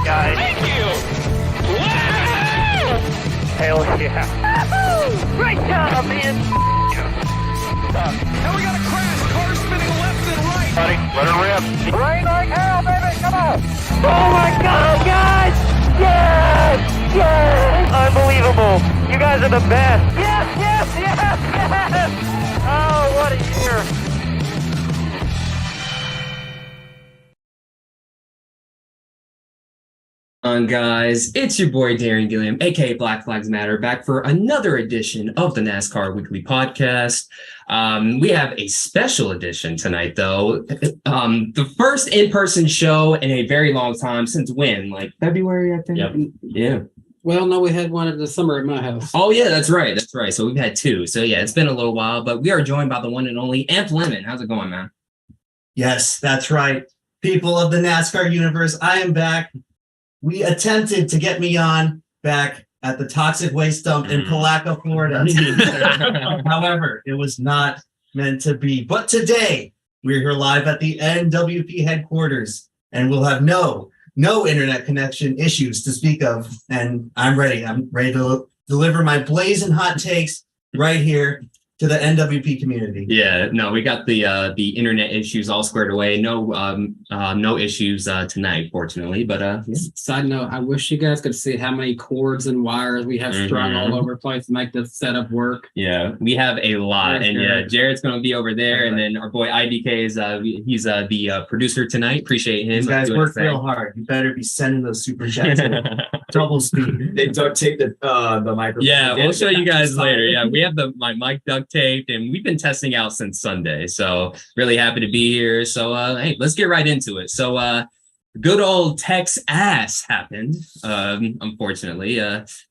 guys. Thank you! Wow! Hell yeah. Great job, man. And we got a crash. Car spinning left and right. Buddy, let her rip. Rain like hell, baby. Come on. Oh my God, guys. Yes. Yes. Unbelievable. You guys are the best. Yes, yes, yes, yes. Oh, what a year. Guys, it's your boy Darren Gilliam, aka Black Flags Matter, back for another edition of the NASCAR Weekly Podcast. We have a special edition tonight, though. The first in-person show in a very long time. Since when? Like February, I think? Yep. Yeah. Well, no, we had one in the summer at my house. Oh, yeah, that's right. That's right. So we've had two. So, yeah, it's been a little while, but we are joined by the one and only EmpLemon. How's it going, man? Yes, that's right. People of the NASCAR universe, I am back. We attempted to get me on back at the toxic waste dump in Palaca, Florida. However, it was not meant to be. But today, we're here live at the NWP headquarters, and we'll have no internet connection issues to speak of. And I'm ready. I'm ready to deliver my blazing hot takes right here to the NWP community. Yeah, no, we got the internet issues all squared away. No issues tonight, fortunately. But yeah. Side note, I wish you guys could see how many cords and wires we have strung all over the place to make this setup work. Yeah, we have a lot. And yeah, Jared's going to be over there. And then our boy IDK is he's the producer tonight. Appreciate him. These guys work real hard. You better be sending those super chats at double speed. They duct tape the microphone. Yeah, we'll show you guys later. Yeah, we have my mic duct taped, and we've been testing out since Sunday. So really happy to be here. So hey, let's get right into it. So good old Tex ass happened. Unfortunately,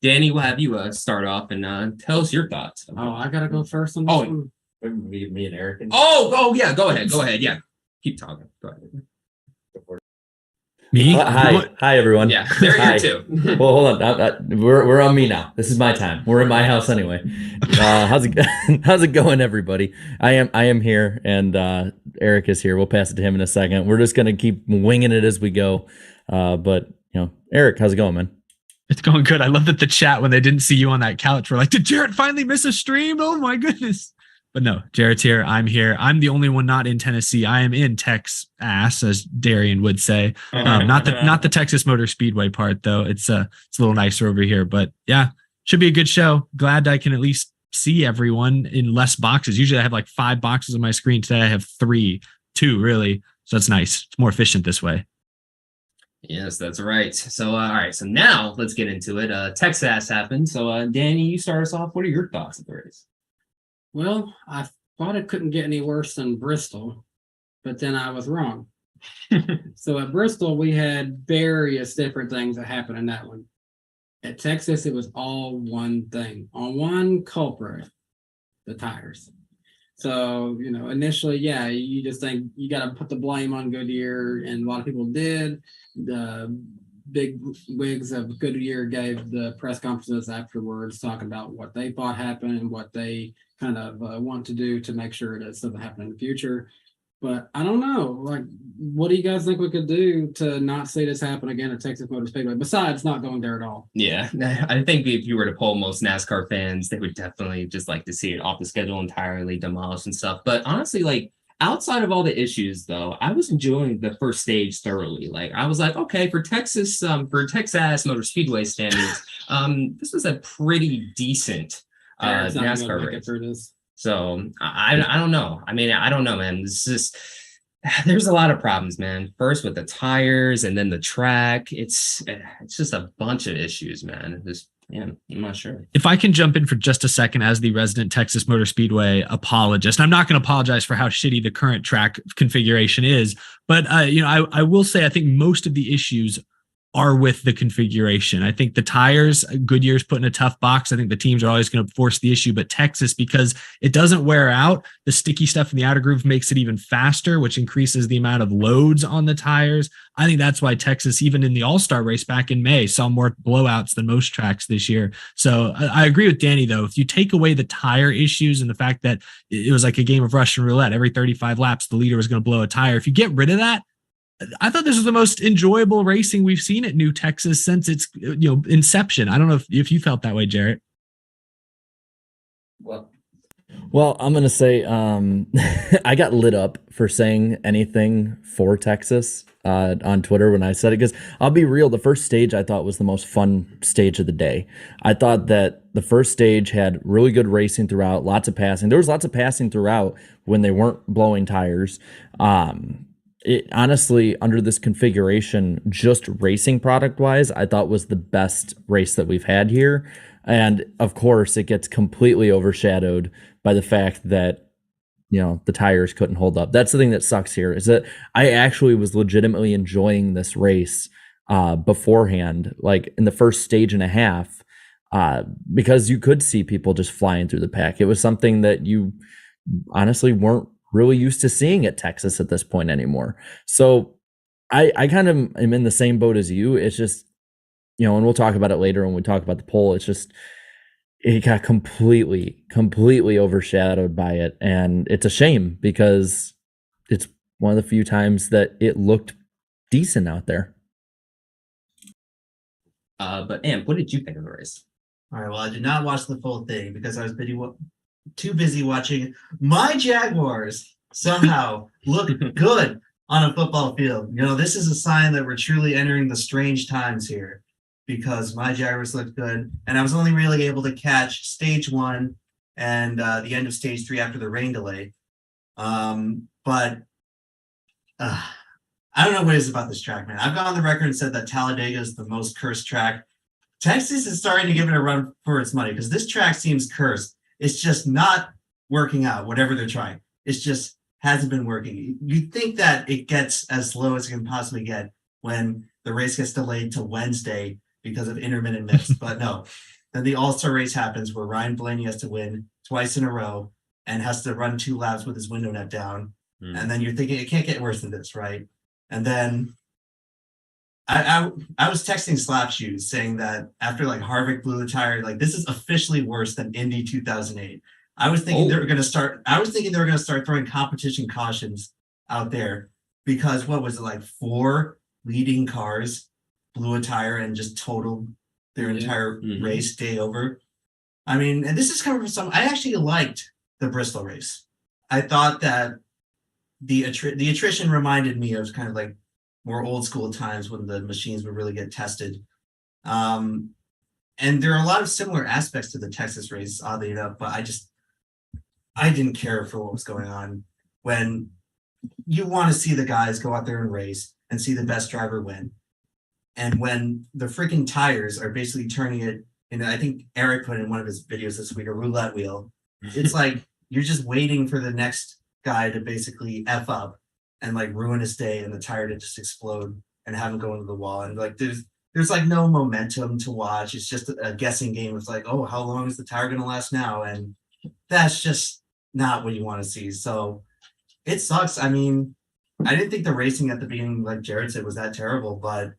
Danny, we'll have you start off and tell us your thoughts. Oh, I gotta go first on this one. Me and Eric. Oh yeah, go ahead. Yeah, keep talking. Go ahead. Me? Hi, everyone. Yeah, they're here too. Well, hold on. We're on me now. This is my time. We're in my house anyway. How's it going, everybody? I am here, and Eric is here. We'll pass it to him in a second. We're just gonna keep winging it as we go. But Eric, how's it going, man? It's going good. I love that the chat, when they didn't see you on that couch, were like, "Did Jared finally miss a stream? Oh my goodness!" But no, Jared's here. I'm here. I'm the only one not in Tennessee. I am in Tex ass, as Darian would say. Not the Texas Motor Speedway part, though. It's a little nicer over here. But yeah, should be a good show. Glad I can at least see everyone in less boxes. Usually I have like 5 boxes on my screen. Today I have 2 really. So that's nice. It's more efficient this way. Yes, that's right. So all right. So now let's get into it. Texas happened. So Danny, you start us off. What are your thoughts of the race? Well, I thought it couldn't get any worse than Bristol, but then I was wrong. So at Bristol, we had various different things that happened in that one. At Texas, it was all one thing, on one culprit, the tires. So, initially, yeah, you just think you got to put the blame on Goodyear, and a lot of people did. The big wigs of Goodyear gave the press conferences afterwards talking about what they thought happened and what they kind of want to do to make sure it doesn't happen in the future. But I don't know, like, what do you guys think we could do to not see this happen again at Texas Motor Speedway, besides not going there at all? Yeah, I think if you were to poll most NASCAR fans, they would definitely just like to see it off the schedule entirely, demolished and stuff. But honestly, like, outside of all the issues, though, I was enjoying the first stage thoroughly. Like, I was like, okay, for Texas Motor Speedway standards, this was a pretty decent NASCAR race. So I don't know. I mean, I don't know, man. There's a lot of problems, man. First with the tires, and then the track. It's just a bunch of issues, man. I'm not sure. If I can jump in for just a second as the resident Texas Motor Speedway apologist, I'm not going to apologize for how shitty the current track configuration is, but I will say I think most of the issues are with the configuration. I think the tires, Goodyear's put in a tough box. I think the teams are always going to force the issue, but Texas, because it doesn't wear out, the sticky stuff in the outer groove makes it even faster, which increases the amount of loads on the tires. I think that's why Texas, even in the All-Star race back in May, saw more blowouts than most tracks this year. So I agree with Danny, though. If you take away the tire issues and the fact that it was like a game of Russian roulette, every 35 laps, the leader was going to blow a tire. If you get rid of that, I thought this was the most enjoyable racing we've seen at New Texas since its inception. I don't know if you felt that way, Jarrett. Well, I'm gonna say I got lit up for saying anything for Texas on Twitter when I said it, because I'll be real, the first stage I thought was the most fun stage of the day. I thought that the first stage had really good racing throughout, lots of passing. There was lots of passing throughout when they weren't blowing tires. It honestly, under this configuration, just racing product wise, I thought was the best race that we've had here. And of course, it gets completely overshadowed by the fact that, the tires couldn't hold up. That's the thing that sucks here, is that I actually was legitimately enjoying this race beforehand, like in the first stage and a half, because you could see people just flying through the pack. It was something that you honestly weren't really used to seeing at Texas at this point anymore. So I kind of am in the same boat as you. It's just, and we'll talk about it later when we talk about the poll. It's just, it got completely overshadowed by it. And it's a shame, because it's one of the few times that it looked decent out there. But Amp, what did you think of the race? All right, well, I did not watch the full thing because I was too busy watching my Jaguars somehow look good on a football field. This is a sign that we're truly entering the strange times here, because my Jaguars looked good, and I was only really able to catch stage 1 and the end of stage 3 after the rain delay. But I don't know what it is about this track, man. I've gone on the record and said that Talladega is the most cursed track. Texas is starting to give it a run for its money, because this track seems cursed. It's just not working out, whatever they're trying. It's just hasn't been working. You'd think that it gets as low as it can possibly get when the race gets delayed to Wednesday because of intermittent mix, but no. Then the All-Star race happens where Ryan Blaney has to win twice in a row and has to run 2 laps with his window net down. And then you're thinking it can't get worse than this, right? And then I was texting Slap Shoes saying that after Harvick blew the tire, this is officially worse than Indy 2008. I was thinking they were going to start throwing competition cautions out there, because what was it, 4 leading cars blew a tire and just totaled their entire race, day over. I mean, and this is coming from I actually liked the Bristol race. I thought that the attrition reminded me of kind of more old school times when the machines would really get tested. And there are a lot of similar aspects to the Texas race, oddly enough, but I didn't care for what was going on. When you want to see the guys go out there and race and see the best driver win, and when the freaking tires are basically turning it into, I think Eric put in one of his videos this week, a roulette wheel. It's you're just waiting for the next guy to basically F up and ruin his day, and the tire to just explode and have him go into the wall. And there's no momentum to watch. It's just a guessing game. It's oh, how long is the tire going to last now? And that's just not what you want to see. So it sucks. I mean, I didn't think the racing at the beginning, like Jared said, was that terrible, but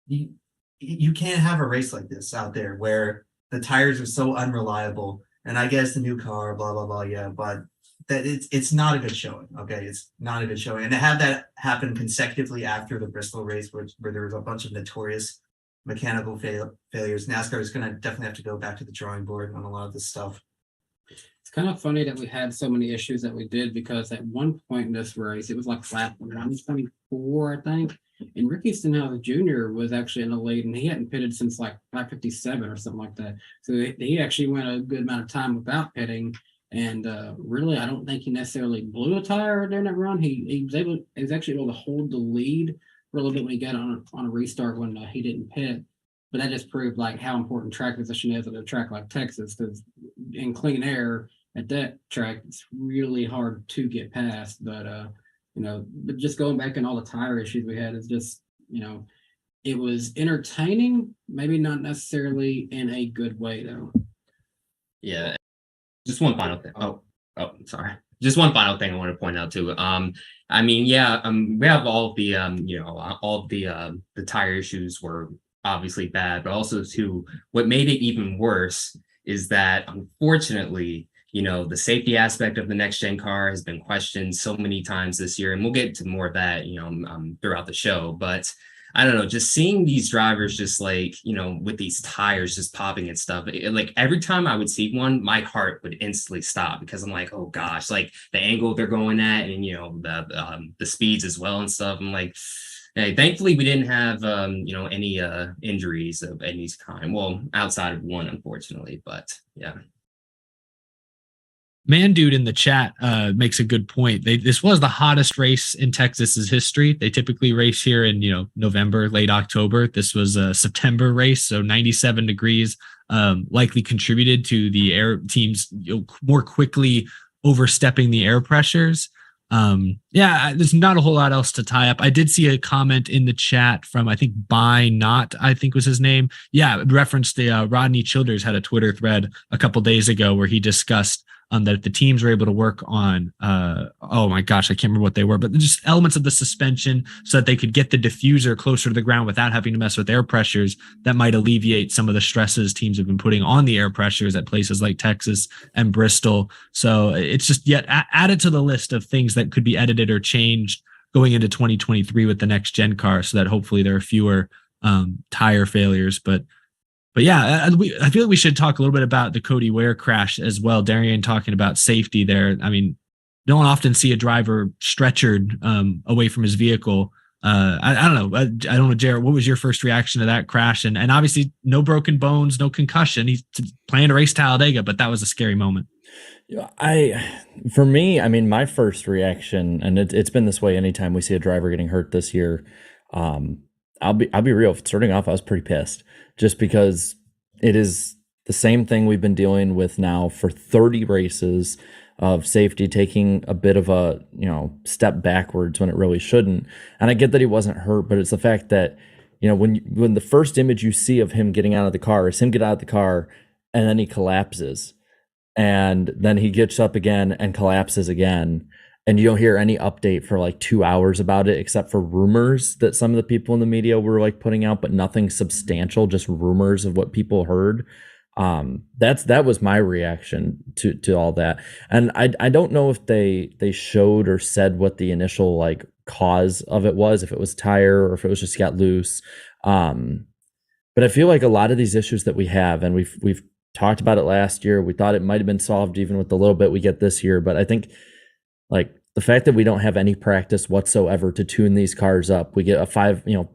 you can't have a race like this out there where the tires are so unreliable. And I guess the new car, blah, blah, blah. Yeah. But that it's not a good showing. Okay. It's not a good showing. And to have that happen consecutively after the Bristol race, where there was a bunch of notorious mechanical failures, NASCAR is going to definitely have to go back to the drawing board on a lot of this stuff. It's kind of funny that we had so many issues that we did, because at one point in this race, it was lap 124, I think. And Ricky Stenhouse Jr. was actually in the lead, and he hadn't pitted since lap 57 or something like that. So he actually went a good amount of time without pitting. And really, I don't think he necessarily blew a tire during that run. He was actually able to hold the lead for a little bit when he got on a restart when he didn't pit. But that just proved how important track position is at a track like Texas, because in clean air at that track, it's really hard to get past. But but just going back and all the tire issues we had is just, it was entertaining, maybe not necessarily in a good way though. Yeah. Just one final thing. Oh, sorry. Just one final thing I want to point out too. I mean, we have all the all the tire issues were obviously bad, but also too, what made it even worse is that unfortunately the safety aspect of the next gen car has been questioned so many times this year, and we'll get to more of that, throughout the show. But I don't know, just seeing these drivers just like, with these tires just popping and stuff, like every time I would see one, my heart would instantly stop because I'm like, oh gosh, like the angle they're going at and, the speeds as well and stuff. I'm like, hey, thankfully we didn't have, any injuries of any kind. Well, outside of one, unfortunately, but yeah. Man Dude in the chat makes a good point. This was the hottest race in Texas's history. They typically race here in November, late October. This was a September race, so 97 degrees, likely contributed to the air teams more quickly overstepping the air pressures. There's not a whole lot else to tie up. I did see a comment in the chat from, I think, I think was his name. Yeah, it referenced the Rodney Childers had a Twitter thread a couple days ago where he discussed that the teams were able to work on, oh my gosh, I can't remember what they were, but just elements of the suspension so that they could get the diffuser closer to the ground without having to mess with air pressures that might alleviate some of the stresses teams have been putting on the air pressures at places like Texas and Bristol. So it's just yet added to the list of things that could be edited or changed going into 2023 with the next gen car so that hopefully there are fewer tire failures. But yeah, I feel like we should talk a little bit about the Cody Ware crash as well. Darian talking about safety there. I mean, don't often see a driver stretchered away from his vehicle. I don't know. I don't know, Jared, what was your first reaction to that crash? And obviously no broken bones, no concussion. He's planning to race Talladega, but that was a scary moment. For me, I mean, my first reaction, and it's been this way anytime we see a driver getting hurt this year. I'll be real. Starting off, I was pretty pissed just because it is the same thing we've been dealing with now for 30 races of safety taking a bit of a, step backwards when it really shouldn't. And I get that he wasn't hurt, but it's the fact that, when the first image you see of him getting out of the car is him get out of the car and then he collapses and then he gets up again and collapses again. And you don't hear any update for like 2 hours about it, except for rumors that some of the people in the media were like putting out, but nothing substantial, just rumors of what people heard. That was my reaction to all that. And I don't know if they showed or said what the initial like cause of it was, if it was tire or if it was just got loose. But I feel like a lot of these issues that we have, and we've talked about it last year, we thought it might have been solved even with the little bit we get this year, but I think like the fact that we don't have any practice whatsoever to tune these cars up, we get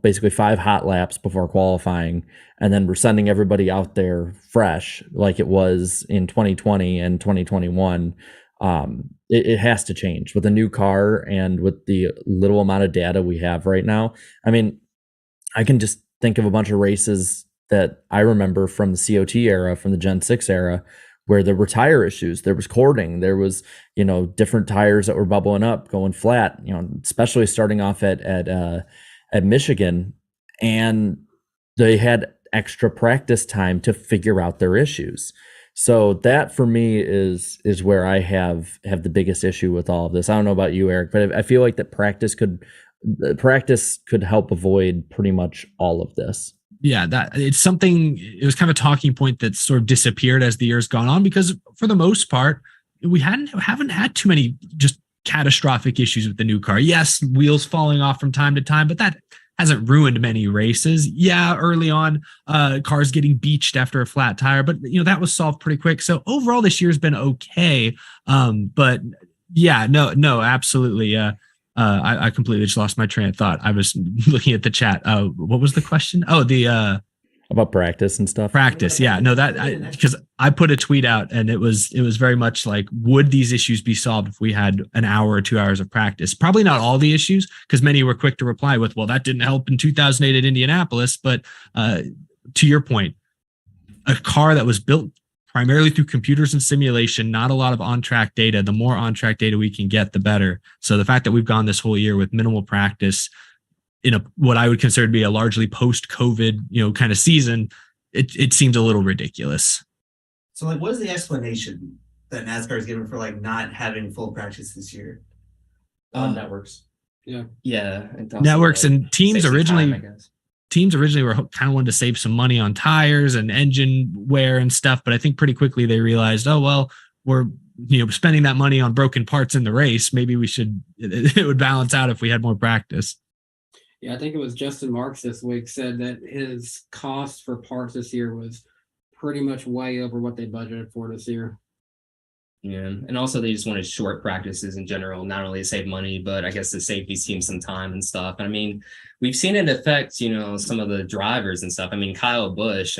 basically 5 hot laps before qualifying, and then we're sending everybody out there fresh like it was in 2020 and 2021. It has to change with a new car and with the little amount of data we have right now. I mean, I can just think of a bunch of races that I remember from the COT era, from the Gen 6 era, where there were tire issues, there was cording, there was, different tires that were bubbling up, going flat, especially starting off at Michigan, and they had extra practice time to figure out their issues. So that for me is where I have the biggest issue with all of this. I don't know about you, Eric, but I feel like that practice could help avoid pretty much all of this. Yeah, that it's something, it was kind of a talking point that sort of disappeared as the years gone on, because for the most part, we haven't had too many just catastrophic issues with the new car. Yes, wheels falling off from time to time, but that hasn't ruined many races. Yeah, early on, cars getting beached after a flat tire, but that was solved pretty quick. So overall, this year's been okay. But yeah, no, absolutely. I completely just lost my train of thought. I was looking at the chat. What was the question? Oh, about practice and stuff. Practice. Yeah, no, because I put a tweet out and it was very much like, would these issues be solved if we had an hour or 2 hours of practice? Probably not all the issues, because many were quick to reply with, well, that didn't help in 2008 at Indianapolis. But to your point, a car that was built primarily through computers and simulation, not a lot of on-track data. The more on-track data we can get, the better. So the fact that we've gone this whole year with minimal practice in what I would consider to be a largely post-COVID, kind of season, it seems a little ridiculous. So, like, what is the explanation that NASCAR is given for like not having full practice this year? Networks. Yeah. Networks and teams originally. Time, were kind of wanting to save some money on tires and engine wear and stuff, but I think pretty quickly they realized, oh well, we're spending that money on broken parts in the race. Maybe it would balance out if we had more practice. Yeah, I think it was Justin Marks this week said that his cost for parts this year was pretty much way over what they budgeted for this year. Yeah, and also they just wanted short practices in general, not only to save money, but I guess to save these teams some time and stuff. I mean, we've seen it affect, some of the drivers and stuff. I mean, Kyle Busch,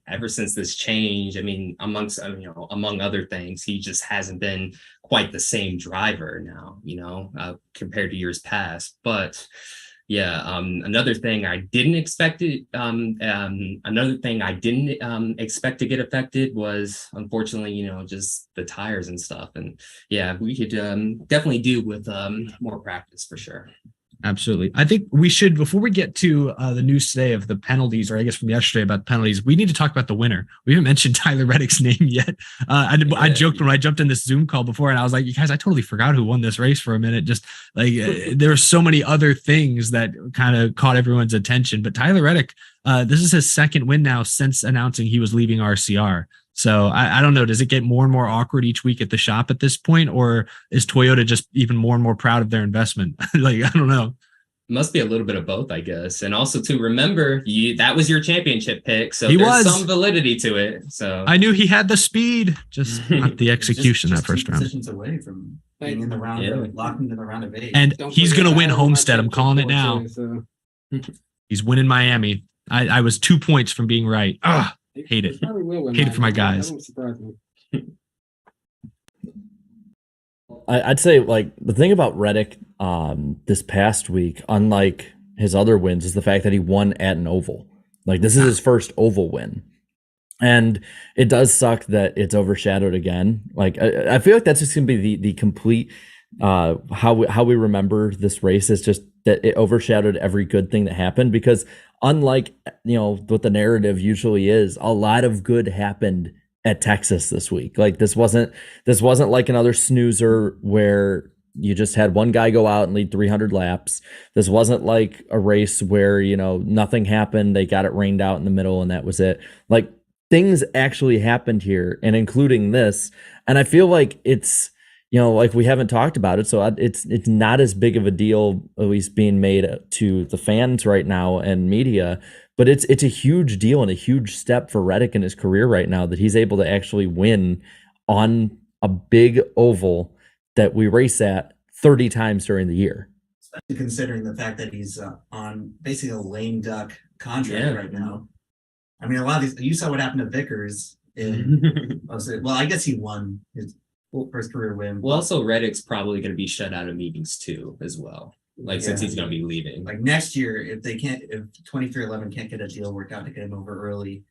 ever since this change, among other things, he just hasn't been quite the same driver now, compared to years past. But yeah, another thing I didn't expect to get affected was, unfortunately, just the tires and stuff. And yeah, we could definitely do with more practice for sure. Absolutely. I think we should, before we get to the news today of the penalties, or I guess from yesterday about the penalties, we need to talk about the winner. We haven't mentioned Tyler Reddick's name yet. I joked when I jumped in this Zoom call before, and I was like, you guys, I totally forgot who won this race for a minute. Just like there were so many other things that kind of caught everyone's attention. But Tyler Reddick, this is his second win now since announcing he was leaving RCR. So I don't know. Does it get more and more awkward each week at the shop at this point, or is Toyota just even more and more proud of their investment? I don't know. Must be a little bit of both, I guess. And also to remember, that was your championship pick, so there's some validity to it. So I knew he had the speed, just not the execution that first round. Positions away from being in the round, locked into the round of 8. And he's going to win Homestead. I'm calling it now. He's winning Miami. I was 2 points from being right. Hate it. Hate it for my guys. I'd say the thing about Reddick this past week, unlike his other wins, is the fact that he won at an oval. This is his first oval win. And it does suck that it's overshadowed again. I feel like that's just going to be the complete how we remember this race is just that it overshadowed every good thing that happened, because unlike what the narrative usually is, a lot of good happened at Texas this week. This wasn't like another snoozer where you just had one guy go out and lead 300 laps. This wasn't like a race where nothing happened, they got it rained out in the middle and that was it. Things actually happened here, and including this. And I feel like it's we haven't talked about it, so it's not as big of a deal, at least being made to the fans right now and media. But it's a huge deal and a huge step for Reddick in his career right now that he's able to actually win on a big oval that we race at 30 times during the year. Especially considering the fact that he's on basically a lame duck contract right now. A lot of these, you saw what happened to Vickers. I guess he won his first career win. Well, also Reddick's probably going to be shut out of meetings too, as well. Since he's going to be leaving. Next year, if 2311 can't get a deal worked out to get him over early,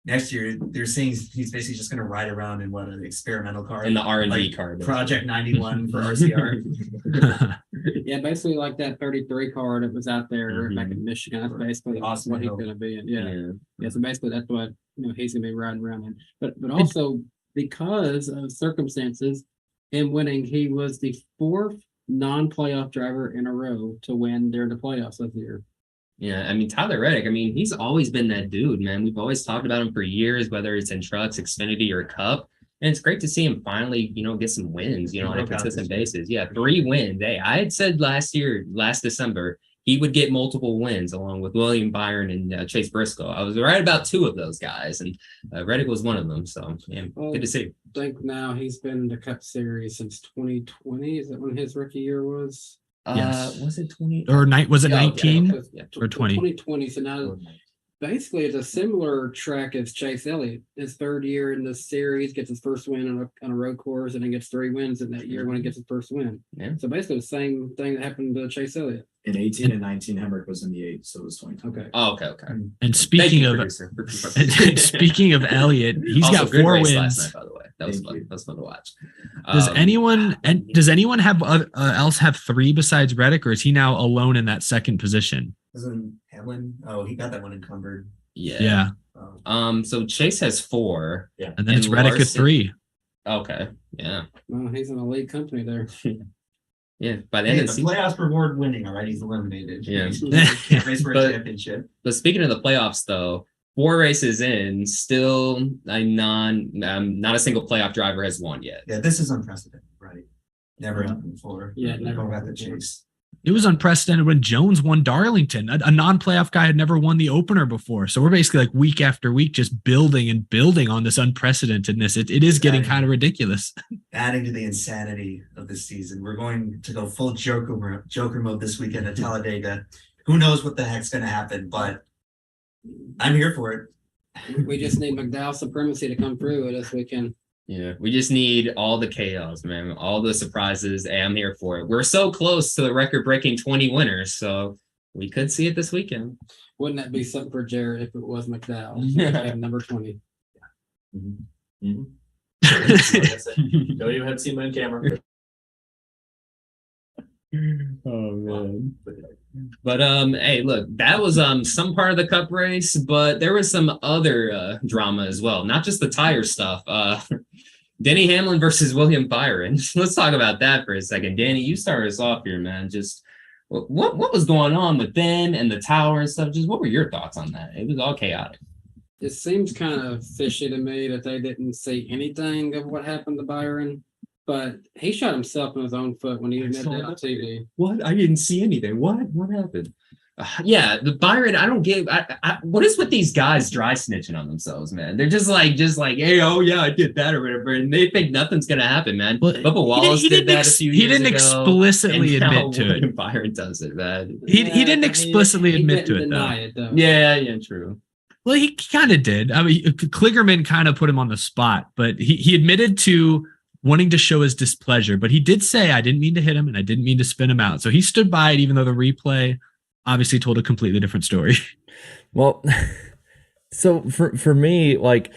next year they're saying he's basically just going to ride around in an experimental car, in the R&D car, Project 91 for RCR. Yeah, basically like that 33 car that was out there back in Michigan. That's basically awesome what he's going to be in. Yeah. So basically that's what he's going to be riding around in. But also because of circumstances in winning, he was the 4th non-playoff driver in a row to win during the playoffs this year. Yeah, Tyler Reddick, he's always been that dude, man. We've always talked about him for years, whether it's in trucks, Xfinity, or Cup. And it's great to see him finally, get some wins, on a consistent basis. Yeah, 3 wins. Hey, I had said last December, he would get multiple wins along with William Byron and Chase Briscoe. I was right about 2 of those guys, and Reddick was one of them. So, good to see. I think now he's been in the Cup Series since 2020. Is that when his rookie year was? Yes. Was it 20? Or was it 19 or 20? 2020. So now basically it's a similar track as Chase Elliott. His 3rd year in the series, gets his first win on a road course, and then gets 3 wins in that year when he gets his first win. Yeah. So basically the same thing that happened to Chase Elliott. In 18 and 19, Hemrick was in the 8, so it was 20. Okay. Oh, okay. And speaking of Elliott, he's also, got 4 wins last night, by the way. That was fun. That was fun to watch. Does anyone have else have 3 besides Reddick, or is he now alone in that second position? Isn't Hamlin? Oh, he got that one encumbered. Yeah. So Chase has 4. Yeah. And then it's Reddick at 3. Okay. Yeah. Well, he's in a league company there. Yeah, by the end of the season, playoffs reward winning. All right, he's eliminated. Yeah, can't race for a championship. But speaking of the playoffs, though, 4 races in, still not a single playoff driver has won yet. Yeah, this is unprecedented, right? Never happened before. Yeah, never Going back happened to before. Chase. It was unprecedented when Jones won Darlington. A non-playoff guy had never won the opener before. So we're basically like week after week just building and building on this unprecedentedness. It is getting kind of ridiculous. Adding to the insanity of this season, we're going to go full Joker mode this weekend at Talladega. Who knows what the heck's going to happen, but I'm here for it. We just need McDowell supremacy to come through this weekend. Yeah, we just need all the chaos, man. All the surprises. Hey, I'm here for it. We're so close to the record-breaking 20 winners, so we could see it this weekend. Wouldn't that be something for Jared if it was McDowell? At number 20. Mm-hmm. Don't even have to see him on camera. Oh man. But hey, look, that was some part of the cup race, but there was some other drama as well, not just the tire stuff. Denny Hamlin versus William Byron. Let's talk about that for a second. Danny, you started us off here, man. Just what was going on with them and the tower and stuff? Just what were your thoughts on that? It was all chaotic. It seems kind of fishy to me that they didn't say anything of what happened to Byron, but he shot himself in his own foot when he admitted it on TV. What? I didn't see anything. What happened? Yeah, the Byron, I don't get. What is with these guys dry snitching on themselves, man? They're just like, hey, oh yeah, I did that or whatever, and they think nothing's gonna happen, man. Well, Bubba Wallace did that a few years ago. He didn't explicitly admit to it. Byron does it, man. He didn't explicitly admit to it, though. Yeah, true. Well, he kind of did. I mean, Kligerman kind of put him on the spot, but he admitted to wanting to show his displeasure. But he did say, I didn't mean to hit him and I didn't mean to spin him out. So he stood by it, even though the replay obviously told a completely different story. Well, so for me, like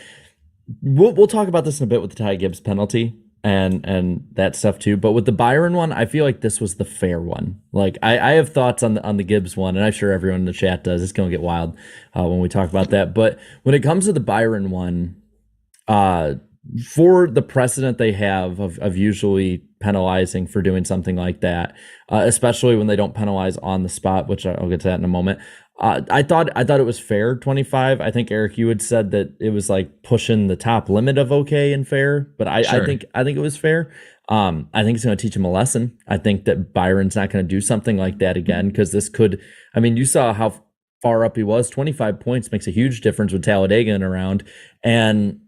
we'll talk about this in a bit with the Ty Gibbs penalty and that stuff too. But with the Byron one, I feel like this was the fair one. Like I have thoughts on the Gibbs one, and I'm sure everyone in the chat does. It's gonna get wild when we talk about that. But when it comes to the Byron one, for the precedent they have of usually penalizing for doing something like that, especially when they don't penalize on the spot, which I'll get to that in a moment. I thought it was fair 25. I think Eric, you had said that it was like pushing the top limit of okay and fair, but I think it was fair. I think it's going to teach him a lesson. I think that Byron's not going to do something like that again, because this could. I mean, you saw how far up he was. 25 points makes a huge difference with Talladega in a round, and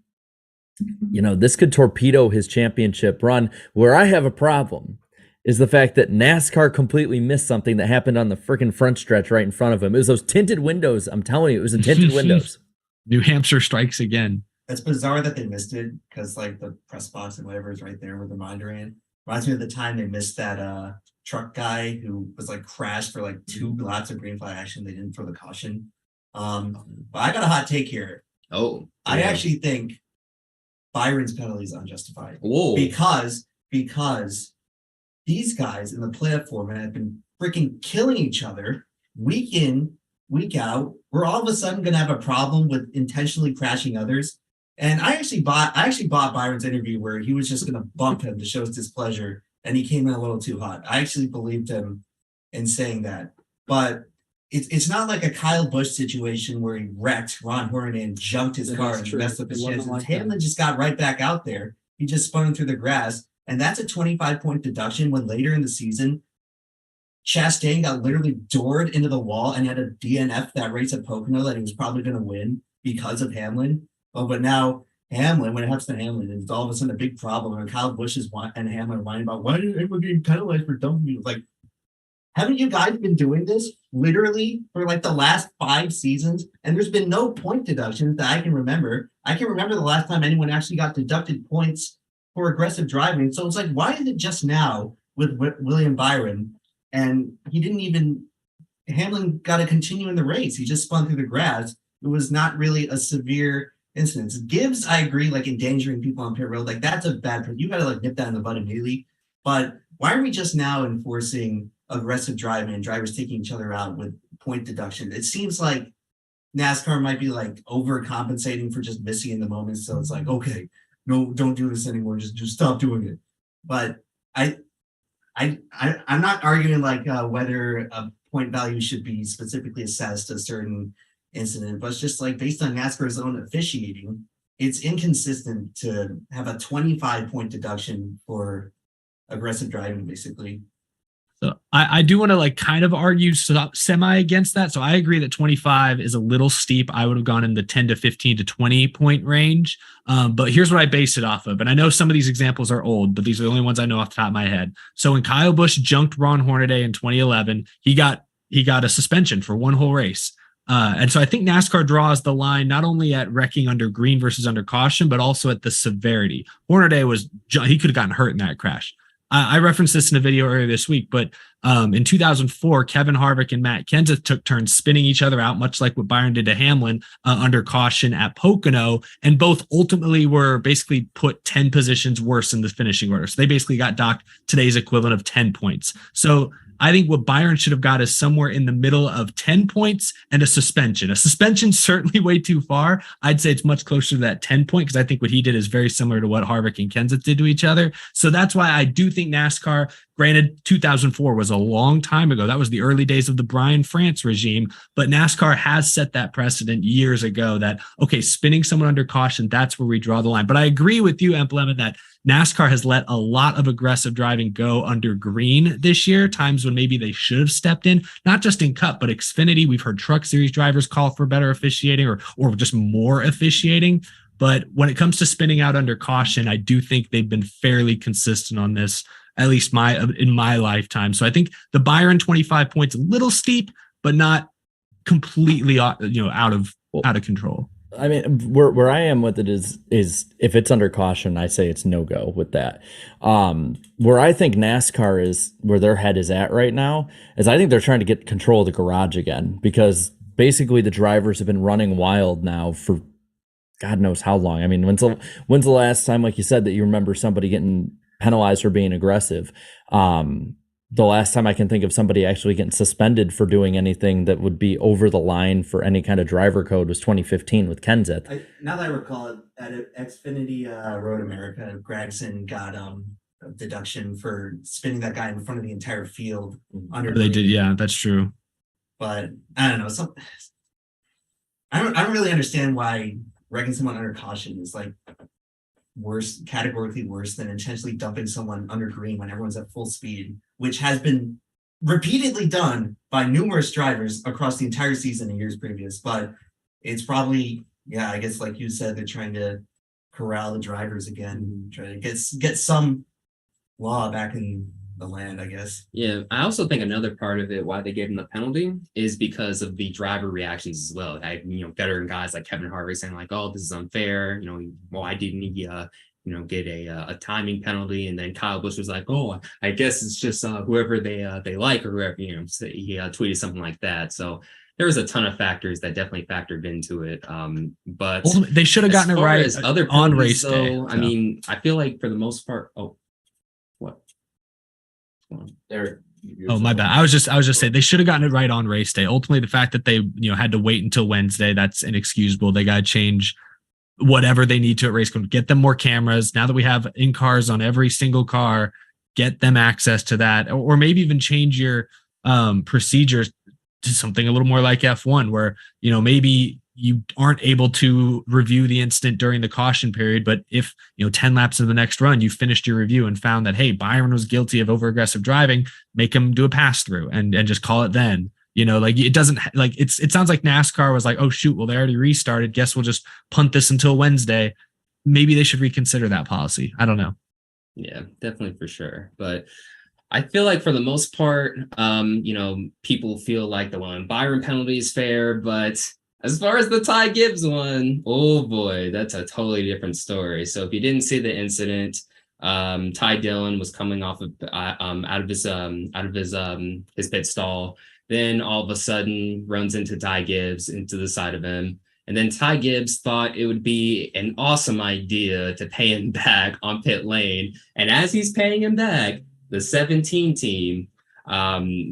this could torpedo his championship run. Where I have a problem is the fact that NASCAR completely missed something that happened on the freaking front stretch right in front of him. It was those tinted windows. I'm telling you, it was the tinted windows. New Hampshire strikes again. It's bizarre that they missed it, because like the press box and whatever is right there with the reminder in. Reminds me of the time they missed that truck guy who was like crashed for like 2 laps of green flag action. They didn't throw the caution. But I got a hot take here. Oh, yeah. I actually think Byron's penalty is unjustified. Whoa. Because these guys in the playoff format have been freaking killing each other week in, week out. We're all of a sudden going to have a problem with intentionally crashing others. And I actually bought Byron's interview where he was just going to bump him to show his displeasure, and he came in a little too hot. I actually believed him in saying that. But it's not like a Kyle Busch situation where he wrecked Ron Hornaday and jumped his car and messed up his chances. Like Hamlin just got right back out there. He just spun him through the grass. And that's a 25-point deduction when later in the season, Chastain got literally doored into the wall and had a DNF that race at Pocono that he was probably going to win because of Hamlin. Oh, but now Hamlin, when it happens to Hamlin, it's all of a sudden a big problem. And Kyle Busch and Hamlin are whining about, why did everyone getting penalized for dumping me? Like, haven't you guys been doing this literally for like the last 5 seasons? And there's been no point deductions that I can remember. I can remember the last time anyone actually got deducted points for aggressive driving. So it's like, why is it just now with William Byron? And Hamlin got to continue in the race. He just spun through the grass. It was not really a severe incident. Gibbs, I agree, like endangering people on pit road, like that's a bad, you got to like nip that in the bud immediately. But why are we just now enforcing aggressive driving and drivers taking each other out with point deduction? It seems like NASCAR might be like overcompensating for just missing in the moment. So it's like, okay, no, don't do this anymore. Just stop doing it. But I'm not arguing like whether a point value should be specifically assessed to certain incident, but it's just like based on NASCAR's own officiating, it's inconsistent to have a 25-point deduction for aggressive driving, basically. So I do want to like kind of argue semi against that. So I agree that 25 is a little steep. I would have gone in the 10 to 15 to 20 point range. But here's what I base it off of. And I know some of these examples are old, but these are the only ones I know off the top of my head. So when Kyle Busch junked Ron Hornaday in 2011, he got a suspension for one whole race. And so I think NASCAR draws the line not only at wrecking under green versus under caution, but also at the severity. Hornaday he could have gotten hurt in that crash. I referenced this in a video earlier this week, but in 2004, Kevin Harvick and Matt Kenseth took turns spinning each other out, much like what Byron did to Hamlin under caution at Pocono, and both ultimately were basically put 10 positions worse in the finishing order. So they basically got docked today's equivalent of 10 points. So I think what Byron should have got is somewhere in the middle of 10 points and a suspension. A suspension certainly way too far. I'd say it's much closer to that 10 point because I think what he did is very similar to what Harvick and Kenseth did to each other. So that's why I do think NASCAR, granted 2004 was a long time ago. That was the early days of the Brian France regime, but NASCAR has set that precedent years ago that, okay, spinning someone under caution, that's where we draw the line. But I agree with you, EmpLemon, that NASCAR has let a lot of aggressive driving go under green this year, times when maybe they should have stepped in, not just in Cup, but Xfinity. We've heard Truck Series drivers call for better officiating or just more officiating. But when it comes to spinning out under caution, I do think they've been fairly consistent on this, at least in my lifetime. So I think the Byron 25 points, a little steep, but not completely out of control. I mean, where I am with it is if it's under caution, I say it's no go with that. Where I think NASCAR is, where their head is at right now, is I think they're trying to get control of the garage again, because basically the drivers have been running wild now for God knows how long. I mean, when's the last time, like you said, that you remember somebody getting penalized for being aggressive? The last time I can think of somebody actually getting suspended for doing anything that would be over the line for any kind of driver code was 2015 with Kenseth. Now that I recall it, at Xfinity Road America, Gregson got a deduction for spinning that guy in front of the entire field. They did, yeah, that's true. But I don't know. I don't really understand why wrecking someone under caution is like categorically worse than intentionally dumping someone under green when everyone's at full speed, which has been repeatedly done by numerous drivers across the entire season and years previous. But it's probably, I guess like you said, they're trying to corral the drivers again, trying to get some law back in the land, I guess. Yeah, I also think another part of it, why they gave him the penalty, is because of the driver reactions as well. Veteran guys like Kevin Harvick saying like, "Oh, this is unfair." Why didn't he, get a timing penalty? And then Kyle Busch was like, "Oh, I guess it's just whoever they like, or whoever." He tweeted something like that. So there was a ton of factors that definitely factored into it. But they should have gotten it right as other on race day. I mean, I feel like for the most part. Oh, what? There. Oh, my bad. I was just saying they should have gotten it right on race day. Ultimately, the fact that they had to wait until Wednesday, that's inexcusable. They got to change whatever they need to at race code. Get them more cameras. Now that we have in-cars on every single car, get them access to that, or maybe even change your procedures to something a little more like F1, where maybe you aren't able to review the incident during the caution period, but if 10 laps of the next run you finished your review and found that, hey, Byron was guilty of over aggressive driving, make him do a pass through and just call it then. It doesn't like it sounds like NASCAR was like, oh shoot, well they already restarted, guess we'll just punt this until Wednesday. Maybe they should reconsider that policy. I don't know. Yeah, definitely, for sure. But I feel like for the most part, people feel like the one Byron penalty is fair, but as far as the Ty Gibbs one, oh boy, that's a totally different story. So if you didn't see the incident, Ty Dillon was coming off of out of his pit stall. Then all of a sudden runs into Ty Gibbs into the side of him. And then Ty Gibbs thought it would be an awesome idea to pay him back on pit lane. And as he's paying him back, the 17 team,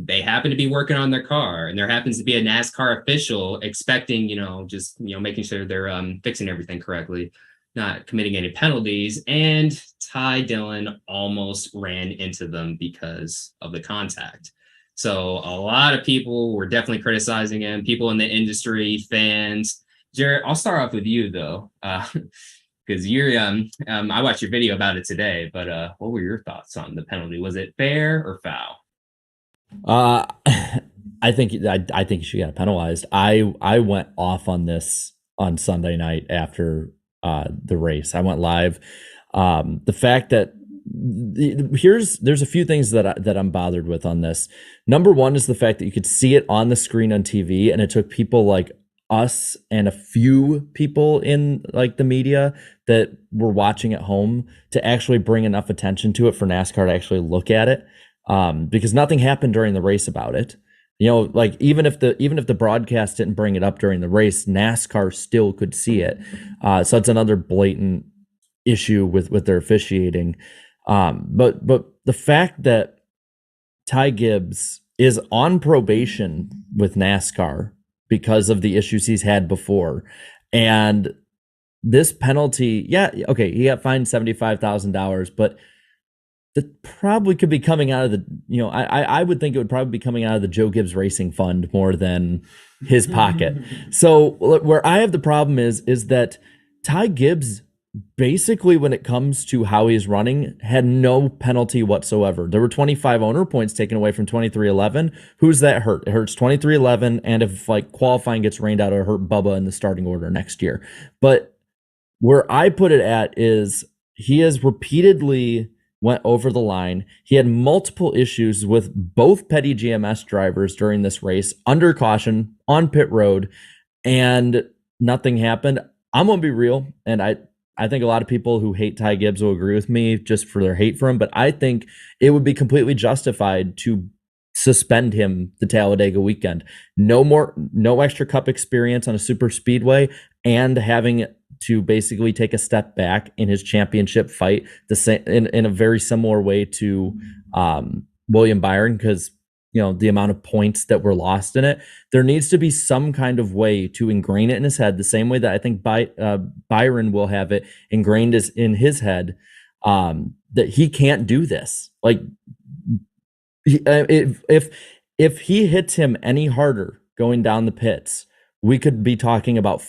they happen to be working on their car, and there happens to be a NASCAR official expecting, making sure they're fixing everything correctly, not committing any penalties. And Ty Dillon almost ran into them because of the contact. So a lot of people were definitely criticizing him, people in the industry, fans. Jared, I'll start off with you though, because you're I watched your video about it today, but what were your thoughts on the penalty? Was it fair or foul? I think he should get penalized. I went off on this on Sunday night after the race. I went live. The fact that there's a few things that I'm bothered with on this. Number one is the fact that you could see it on the screen on TV, and it took people like us and a few people in like the media that were watching at home to actually bring enough attention to it for NASCAR to actually look at it, because nothing happened during the race about it. Like even if the broadcast didn't bring it up during the race, NASCAR still could see it. So it's another blatant issue with their officiating. But the fact that Ty Gibbs is on probation with NASCAR because of the issues he's had before, and this penalty, he got fined $75,000, but that probably could be coming out of the, I would think it would probably be coming out of the Joe Gibbs Racing Fund more than his pocket. So where I have the problem is that Ty Gibbs, basically when it comes to how he's running, had no penalty whatsoever. There were 25 owner points taken away from 2311. Who's that hurt? It hurts 2311, and if like qualifying gets rained out, it'll hurt Bubba in the starting order next year. But where I put it at is he has repeatedly went over the line. He had multiple issues with both petty GMS drivers during this race, under caution, on pit road, and nothing happened. I'm going to be real, and I think a lot of people who hate Ty Gibbs will agree with me just for their hate for him, but I think it would be completely justified to suspend him the Talladega weekend. No extra cup experience on a super speedway, and having to basically take a step back in his championship fight, the same in a very similar way to William Byron, because the amount of points that were lost in it. There needs to be some kind of way to ingrain it in his head, the same way that I think Byron will have it ingrained in his head, that he can't do this. Like, if he hits him any harder going down the pits, we could be talking about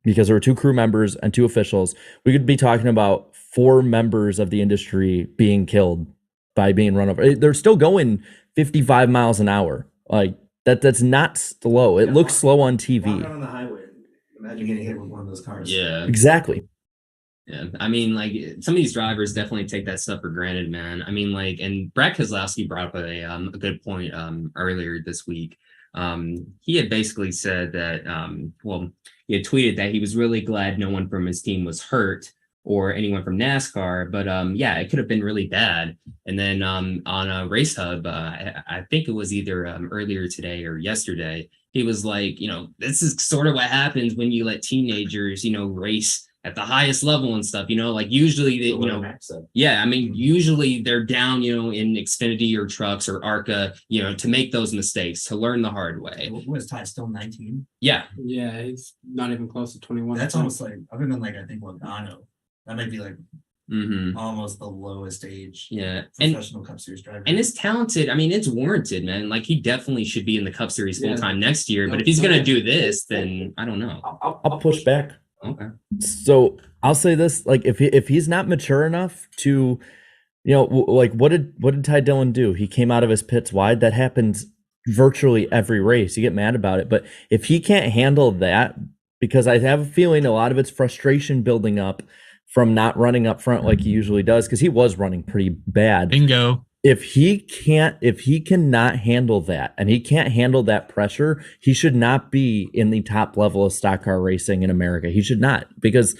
because there were 2 crew members and 2 officials. We could be talking about 4 members of the industry being killed by being run over. They're still going 55 miles an hour. Like that's not slow. It looks slow on TV. Walking on the highway. Imagine getting hit with one of those cars. Yeah, exactly. Yeah, I mean, like some of these drivers definitely take that stuff for granted, man. I mean, like, and Brad Keselowski brought up a good point earlier this week. He had basically said that, he had tweeted that he was really glad no one from his team was hurt or anyone from NASCAR, but it could have been really bad. And then on a Race Hub, I think it was either earlier today or yesterday, he was like, this is sort of what happens when you let teenagers, race at the highest level and stuff, like usually they, usually they're down, in Xfinity or trucks or ARCA, to make those mistakes, to learn the hard way. Was Ty still 19? Yeah. Yeah, he's not even close to 21. That's almost like, other than like, I think Logano, that might be like almost the lowest age professional Cup Series driver. And it's talented. I mean, it's warranted, man. Like he definitely should be in the Cup Series full time next year. But if he's gonna do this, then I don't know. I'll push back. Okay. So I'll say this: like if he's not mature enough to, like what did Ty Dillon do? He came out of his pits wide. That happens virtually every race. You get mad about it, but if he can't handle that, because I have a feeling a lot of it's frustration building up from not running up front like he usually does, because he was running pretty bad. Bingo. If he cannot handle that, and he can't handle that pressure, he should not be in the top level of stock car racing in America. He should not, because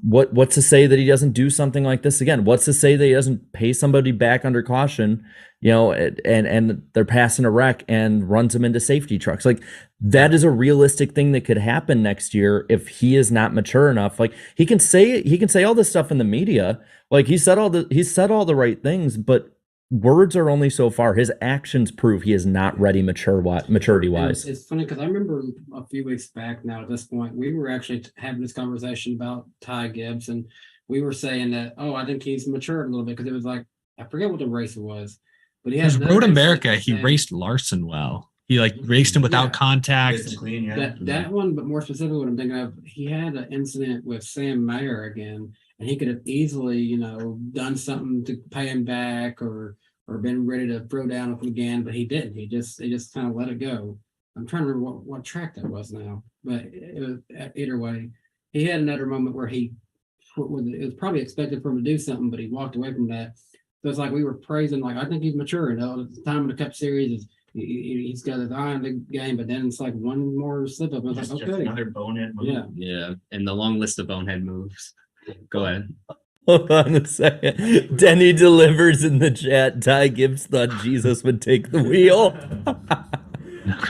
what's to say that he doesn't do something like this again? What's to say that he doesn't pay somebody back under caution, and they're passing a wreck and runs them into safety trucks? Like, that is a realistic thing that could happen next year if he is not mature enough. Like, he can say all this stuff in the media. Like, he said all the right things, but words are only so far. His actions prove he is not ready maturity wise. It's funny because I remember a few weeks back now, at this point, we were actually having this conversation about Ty Gibbs, and we were saying that, I think he's matured a little bit, because it was like, I forget what the race was, But he His had Road America, he raced Larson well. He like raced him without contact. Nice and clean, yeah. That one, but more specifically, what I'm thinking of, he had an incident with Sam Mayer again, and he could have easily, done something to pay him back or been ready to throw down with him again, but he didn't. He just kind of let it go. I'm trying to remember what track that was now, but it was either way. He had another moment where it was probably expected for him to do something, but he walked away from that. So it's like we were praising, like I think he's mature. At the time of the Cup Series is. He's got his eye on the game, but then it's like one more slip up. It's like, okay, another bonehead move. Yeah, and the long list of bonehead moves. Go ahead. Hold on a second. Denny delivers in the chat. Ty Gibbs thought Jesus would take the wheel.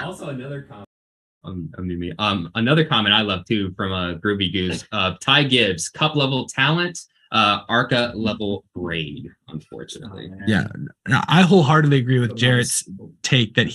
Also, another comment. Another comment I love too from Groovy Goose. Ty Gibbs, Cup level talent. ARCA level grade, unfortunately. Yeah, I wholeheartedly agree with Jarrett's take that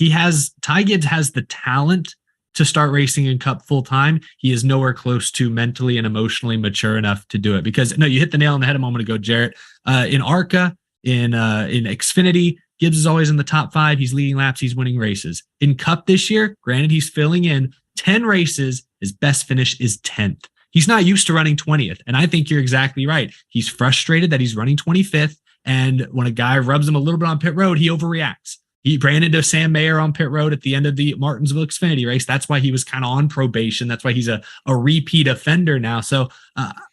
Ty Gibbs has the talent to start racing in Cup full time. He is nowhere close to mentally and emotionally mature enough to do it. Because no, you hit the nail on the head a moment ago, Jarrett. In ARCA, in Xfinity, Gibbs is always in the top 5. He's leading laps. He's winning races. In Cup this year, granted, he's filling in 10 races. His best finish is 10th. He's not used to running 20th. And I think you're exactly right. He's frustrated that he's running 25th. And when a guy rubs him a little bit on pit road, he overreacts. He ran into Sam Mayer on pit road at the end of the Martinsville Xfinity race. That's why he was kind of on probation. That's why he's a repeat offender now. So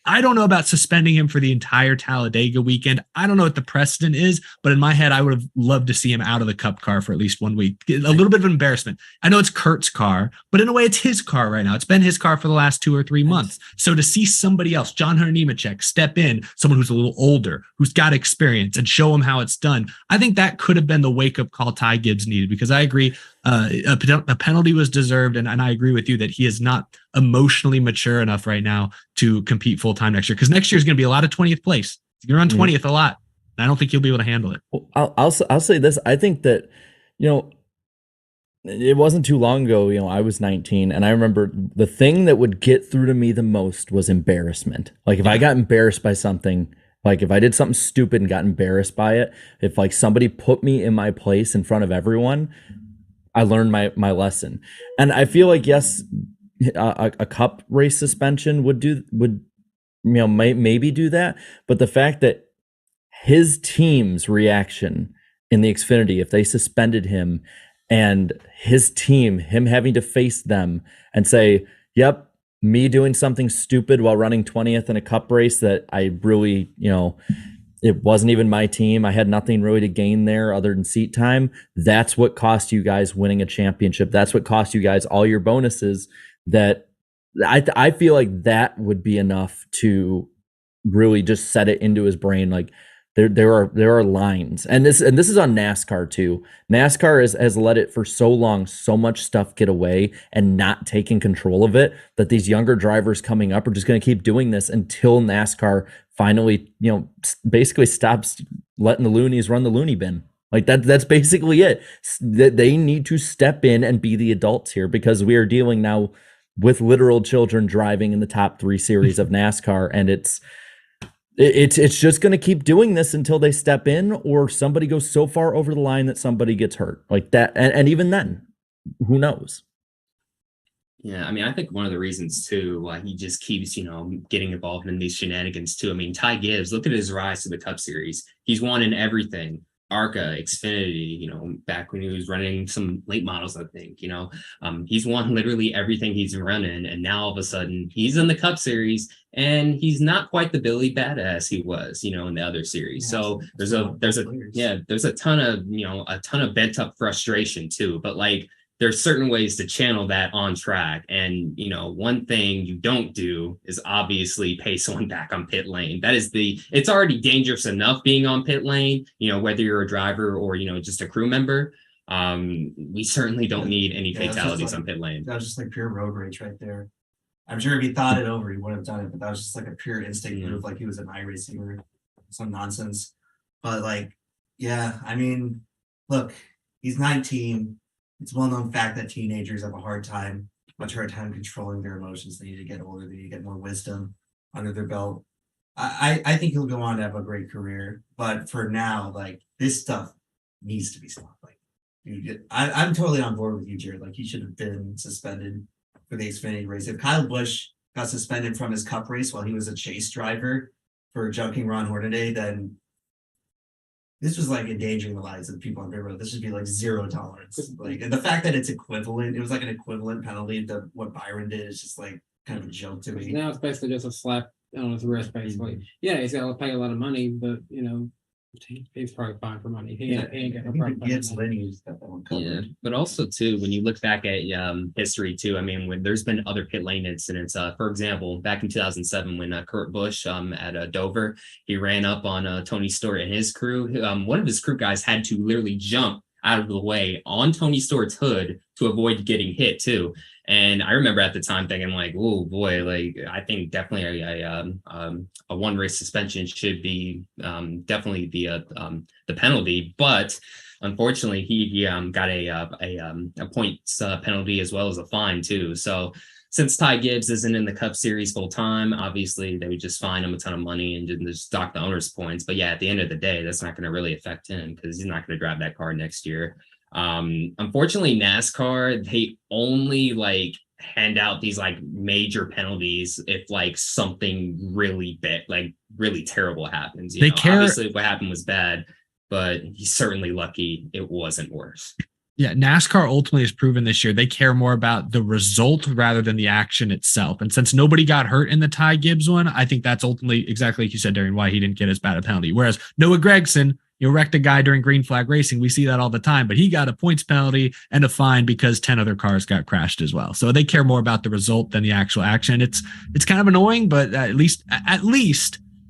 I don't know about suspending him for the entire Talladega weekend. I don't know what the precedent is, but in my head, I would have loved to see him out of the Cup car for at least 1 week. A little bit of embarrassment. I know it's Kurt's car, but in a way, it's his car right now. It's been his car for the last 2 or 3 months. So to see somebody else, John Hunter Nemechek, step in, someone who's a little older, who's got experience, and show him how it's done, I think that could have been the wake-up call Ty Gibbs needed, because I agree a penalty was deserved, and I agree with you that he is not emotionally mature enough right now to compete full-time next year, because next year is going to be a lot of 20th place. You're on 20th a lot, and I don't think he'll be able to handle it. Well, I'll say this. I think that, it wasn't too long ago, I was 19, and I remember the thing that would get through to me the most was embarrassment. Like if I got embarrassed by something, like if I did something stupid and got embarrassed by it, if like somebody put me in my place in front of everyone, I learned my lesson. And I feel like, yes, a Cup race suspension would maybe do that. But the fact that his team's reaction in the Xfinity, if they suspended him, and his team, him having to face them and say, yep, me doing something stupid while running 20th in a Cup race that I really, it wasn't even my team. I had nothing really to gain there other than seat time. That's what cost you guys winning a championship. That's what cost you guys all your bonuses. That I feel like that would be enough to really just set it into his brain. Like there are lines, and this is on NASCAR too. NASCAR has let it for so long, so much stuff get away and not taking control of it, that these younger drivers coming up are just going to keep doing this until NASCAR finally, basically stops letting the loonies run the loony bin. Like that's basically it. That they need to step in and be the adults here, because we are dealing now with literal children driving in the top 3 series of NASCAR, and it's just going to keep doing this until they step in, or somebody goes so far over the line that somebody gets hurt like that. And even then, who knows? Yeah, I mean, I think one of the reasons too why he just keeps, getting involved in these shenanigans too. I mean, Ty Gibbs, look at his rise to the Cup Series. He's won in everything. ARCA, Xfinity, back when he was running some late models, I think, he's won literally everything he's running. And now all of a sudden he's in the Cup Series, and he's not quite the Billy Badass he was, in the other series. So there's a ton of bent up frustration too. But like, there's certain ways to channel that on track. And, one thing you don't do is obviously pay someone back on pit lane. It's already dangerous enough being on pit lane, whether you're a driver or, just a crew member. We certainly don't need any fatalities on pit lane. That was just like pure road rage right there. I'm sure if he thought it over, he would have done it, but that was just like a pure instinct move, like he was an iRacing or some nonsense. But like, yeah, I mean, look, he's 19. It's a well-known fact that teenagers have much hard time controlling their emotions. They need to get older. They need to get more wisdom under their belt. I think he'll go on to have a great career. But for now, like, this stuff needs to be stopped. Like, I'm totally on board with you, Jared. Like, he should have been suspended for the Xfinity race. If Kyle Busch got suspended from his Cup race while he was a chase driver for junking Ron Hornaday, then this was like endangering the lives of the people on pit road. This should be like 0 tolerance. Like, and the fact that it's equivalent, it was like an equivalent penalty to what Byron did is just like kind of a joke to me. Now it's basically just a slap on his wrist, basically. Yeah, he's got to pay a lot of money, but he's probably fine for money. He ain't got no problem. Yeah, but also too, when you look back at history too, I mean, when there's been other pit lane incidents, for example, back in 2007 when Kurt Busch at Dover, he ran up on Tony Stewart and his crew. One of his crew guys had to literally jump out of the way on Tony Stewart's hood to avoid getting hit too. And I remember at the time thinking like, oh boy, like I think definitely a 1 race suspension should be definitely the penalty. But unfortunately, he got a points penalty as well as a fine too. So since Ty Gibbs isn't in the Cup Series full time, obviously they would just fine him a ton of money and just dock the owner's points. But yeah, at the end of the day, that's not going to really affect him because he's not going to drive that car next year. Unfortunately, NASCAR, they only like hand out these like major penalties if like something really bad, like really terrible happens. You know, obviously what happened was bad, but he's certainly lucky it wasn't worse. Yeah, NASCAR ultimately has proven this year they care more about the result rather than the action itself. And since nobody got hurt in the Ty Gibbs one, I think that's ultimately exactly like you said, Darian, why he didn't get as bad a penalty. Whereas Noah Gregson, wrecked a guy during green flag racing. We see that all the time, but he got a points penalty and a fine because 10 other cars got crashed as well. So they care more about the result than the actual action. It's kind of annoying, but at least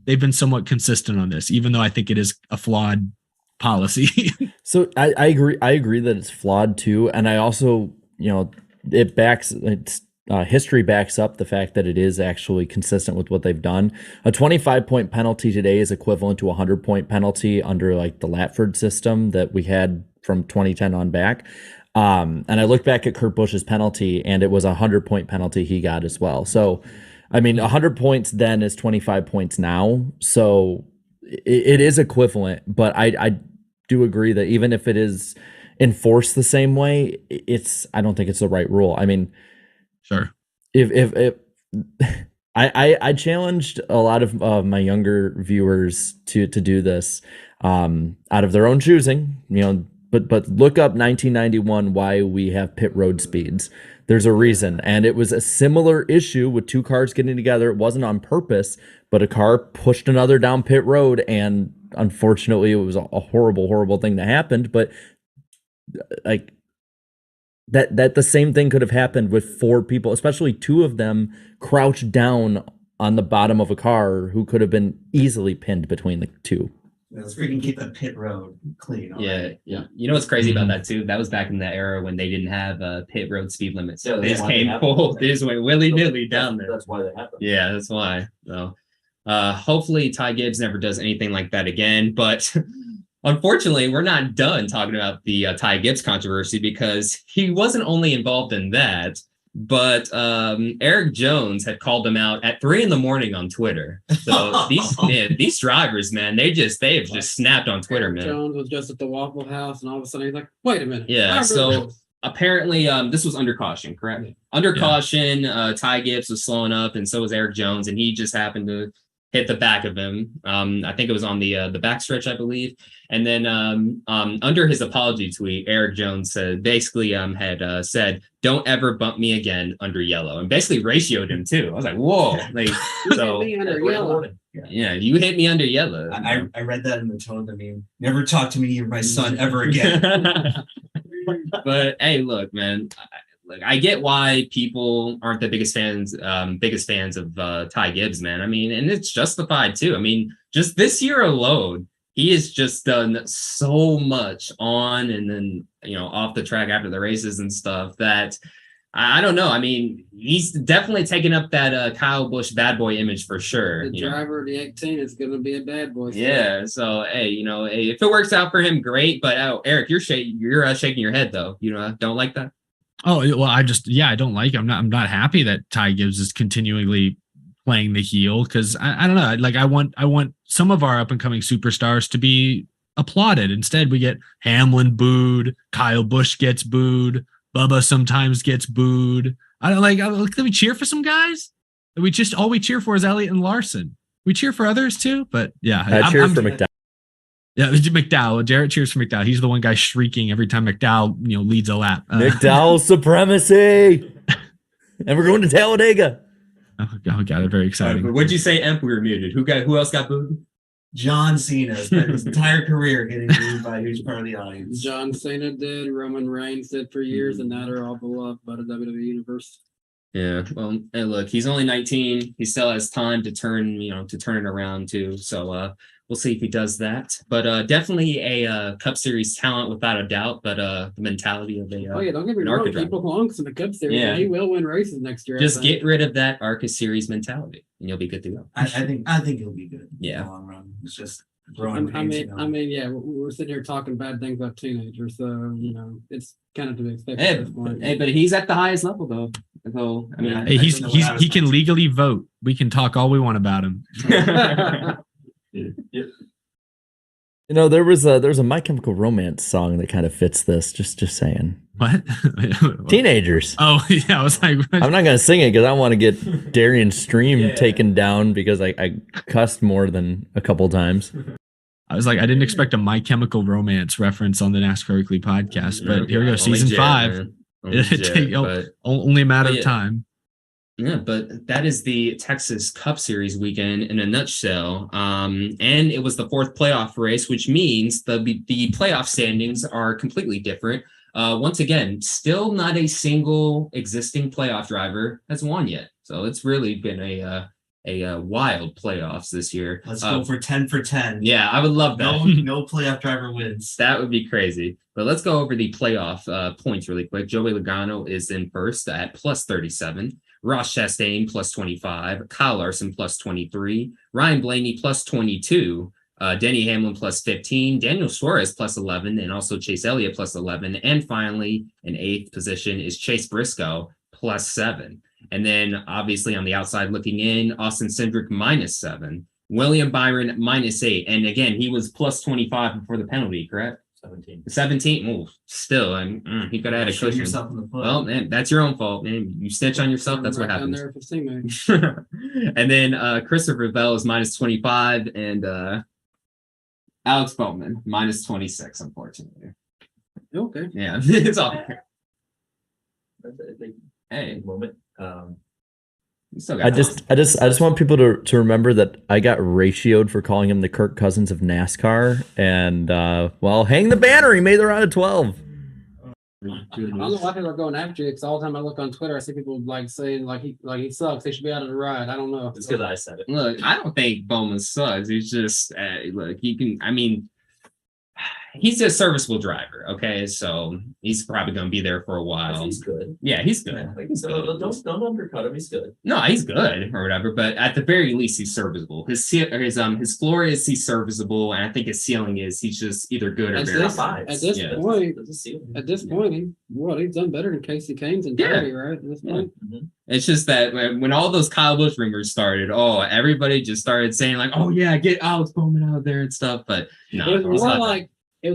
they've been somewhat consistent on this, even though I think it is a flawed policy. So I agree that it's flawed too. And I also, history backs up the fact that it is actually consistent with what they've done. A 25-point penalty today is equivalent to a 100-point penalty under like the Latford system that we had from 2010 on back. And I looked back at Kurt Busch's penalty and it was a 100-point penalty he got as well. So, I mean, 100 points then is 25 points now. So it is equivalent, but I do agree that even if it is enforced the same way, I don't think it's the right rule. I mean, sure. If I challenged a lot of my younger viewers to do this out of their own choosing, but look up 1991 why we have pit road speeds. There's a reason, and it was a similar issue with 2 cars getting together. It wasn't on purpose, but a car pushed another down pit road, and unfortunately, it was a horrible thing that happened. But like. That the same thing could have happened with 4 people, especially 2 of them crouched down on the bottom of a car who could have been easily pinned between the 2. Let's freaking keep the pit road clean. Yeah. You know what's crazy about that too? That was back in the era when they didn't have a pit road speed limit. So they just came full. They just went willy-nilly down there. That's why that happened. Yeah, that's why. So hopefully Ty Gibbs never does anything like that again. But unfortunately, we're not done talking about the Ty Gibbs controversy because he wasn't only involved in that, but Eric Jones had called him out at 3 a.m. on Twitter. So these drivers, man, they've just snapped on Twitter, man. Jones was just at the Waffle House, and all of a sudden he's like, "Wait a minute." Yeah. So apparently, this was under caution, correct? Yeah. Under caution, Ty Gibbs was slowing up, and so was Eric Jones, and he just happened to hit the back of him. I think it was on the backstretch, I believe. And then under his apology tweet, Eric Jones basically had said, "Don't ever bump me again under yellow," and basically ratioed him too. I was like, "Whoa!" Like, so under yellow. Yeah, you hit me under yellow. I read that in the tone of the meme. Never talk to me or my son ever again. But hey, look, man. I get why people aren't the biggest fans of Ty Gibbs, man. I mean, and it's justified too. I mean, just this year alone, he has just done so much on and then, off the track after the races and stuff that I don't know. I mean, he's definitely taken up that Kyle Busch bad boy image for sure. The driver of the 18 is going to be a bad boy. Yeah. So, hey, if it works out for him, great. But Eric, you're shaking your head though. Don't like that? Oh, well, I don't like it. I'm not happy that Ty Gibbs is continually playing the heel because I don't know. Like I want some of our up and coming superstars to be applauded. Instead, we get Hamlin booed, Kyle Busch gets booed, Bubba sometimes gets booed. I don't like. Can we cheer for some guys? We just all we cheer for is Elliott and Larson. We cheer for others too, but yeah, I cheer for McDowell. Yeah, McDowell. Jarrett cheers for McDowell. He's the one guy shrieking every time McDowell, leads a lap. McDowell supremacy, and we're going to Talladega. Oh God, very exciting. What'd you say, Emp? We were muted. Who else got booed? John Cena spent his entire career getting booed by a huge part of the audience. John Cena did, Roman Reigns did for years, and now they're all beloved by the WWE universe. Yeah, well, hey, look, he's only 19. He still has time to turn it around too. So we'll see if he does that. But definitely a Cup Series talent without a doubt. But the mentality of a don't get me wrong, he belongs in the Cup Series. Yeah. And he will win races next year. Just get rid of that ARCA Series mentality, and you'll be good to go. I think he'll be good. Yeah. In the long run. It's just I mean, yeah, we're sitting here talking bad things about teenagers, so it's kind of to be expected at this point. Hey, but he's at the highest level though. So I mean, Hey, he can legally vote. We can talk all we want about him. There was a My Chemical Romance song that kind of fits this. Just saying. What? Teenagers. Oh yeah, I was like, I'm not gonna sing it because I want to get Darian's stream taken down because I cussed more than a couple times. I was like, I didn't expect a My Chemical Romance reference on the NASCAR Weekly podcast, but here we go, season 5. Only a matter of time. Yeah, but that is the Texas Cup Series weekend in a nutshell. And it was the 4th playoff race, which means the playoff standings are completely different. Once again, still not a single existing playoff driver has won yet. So it's really been a wild playoffs this year. Let's go for 10 for 10. Yeah, I would love that. No playoff driver wins. That would be crazy. But let's go over the playoff points really quick. Joey Logano is in first at plus 37. Ross Chastain plus 25. Kyle Larson plus 23. Ryan Blaney plus 22. Denny Hamlin plus 15. Daniel Suarez plus 11. And also Chase Elliott plus 11. And finally, in 8th position is Chase Briscoe plus 7. And then obviously on the outside looking in, Austin Cindric minus 7. William Byron minus 8. And again, he was plus 25 before the penalty, correct? 17. Oh, still, he could have had a cushion. Yourself in the foot. Well, man, that's your own fault, man. You snitch on yourself, that's what happens. And then Christopher Bell is minus 25, and Alex Bowman minus 26, unfortunately. Okay. Yeah, it's all. Hey, moment. you still got I just want people to remember that I got ratioed for calling him the Kirk Cousins of NASCAR, and hang the banner. He made the round of 12. I don't know why people are going after you, because all the time I look on Twitter, I see people saying he sucks. He should be out of the ride. I don't know. It's because I said it. Look, I don't think Bowman sucks. He's just look. He can. I mean, he's a serviceable driver. Okay, so he's probably going to be there for a while. He's good. Yeah, he's good. Yeah, he's good. Don't undercut him. He's good. No, he's good or whatever. But at the very least, he's serviceable. His floor is he's serviceable, and I think his ceiling is he's just either good or very good. At this point, he's done better than Casey Canes and Cody, right? At this point. Mm-hmm. It's just that when all those Kyle Busch rumors started, everybody just started saying like, "Oh yeah, get Alex Bowman out of there" and stuff. But no, it was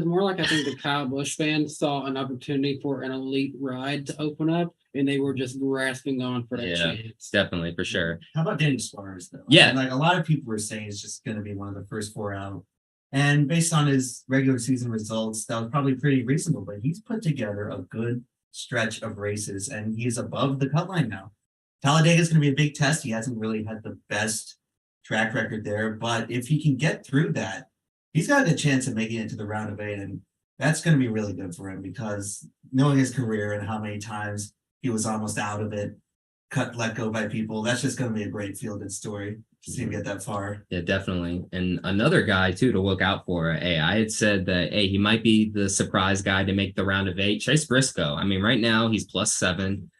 more like I think the Kyle Busch fans saw an opportunity for an elite ride to open up, and they were just grasping on for that chance. Definitely, for sure. How about Danny Suarez, though? Yeah. A lot of people were saying he's just going to be one of the first 4 out. And based on his regular season results, that was probably pretty reasonable. But he's put together a good stretch of races, and he's above the cut line now. Talladega is going to be a big test. He hasn't really had the best track record there. But if he can get through that, he's got a good chance of making it to the round of 8, and that's going to be really good for him because knowing his career and how many times he was almost out of it, let go by people, that's just going to be a great feel-good story to see him get that far. Yeah, definitely. And another guy, too, to look out for. I had said that, he might be the surprise guy to make the round of 8. Chase Briscoe. I mean, right now he's plus 7.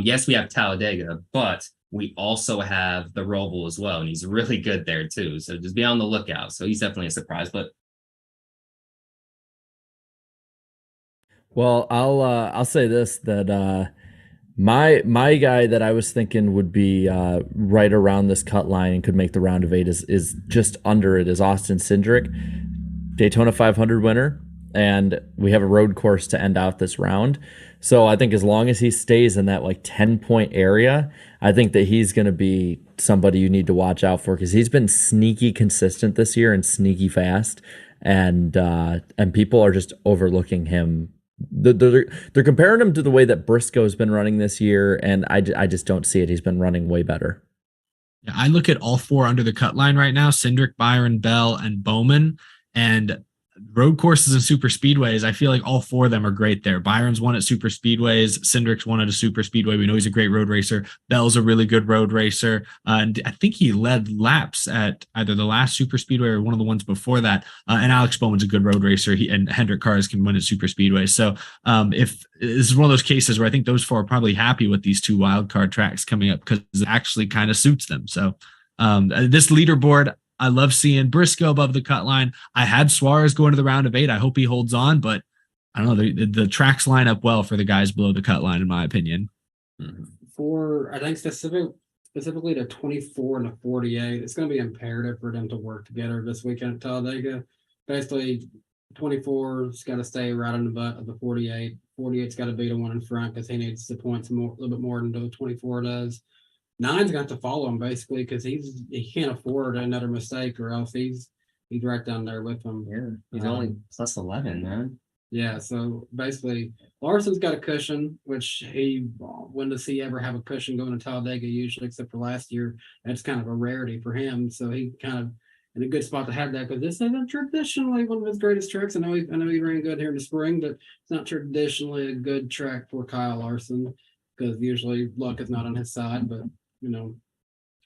Yes, we have Talladega, but we also have the Roval as well, and he's really good there too. So just be on the lookout. So he's definitely a surprise. But I'll say this, that my guy that I was thinking would be right around this cut line and could make the round of 8 is just under it is Austin Cindric. Daytona 500 winner, and we have a road course to end out this round. So I think as long as he stays in that like 10-point area, I think that he's going to be somebody you need to watch out for, because he's been sneaky consistent this year and sneaky fast, and people are just overlooking him. They're comparing him to the way that Briscoe's been running this year, and I just don't see it. He's been running way better. Yeah, I look at all four under the cut line right now: Cindric, Byron, Bell, and Bowman. And road courses and super speedways, I feel like all four of them are great there. Byron's won at super speedways. Cindric's won at a super speedway. We know he's a great road racer. Bell's a really good road racer. And I think he led laps at either the last super speedway or one of the ones before that. And Alex Bowman's a good road racer. And Hendrick Cars can win at super speedways. So if this is one of those cases where I think those four are probably happy with these two wild card tracks coming up, because it actually kind of suits them. So this leaderboard, I love seeing Briscoe above the cut line. I had Suarez going to the round of 8. I hope he holds on, but I don't know. The tracks line up well for the guys below the cut line, in my opinion. For, I think, specifically the 24 and the 48, it's going to be imperative for them to work together this weekend at Talladega. Basically, 24's got to stay right on the butt of the 48. 48's got to be the one in front, because he needs the points a little bit more than the 24 does. 9's got to follow him, basically, because he can't afford another mistake, or else he's right down there with him. Yeah, he's only plus 11, man. Yeah, so basically Larson's got a cushion, which when does he ever have a cushion going to Talladega usually, except for last year? That's kind of a rarity for him. So he kind of in a good spot to have that, because this isn't traditionally one of his greatest tracks. I know he ran good here in the spring, but it's not traditionally a good track for Kyle Larson, because usually luck is not on his side. But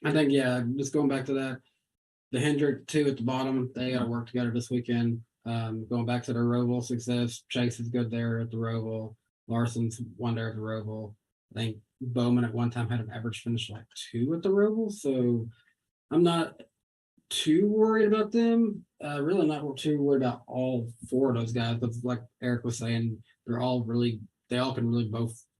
I think, just going back to that, the Hendrick 2 at the bottom, they got to work together this weekend. Going back to the Roval success, Chase is good there at the Roval. Larson's one there at the Roval. I think Bowman at one time had an average finish like 2 at the Roval, so I'm not too worried about them. Really not too worried about all 4 of those guys, but like Eric was saying, they all can really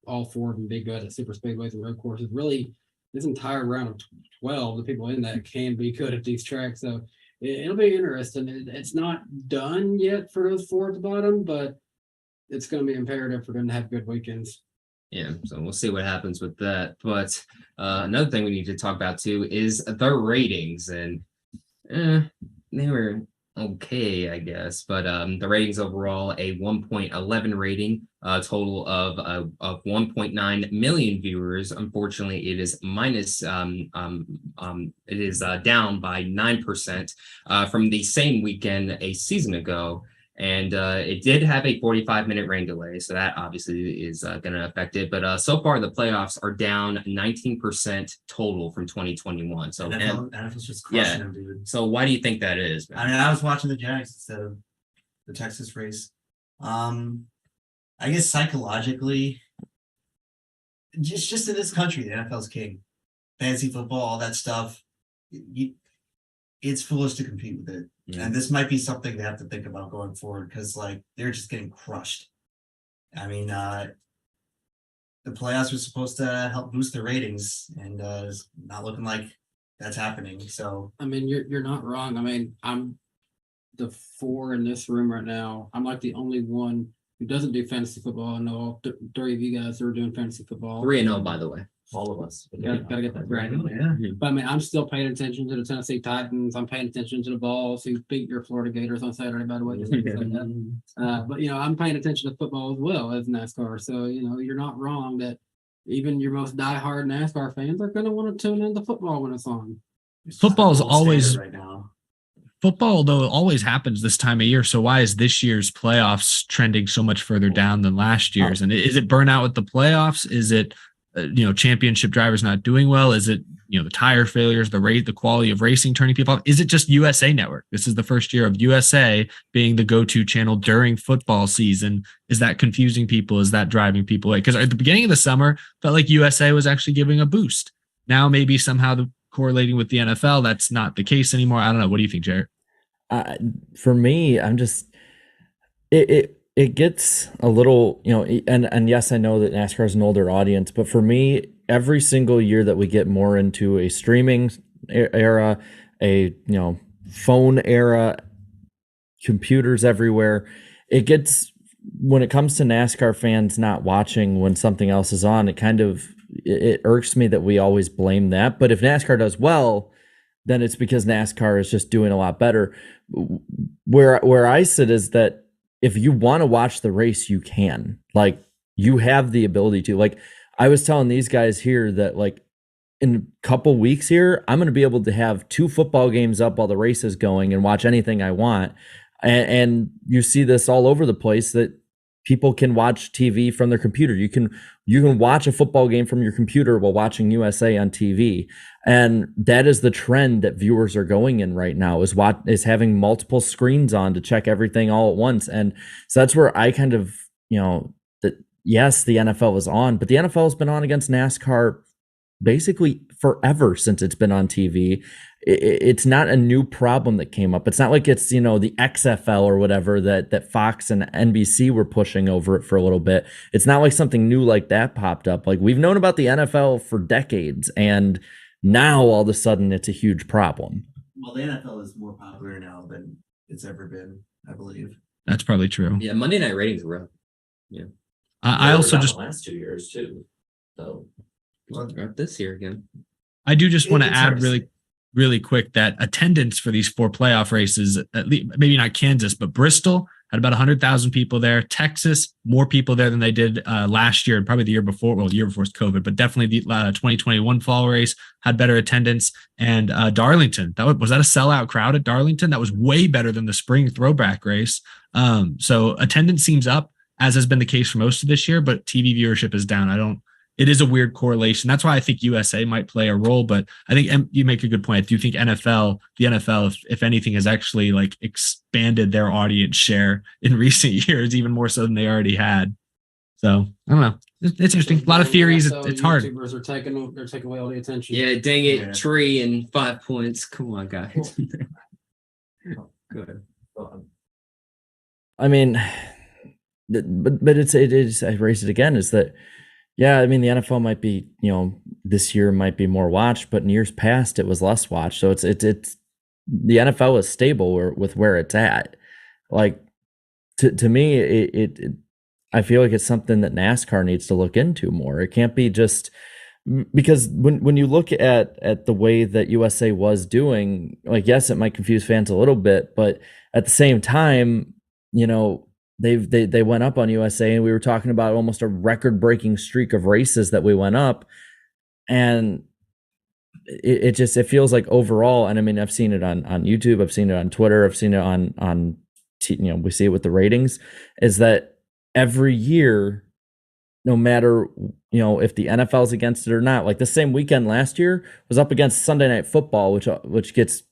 all 4 of them be good at super speedways and road courses. Really, this entire round of 12, the people in that can be good at these tracks. So it'll be interesting. It's not done yet for those 4 at the bottom, but it's going to be imperative for them to have good weekends. Yeah, so we'll see what happens with that. But another thing we need to talk about too is their ratings, and they were okay, I guess. But the ratings overall, a 1.11 rating, a total of 1.9 million viewers. Unfortunately, it is minus. It is down by 9% from the same weekend a season ago. And it did have a 45-minute rain delay, so that obviously is going to affect it. But so far, the playoffs are down 19% total from 2021. So NFL's just crushing them, dude. So why do you think that is, man? I mean, I was watching the Jags instead of the Texas race. I guess psychologically, just in this country, the NFL's king. Fantasy football, all that stuff. It's foolish to compete with it. Yeah. And this might be something they have to think about going forward, because they're just getting crushed. I mean, the playoffs were supposed to help boost their ratings, and it's not looking like that's happening. So I mean, you're not wrong. I mean, I'm the 4 in this room right now. I'm like the only one who doesn't do fantasy football. I know all 3 of you guys who are doing fantasy football. 3-0, by the way. All of us. Gotta get that right. Yeah. But I mean, I'm still paying attention to the Tennessee Titans. I'm paying attention to the Vols, who beat your Florida Gators on Saturday, by the way. But I'm paying attention to football as well as NASCAR. So you're not wrong that even your most diehard NASCAR fans are going to want to tune into football when it's on. Football is always right now. Football, though, always happens this time of year. So why is this year's playoffs trending so much further down than last year's? And is it burnout with the playoffs? Is it championship drivers not doing well? Is it the tire failures, the quality of racing turning people off? Is it just USA Network? This is the first year of USA being the go-to channel during football season. Is that confusing people? Is that driving people away? Because at the beginning of the summer, felt like USA was actually giving a boost. Now maybe somehow correlating with the NFL, that's not the case anymore. I don't know. What do you think, Jared? For me, I'm just it gets a little, and yes, I know that NASCAR is an older audience, but for me, every single year that we get more into a streaming era, a phone era, computers everywhere. It gets, when it comes to NASCAR fans not watching when something else is on, it irks me that we always blame that. But if NASCAR does well, then it's because NASCAR is just doing a lot better. Where I sit is that if you want to watch the race, you can. Like, you have the ability to. Like, I was telling these guys here that, like, in a couple weeks here, I'm going to be able to have 2 football games up while the race is going and watch anything I want. And you see this all over the place, that people can watch TV from their computer. You can watch a football game from your computer while watching USA on TV. And that is the trend that viewers are going in right now, is having multiple screens on to check everything all at once. And so that's where I kind of, that yes, the NFL is on, but the NFL has been on against NASCAR basically forever since it's been on TV. It's not a new problem that came up. It's not like it's, the XFL or whatever that Fox and NBC were pushing over it for a little bit. It's not like something new like that popped up. Like, we've known about the NFL for decades, and now all of a sudden it's a huge problem. Well, the NFL is more popular now than it's ever been, I believe. That's probably true. Yeah, Monday night ratings were up. Yeah. I also just the last 2 years too. So they're up this year again. I do just want to It's add hard to see. really quick that attendance for these 4 playoff races, at least maybe not Kansas, but Bristol had about 100,000 people there. Texas, more people there than they did last year and probably the year before. Well, the year before was COVID, but definitely the 2021 fall race had better attendance. And Darlington, was that a sellout crowd at Darlington? That was way better than the spring throwback race. So attendance seems up, as has been the case for most of this year, but TV viewership is down. It is a weird correlation. That's why I think USA might play a role, but I think you make a good point. I do think the NFL, if anything, has actually like expanded their audience share in recent years, even more so than they already had. So I don't know. It's interesting. A lot of theories. It's hard. YouTubers are taking away all the attention. Yeah, dang it, Yeah. Tree and 5 points. Come on, guys. good. I mean, but it is, I raised it again, is that, yeah, I mean, the NFL might be, this year might be more watched, but in years past it was less watched. So it's the NFL is stable with where it's at. Like, to me, I feel like it's something that NASCAR needs to look into more. It can't be just because when you look at the way that USA was doing, like, yes, it might confuse fans a little bit, but at the same time, they went up on USA, and we were talking about almost a record-breaking streak of races that we went up, and it feels like overall, and I mean, I've seen it on YouTube, I've seen it on Twitter, I've seen it on we see it with the ratings, is that every year, no matter if the NFL's against it or not, like the same weekend last year was up against Sunday Night Football, which gets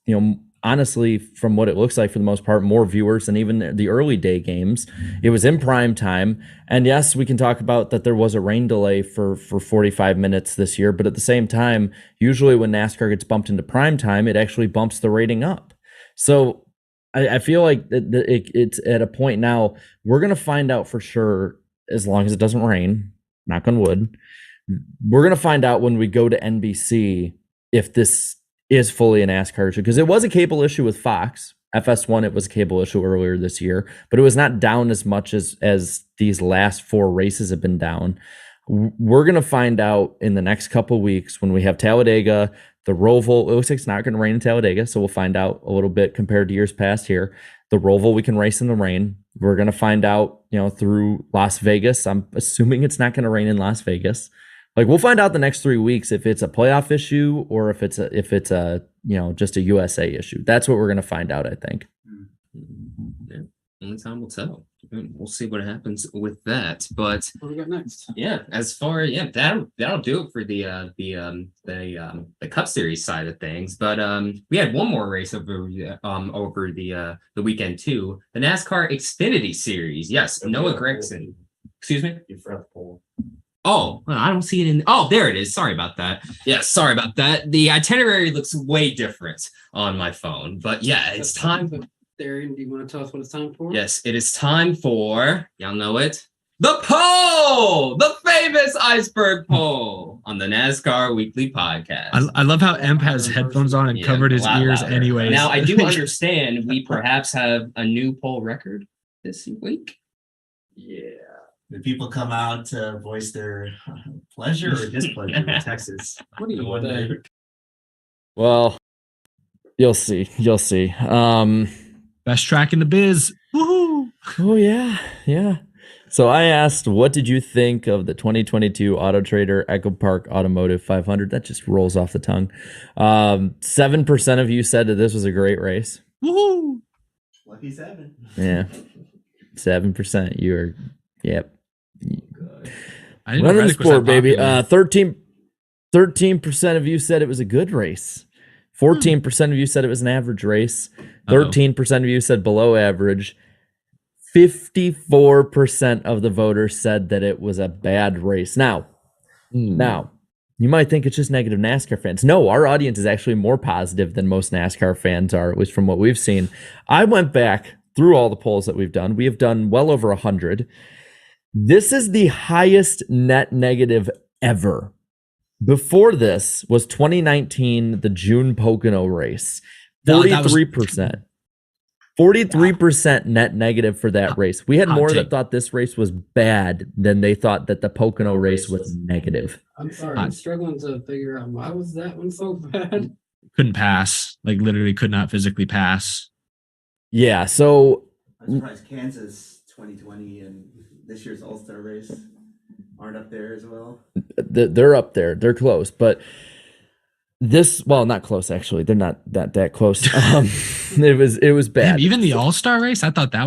honestly, from what it looks like for the most part, more viewers than even the early day games. It was in prime time. And yes, we can talk about that there was a rain delay for 45 minutes this year, but at the same time, usually when NASCAR gets bumped into prime time, it actually bumps the rating up. So I feel like it's at a point now, we're going to find out for sure, as long as it doesn't rain, knock on wood, we're going to find out when we go to NBC if this is fully a NASCAR issue, because it was a cable issue with Fox. FS1, it was a cable issue earlier this year, but it was not down as much as these last 4 races have been down. We're going to find out in the next couple of weeks when we have Talladega, the Roval. It looks like it's not going to rain in Talladega, so we'll find out a little bit compared to years past here. The Roval, we can race in the rain. We're going to find out, through Las Vegas. I'm assuming it's not going to rain in Las Vegas. Like, we'll find out the next 3 weeks if it's a playoff issue or if it's a just a USA issue. That's what we're going to find out, I think. Yeah, only time will tell. We'll see what happens with that. But What do we got next? yeah, as far that'll do it for the Cup Series side of things. But we had one more race over the weekend too. The NASCAR Xfinity Series. Yes, Noah Gregson. Excuse me. You forgot the poll. Oh, well, I don't see it in. Oh, there it is. Sorry about that. Yeah, sorry about that. The itinerary looks way different on my phone, but yeah, it's time. Darren, do you want to tell us what it's time for? Yes, it is time for. Y'all know it. The poll, the famous iceberg poll on the NASCAR Weekly Podcast. I love how Emp has headphones on and Yeah, covered his a lot ears louder. anyways. Now, I do understand we perhaps have a new poll record this week. Yeah. Did people come out to voice their pleasure or displeasure in Texas? What do The you one think? day. Well, you'll see. You'll see. Best track in the biz. Woohoo! Oh yeah, yeah. So I asked, what did you think of the 2022 Auto Trader Echo Park Automotive 500? That just rolls off the tongue. 7% of you said that this was a great race. Woohoo! Lucky 7. Yeah, 7%. You are, yep. I didn't know Running the Reddick was sport, that baby. popular. 13% of you said it was a good race. 14% of you said it was an average race. 13% of you said below average. 54% of the voters said that it was a bad race. Now, you might think it's just negative NASCAR fans. No, our audience is actually more positive than most NASCAR fans are, at least from what we've seen. I went back through all the polls that we've done. We have done well over 100. This is the highest net negative ever. Before this was 2019, the June Pocono race. 43%. 43% net negative for that race. We had Hot more take. that thought this race was bad than they thought that the Pocono race was negative. I'm sorry, I'm struggling to figure out why was that one so bad. Couldn't pass. Like literally could not physically pass. Yeah, so I'm surprised Kansas 2020 and this year's All-Star race aren't up there as well. they're up there. They're close, but this, well, not close actually. They're not that close. It was bad. Damn, even the All-Star race, I thought that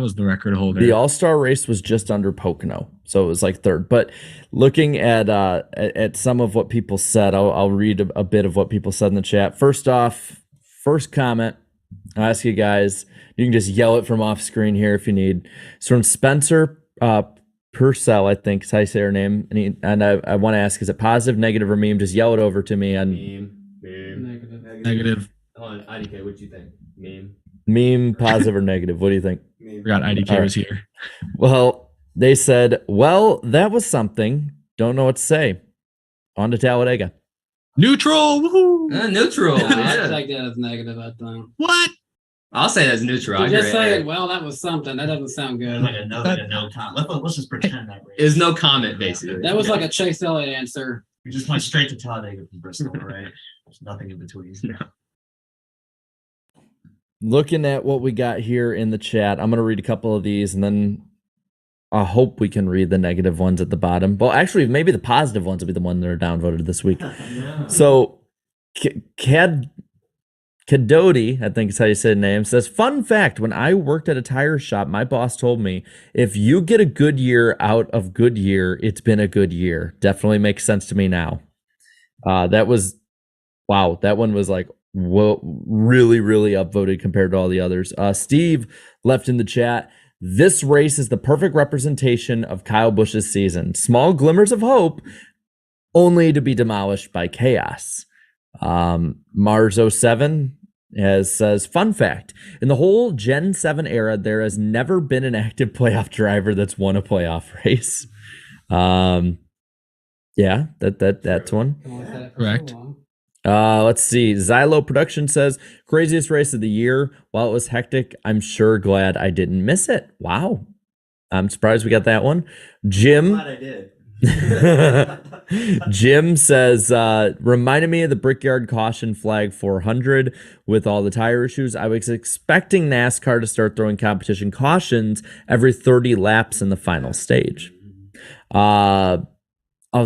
was the record holder. The All-Star race was just under Pocono, so it was like third. But looking at some of what people said, I'll read a bit of what people said in the chat. First off, first comment, I'll ask you guys, you can just yell it from off screen here if you need. It's from Spencer Purcell, I think is how you say her name. And I want to ask, is it positive, negative, or meme? Just yell it over to me on Negative. On IDK, what do you think? meme, positive or negative. What do you think? Forgot IDK was here. Well, they said, well, that was something. Don't know what to say. On to Talladega. Neutral. Woohoo! Neutral. I Yeah. take that as negative, I think. What? I'll say that's neutral. I Just agree. saying, well, that was something. That doesn't sound good. Like a no comment. Let's just pretend that race. There's no comment, basically. That was like a Chase Elliott answer. We just went straight to Talladega from Bristol, right? There's nothing in between. Looking at what we got here in the chat, I'm going to read a couple of these and then I hope we can read the negative ones at the bottom. Well, actually, maybe the positive ones will be the ones that are downvoted this week. So, Cody, I think is how you say the name, says, fun fact, when I worked at a tire shop, my boss told me, if you get a good year out of good year, it's been a good year. Definitely makes sense to me now. That one was like, whoa, really, really upvoted compared to all the others. Steve left in the chat, this race is the perfect representation of Kyle Busch's season. Small glimmers of hope, only to be demolished by chaos. Mars07 says, fun fact, in the whole Gen 7 era, there has never been an active playoff driver that's won a playoff race. Yeah, that's one. Correct. Let's see. Xylo Production says, craziest race of the year. While it was hectic, I'm sure glad I didn't miss it. Wow. I'm surprised we got that one. Jim. Glad I did. Jim says, reminded me of the Brickyard Caution Flag 400 with all the tire issues. I was expecting NASCAR to start throwing competition cautions every 30 laps in the final stage. I'll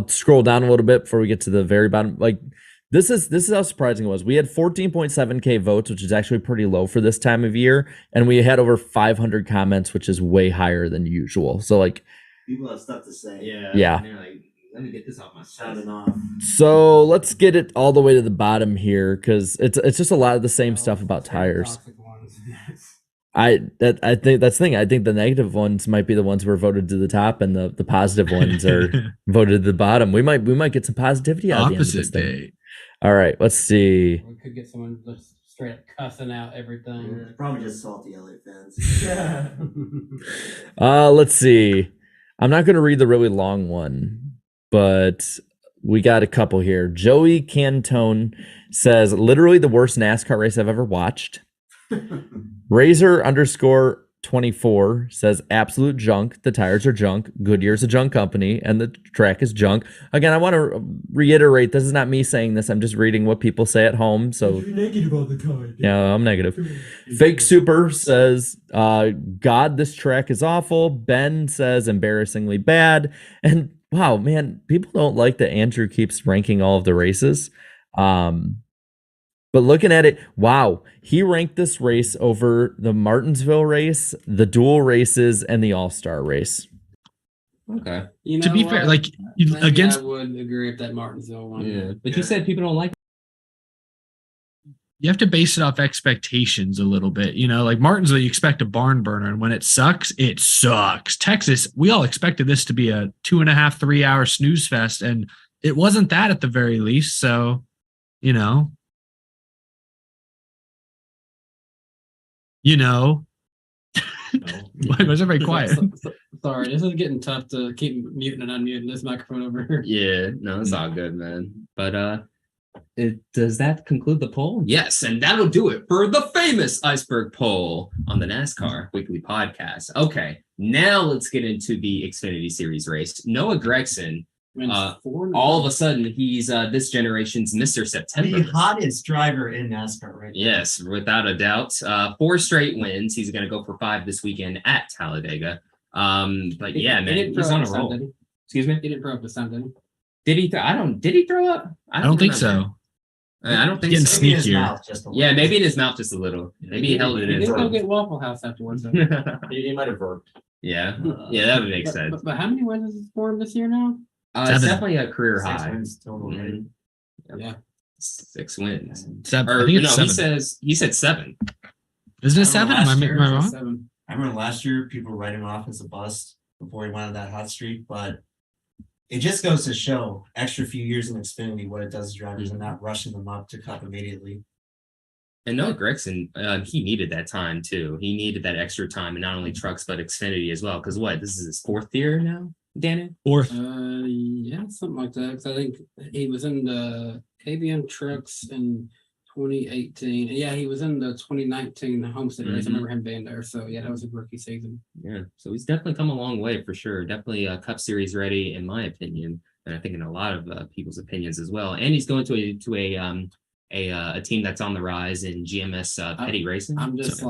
scroll down a little bit before we get to the very bottom. Like, this is how surprising it was. We had 14.7K votes, which is actually pretty low for this time of year, and we had over 500 comments, which is way higher than usual. So like, People have stuff to say. Yeah. And they're like, let me get this off my Sounding chest. off. So let's get it all the way to the bottom here, because it's just a lot of the same stuff about tires. I think that's the thing. I think the negative ones might be the ones who are voted to the top, and the positive ones are voted to the bottom. We might get some positivity out of the end of this Opposite thing. day. All right, let's see. We could get someone just straight up cussing out everything. It's probably just salty LA fans. Let's see. I'm not going to read the really long one, but we got a couple here. Joey Cantone says, literally the worst NASCAR race I've ever watched. Razor_24 says, absolute junk. The tires are junk. Goodyear's a junk company, and the track is junk. Again, I want to reiterate, this is not me saying this. I'm just reading what people say at home. So You're negative all the time. yeah, I'm negative. Fake Super says, God, this track is awful. Ben says, embarrassingly bad. And wow, man, people don't like that Andrew keeps ranking all of the races. But looking at it, wow, he ranked this race over the Martinsville race, the dual races, and the All-Star race. Okay. You know To be what? fair, like Maybe against I would agree with that Martinsville one. Yeah. But you said people don't like you have to base it off expectations a little bit. You know, like Martinsville, you expect a barn burner, and when it sucks, it sucks. Texas, we all expected this to be a 2.5, 3 hour snooze fest, and it wasn't that at the very least. So, you know. Why was everybody quiet? Sorry, this is getting tough to keep muting and unmuting this microphone over here. Yeah, no, it's all good, man. But does that conclude the poll? Yes, and that'll do it for the famous iceberg poll on the NASCAR Weekly Podcast. Okay, now let's get into the Xfinity Series race. Noah Gregson, all of a sudden, he's this generation's Mr. September. The hottest driver in NASCAR right now. Yes, without a doubt. 4 straight wins. He's going to go for 5 this weekend at Talladega. But yeah, man, he's on a roll. Excuse me? He didn't throw up his son, did he? Did he? Did he throw up? I don't think so. I don't think Getting so. Maybe in his sneakier. mouth just a little. Yeah, maybe in his mouth just a little. Maybe he held it He in. didn't go get Waffle House afterwards. Though. He might have burped. Yeah, yeah, that would make But- sense. But how many wins is for him this year now? It's 7. definitely a career 6 high. wins total, right? Mhm. Yeah. 6 wins. 7. Or I think it's no, 7. he said 7. Isn't it I 7? remember Am last I year, wrong? 7. I remember last year people were writing him off as a bust before he went on that hot streak, but it just goes to show extra few years in Xfinity what it does to drivers and not rushing them up to cup immediately. And Noah Gregson, he needed that time too. He needed that extra time, and not only trucks but Xfinity as well. Because this is his 4th year now, Danny? 4th. Yeah, something like that. 'Cause I think he was in the KBM trucks in 2018. And yeah, he was in the 2019 Homestead race. I remember him being there. So yeah, that was a rookie season. Yeah, so he's definitely come a long way for sure. Definitely Cup Series ready, in my opinion, and I think in a lot of people's opinions as well. And he's going to a team that's on the rise in GMS Petty Racing. I'm just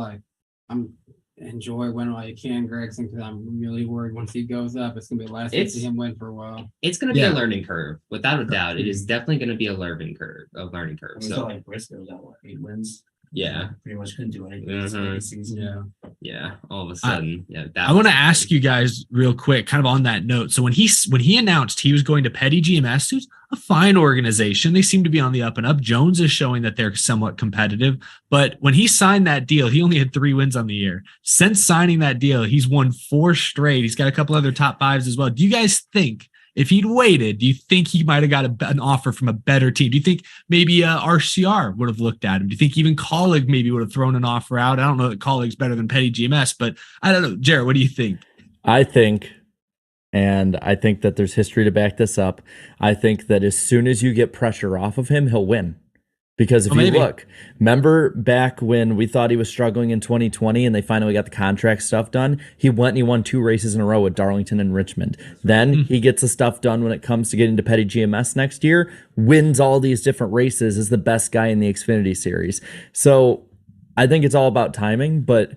I'm enjoy winning while you can, Gregson, because I'm really worried once he goes up, it's gonna be the last to see him win for a while. It's going to be a learning curve, without a doubt. It is definitely going to be a learning curve. I mean, So like Briscoe got 8 wins. yeah, Pretty much couldn't do anything this rookie season. Yeah. all of a sudden, I want to ask you guys real quick, kind of on that note. So when he announced he was going to Petty GMS, who's a fine organization, they seem to be on the up and up. Jones is showing that they're somewhat competitive, but when he signed that deal, he only had 3 wins on the year. Since signing that deal, he's won 4 straight. He's got a couple other top 5s as well. Do you guys think, if he'd waited, do you think he might have got an offer from a better team? Do you think maybe RCR would have looked at him? Do you think even Colleague maybe would have thrown an offer out? I don't know that Colleague's better than Petty GMS, but I don't know. Jared, what do you think? I think that there's history to back this up. I think that as soon as you get pressure off of him, he'll win. Because if you look, remember back when we thought he was struggling in 2020 and they finally got the contract stuff done, he went and he won 2 races in a row at Darlington and Richmond. Then he gets the stuff done when it comes to getting to Petty GMS next year, wins all these different races, is the best guy in the Xfinity series. So I think it's all about timing, but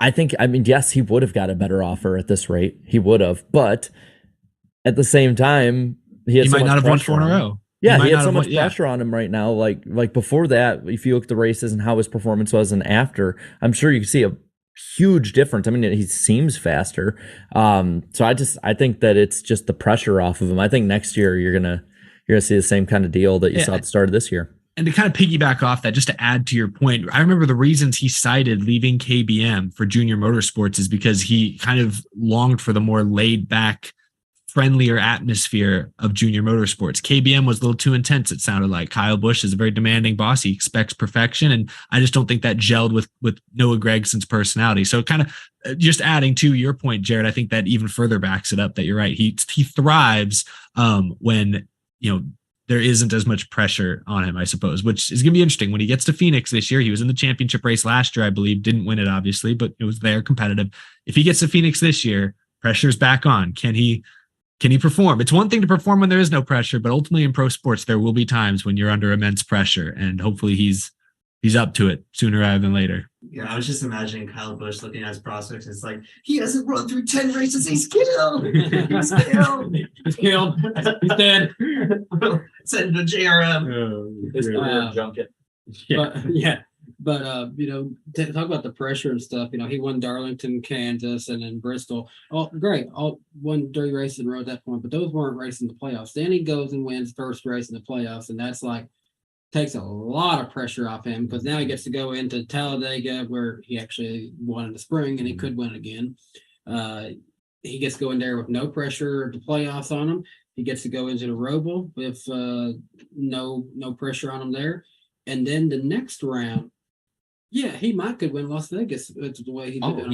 yes, he would have got a better offer at this rate. He would have, but at the same time, he might not have won 4 in a row. Yeah, he had so much pressure on him right now. Like before that, if you look at the races and how his performance was and after, I'm sure you can see a huge difference. I mean, he seems faster. So I think that it's just the pressure off of him. I think next year you're gonna see the same kind of deal that you saw at the start of this year. And to kind of piggyback off that, just to add to your point, I remember the reasons he cited leaving KBM for Junior Motorsports is because he kind of longed for the more laid back friendlier atmosphere of junior motorsports. KBM was a little too intense. It sounded like Kyle Busch is a very demanding boss. He expects perfection. And I just don't think that gelled with Noah Gregson's personality. So kind of just adding to your point, Jared, I think that even further backs it up that you're right. He thrives when, there isn't as much pressure on him, I suppose, which is going to be interesting when he gets to Phoenix this year. He was in the championship race last year, I believe, didn't win it, obviously, but it was there competitive. If he gets to Phoenix this year, pressure's back on. Can he perform? It's one thing to perform when there is no pressure, but ultimately in pro sports, there will be times when you're under immense pressure, and hopefully he's up to it sooner rather than later. Yeah, I was just imagining Kyle Busch looking at his prospects. It's like, he hasn't run through 10 races. He's killed. He's killed. He's killed. He's dead. Send him to JRM. His career junket. But talk about the pressure and stuff. He won Darlington, Kansas, and then Bristol. Oh, great! All won 3 races in a row at that point, but those weren't racing the playoffs. Then he goes and wins first race in the playoffs, and that's like takes a lot of pressure off him because now he gets to go into Talladega where he actually won in the spring and he could win again. He gets to go in there with no pressure to playoffs on him. He gets to go into the Roval with no pressure on him there. And then the next round, he could win Las Vegas. That's the way he did it.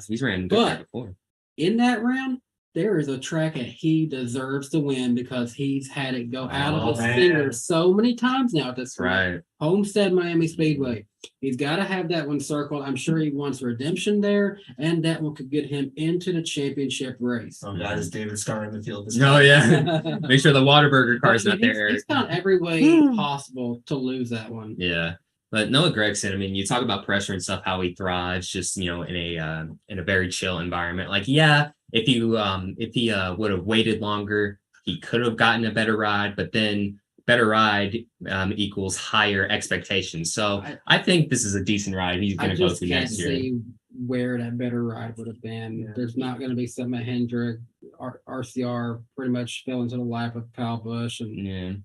He's ran but before. In that round, there is a track that he deserves to win because he's had it go out of his fingers so many times now at this point. Right. Homestead Miami Speedway. He's got to have that one circled. I'm sure he wants redemption there, and that one could get him into the championship race. Oh, God, is David Starr in the field? Oh, yeah. Make sure the Whataburger car's not there. He's found every way possible to lose that one. Yeah. But Noah Gregson, I mean, you talk about pressure and stuff, how he thrives just, in a very chill environment. Like, if he would have waited longer, he could have gotten a better ride, but then better ride equals higher expectations. So I think this is a decent ride he's going to go through next year. See where that better ride would have been. Yeah. There's not going to be some Hendrick, RCR pretty much fell into the lap of Kyle Busch. And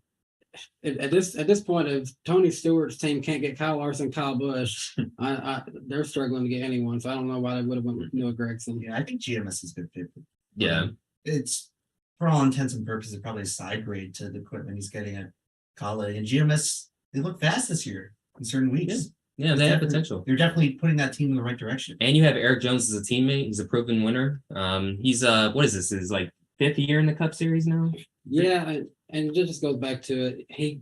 at this point, if Tony Stewart's team can't get Kyle Larson, Kyle Busch, they're struggling to get anyone. So I don't know why they would have went with Noah Gregson. Yeah, I think GMS is a good fit. Yeah, it's for all intents and purposes probably a side grade to the equipment he's getting at Collie. And GMS, they look fast this year in certain weeks. Yeah, they have potential. They're definitely putting that team in the right direction. And you have Eric Jones as a teammate. He's a proven winner. He's what is this? His like 5th year in the Cup Series now. Yeah, and it just goes back to it. He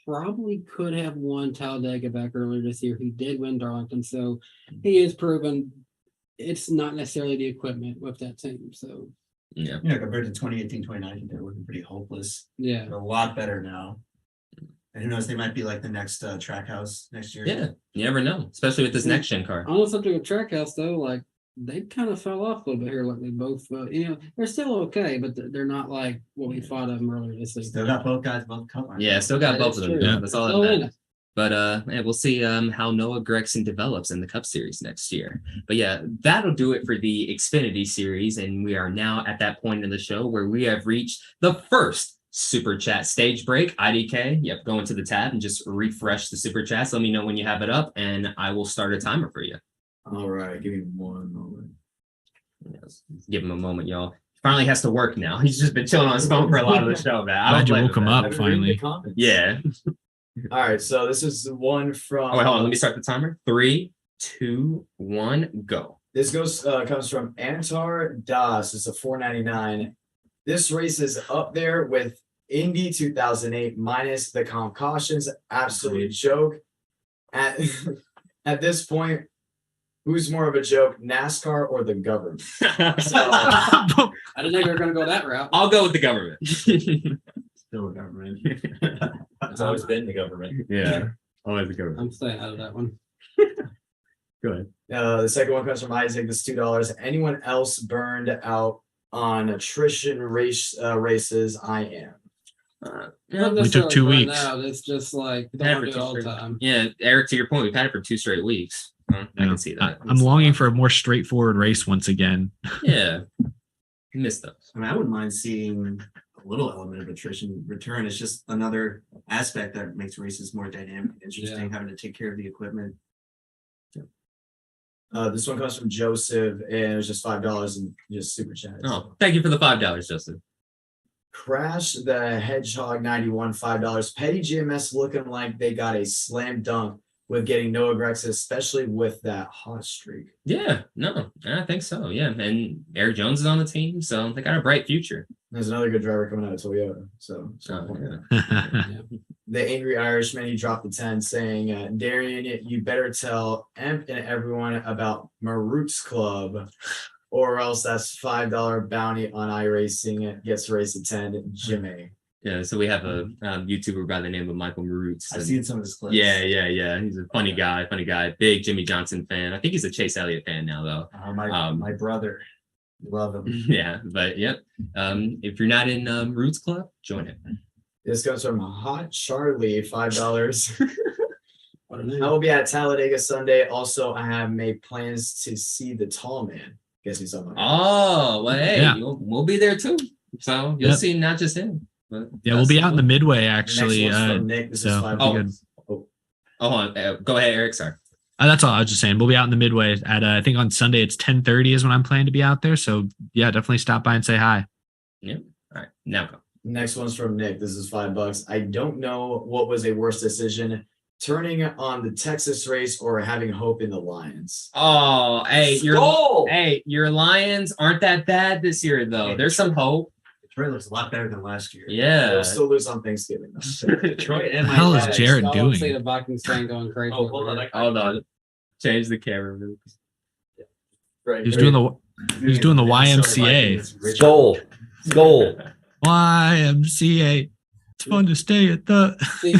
probably could have won Talladega back earlier this year. He did win Darlington, so he is proven. It's not necessarily the equipment with that team. So compared to 2018, 2019, they're looking pretty hopeless. Yeah, they're a lot better now. And who knows, they might be like the next Trackhouse next year. Yeah, you never know, especially with this next gen car. On the subject of Trackhouse, though, like they kind of fell off a little bit here lately. Both, they're still okay, but they're not like what we thought of them earlier this season. Still got both guys, both colors. Yeah, still got both of them. Yeah, that's all that matters. But we'll see how Noah Gregson develops in the Cup Series next year. But yeah, that'll do it for the Xfinity Series, and we are now at that point in the show where we have reached the first Super Chat stage break. IDK, go into the tab and just refresh the Super Chats. Let me know when you have it up, and I will start a timer for you. All right, give me one moment. Yes, give him a moment, y'all. He finally has to work now. He's just been chilling on his phone for a lot of the show, man. Glad you woke him up finally. Yeah. All right, so this is one from. Oh, wait, hold on. Let me start the timer. 3, 2, 1, go. This comes from Antar Das. It's a $4.99. This race is up there with Indy 2008 minus the concussions. Absolute joke. At this point, who's more of a joke, NASCAR or the government? I didn't think we were going to go that route. I'll go with the government. Still the government. It's always been the government. Yeah, always the government. I'm staying out of that one. Go ahead. The second one comes from Isaac. This is $2. Anyone else burned out on attrition races? I am. We took 2 weeks. It's just like don't do it all the time. Yeah, Eric, to your point, we've had it for 2 straight weeks. I can see that. I'm longing for a more straightforward race once again. Yeah, missed those. I mean, I wouldn't mind seeing a little element of attrition return. It's just another aspect that makes races more dynamic, interesting, having to take care of the equipment. This one comes from Joseph, and it was just $5 and just super chat. Oh, thank you for the $5, Joseph. Crash the Hedgehog 91, $5. Petty GMS looking like they got a slam dunk with getting Noah Gregson, especially with that hot streak. Yeah, no, I think so. Yeah, and Eric Jones is on the team, so they got a bright future. There's another good driver coming out of Toyota. So the Angry Irishman, he dropped the 10 saying, Darian, you better tell Emp and everyone about Marutz Club, or else that's $5 bounty on iRacing. It gets raised to 10. Jimmy. Yeah, so we have a YouTuber by the name of Michael Marutz. I've seen some of his clips. Yeah. He's a funny guy. Big Jimmy Johnson fan. I think he's a Chase Elliott fan now, though. My brother. Love him. Yeah, but yep. If you're not in Roots Club, join it. This comes from Hot Charlie, $5. I will be at Talladega Sunday. Also, I have made plans to see the tall man. Guess he's on my Oh, well, hey, Yeah. we'll be there too. So you'll see not just him. But Yeah, we'll be out in the Midway Next actually. one's from Nick. This is so $5. it'll be good. Hold on. Go ahead, Eric. Sorry. That's all I was just saying. We'll be out in the Midway at I think on Sunday it's 10:30 is when I'm planning to be out there. So yeah, definitely stop by and say hi. Yeah. All right. Now go. Next one's from Nick. This is $5. I don't know what was a worse decision, turning on the Texas race or having hope in the Lions. Oh, hey, Skull! your Lions aren't that bad this year though. Hey, There's some hope. Detroit looks a lot better than last year. Yeah. They'll still lose on Thanksgiving. Though. Detroit What and the hell is Lions. Jared I don't see doing? the Vikings fan going crazy. Oh, hold on. Hold on. Change the camera. Right. He's doing the YMCA. Skull. YMCA. It's fun to stay at the. See,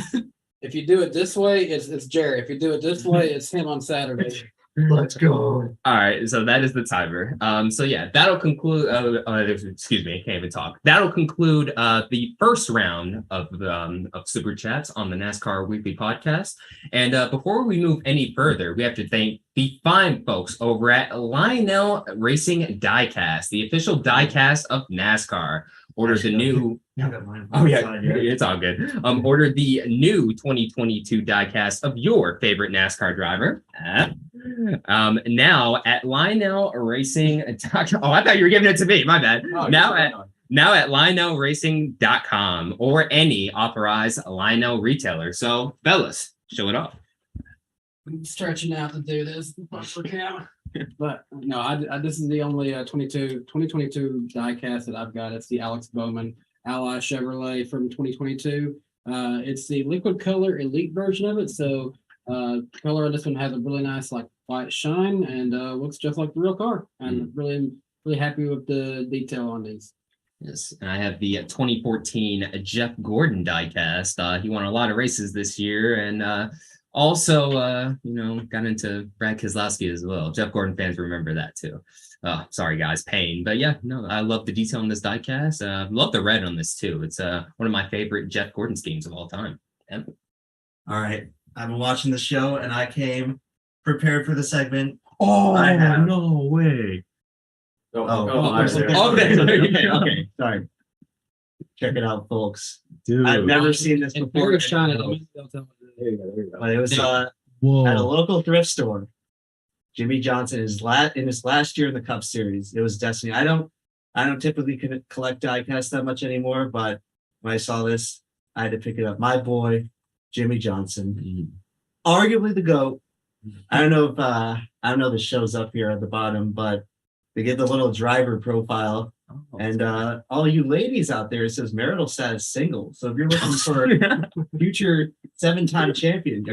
if you do it this way, it's Jerry. If you do it this way, it's him on Saturday. Let's go. All right, so that is the timer. So yeah, that'll conclude. Excuse me, I can't even talk. That'll conclude the first round of super chats on the NASCAR Weekly Podcast. And before we move any further, we have to thank the fine folks over at Lionel Racing Diecast, the official diecast of NASCAR. Order the new. Oh yeah, it's all good. Order the new 2022 diecast of your favorite NASCAR driver. Now at Lionel Racing. Oh, I thought you were giving it to me. My bad. Now at LionelRacing.com or any authorized Lionel retailer. So, fellas, show it off. I'm stretching out to do this. But no, this is the only 2022 diecast that I've got. It's the Alex Bowman Ally Chevrolet from 2022. It's the liquid color elite version of it. So color of this one has a really nice like white shine and looks just like the real car. And really happy with the detail on these. Yes, and I have the 2014 Jeff Gordon diecast. He won a lot of races this year, and also, got into Brad Keselowski as well. Jeff Gordon fans remember that too. Sorry guys, pain. But yeah, no, I love the detail on this diecast. Love the red on this too. It's one of my favorite Jeff Gordon schemes of all time. Yeah. All right. I've been watching the show and I came prepared for the segment. Oh, I have- no way. Okay. Sorry. Check it out, folks. Dude. I've never seen this And before. bigger shine at it. There you go. But it was at Whoa. a local thrift store. Jimmy Johnson is in his last year in the Cup Series. It was destiny. I don't typically collect diecasts that much anymore, but when I saw this, I had to pick it up. My boy, Jimmy Johnson, arguably the GOAT. I don't know if this shows up here at the bottom, but they get the little driver profile. And all you ladies out there, it says marital status single. So if you're looking for a future 7-time champion,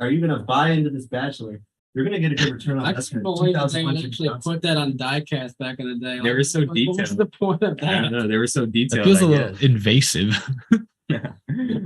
are you going to buy into this bachelor? You're going to get a good return on I investment. can't believe that they 2000 actually put that on diecast back in the day. They were so What was detailed. the point of I don't that? know. They were so It detailed. feels a I little guess. invasive.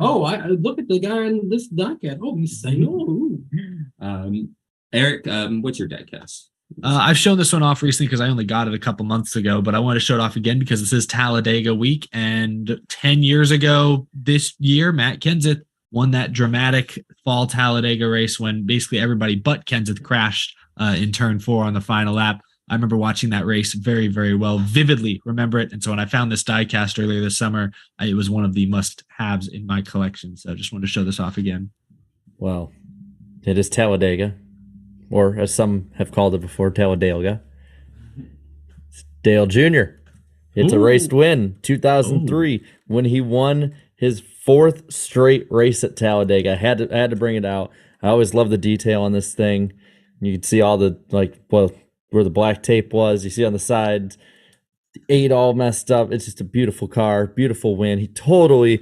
Oh, I look at the guy in this diecast. Oh, he's single. Ooh. Eric, what's your diecast? I've shown this one off recently because I only got it a couple months ago, but I want to show it off again because this is Talladega week. And 10 years ago this year, Matt Kenseth won that dramatic fall Talladega race when basically everybody but Kenseth crashed in turn 4 on the final lap. I remember watching that race very, very well, vividly remember it. And so when I found this diecast earlier this summer, it was one of the must-haves in my collection. So I just wanted to show this off again. Well, it is Talladega, or as some have called it before, Talladega. It's Dale Jr. It's a race to win. 2003 when he won his 4th straight race at Talladega. I had to bring it out. I always love the detail on this thing. You can see all the where the black tape was. You see on the sides, the 8 all messed up. It's just a beautiful car, beautiful win. He totally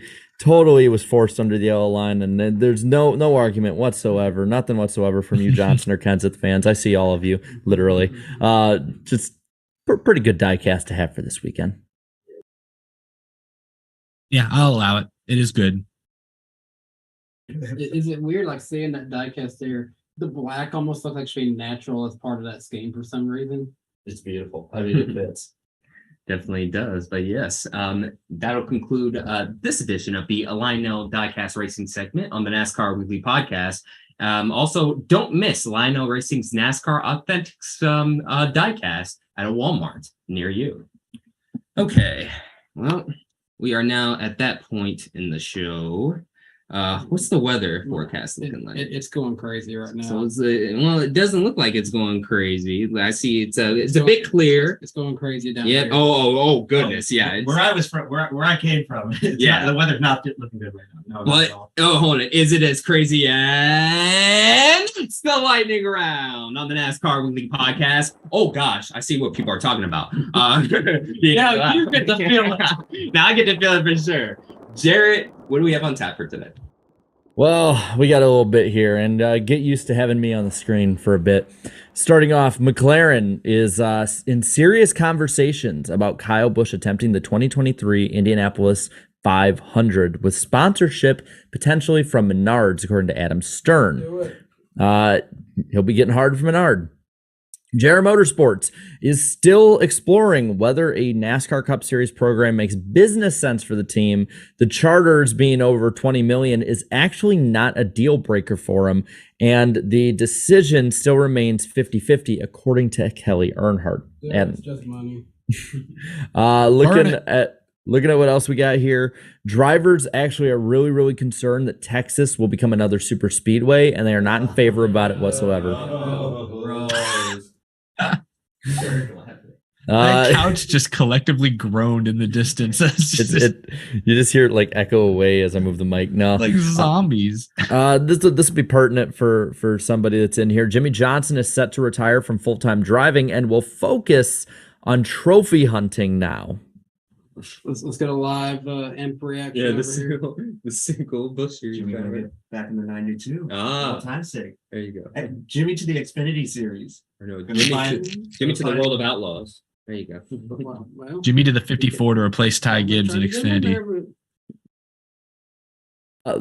was forced under the yellow line, and there's no argument whatsoever, nothing whatsoever from you Johnson or Kenseth fans. I see all of you, literally. Just pretty good diecast to have for this weekend. Yeah, I'll allow it. It is good. Is it weird, like seeing that diecast there? The black almost looks like it should be natural as part of that scheme for some reason. It's beautiful. I mean, it fits. Definitely does, but yes, that'll conclude this edition of the Lionel Diecast Racing segment on the NASCAR Weekly Podcast. Also, don't miss Lionel Racing's NASCAR Authentics diecast at a Walmart near you. Okay, well, we are now at that point in the show. What's the weather forecast looking like? It's going crazy right now. So it doesn't look like it's going crazy. I see it's a bit clear. It's going crazy down Yeah. there. Oh goodness. Yeah. Where I was from, where I came from, the weather's not looking good right now. No, not What? at all. Oh, hold on. Is it as crazy as it's the lightning round on the NASCAR Weekly Podcast? Oh gosh, I see what people are talking about. Yeah, you get the feeling. Now I get the feeling for sure. Jarrett, what do we have on tap for today? Well, we got a little bit here, and get used to having me on the screen for a bit. Starting off, McLaren is in serious conversations about Kyle Busch attempting the 2023 Indianapolis 500 with sponsorship potentially from Menards, according to Adam Stern. He'll be getting hard from Menard. Jarrett Motorsports is still exploring whether a NASCAR Cup Series program makes business sense for the team. The charters being over $20 million is actually not a deal breaker for him, and the decision still remains 50-50 according to Kelly Earnhardt. Yeah, And it's just money. looking at what else we got here, drivers actually are really concerned that Texas will become another super speedway, and they are not in favor about it whatsoever. That couch just collectively groaned in the distance. You just hear it like echo away as I move the mic. No, like zombies. This will be pertinent for somebody that's in here. Jimmy Johnson is set to retire from full-time driving and will focus on trophy hunting now. Let's get a live Emp reaction. Yeah, over the single Busch series. Jimmy gonna get back in the 92. All time's sake. There you go. Hey, Jimmy to the Xfinity series. Or no, Gonna Jimmy to the World of Outlaws. There you go. Well, Jimmy to the 54 to replace Ty Gibbs at Xfinity.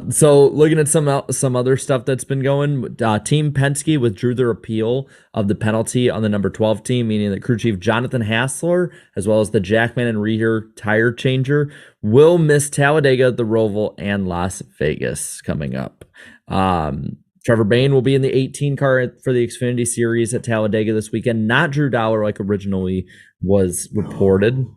So looking at some other stuff that's been going, Team Penske withdrew their appeal of the penalty on the number 12 team, meaning that crew chief Jonathan Hassler, as well as the Jackman and Reeder tire changer, will miss Talladega, the Roval, and Las Vegas coming up. Trevor Bayne will be in the 18 car for the Xfinity Series at Talladega this weekend, not Drew Dowler like originally was reported.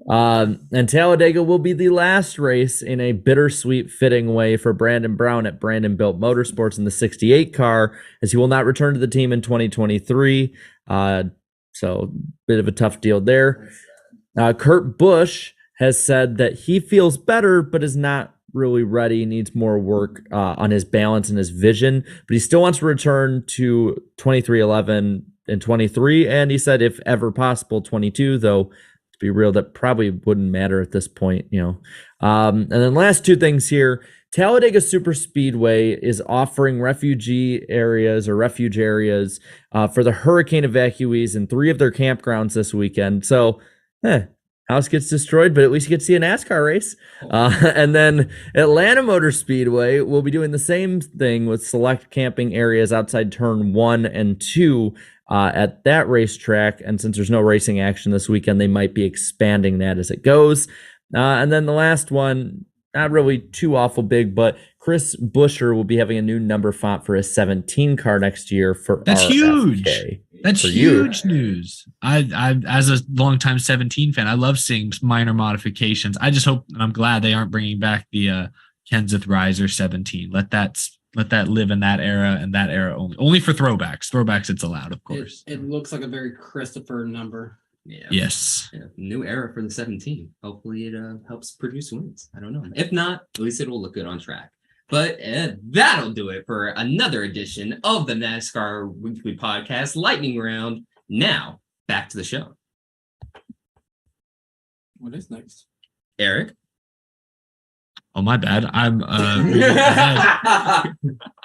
And Talladega will be the last race in a bittersweet fitting way for Brandon Brown at Brandon Built Motorsports in the 68 car, as he will not return to the team in 2023. So bit of a tough deal there. Kurt Busch has said that he feels better, but is not really ready, needs more work on his balance and his vision, but he still wants to return to 2311 and 23. And he said, if ever possible, 22, though, to be real, that probably wouldn't matter at this point, And then last two things here. Talladega Super Speedway is offering refuge areas for the hurricane evacuees in 3 of their campgrounds this weekend. So, house gets destroyed, but at least you get to see a NASCAR race. And then Atlanta Motor Speedway will be doing the same thing with select camping areas outside turn 1 and 2 at that racetrack. And since there's no racing action this weekend, they might be expanding that as it goes. And then the last one, not really too awful big, but Chris Buescher will be having a new number font for his 17 car next year for That's RFK. huge. That's huge news. I as a longtime 17 fan, I love seeing minor modifications. I just hope, and I'm glad they aren't bringing back the Kenseth Riser 17. Let that live in that era and that era only for throwbacks. It's allowed, of course. It looks like a very Christopher number. Yeah. Yes. Yeah. New era for the 17. Hopefully it helps produce wins. I don't know. If not, at least it will look good on track. But that'll do it for another edition of the NASCAR Weekly Podcast Lightning Round. Now, back to the show. What is next? Eric? Oh, my bad. I'm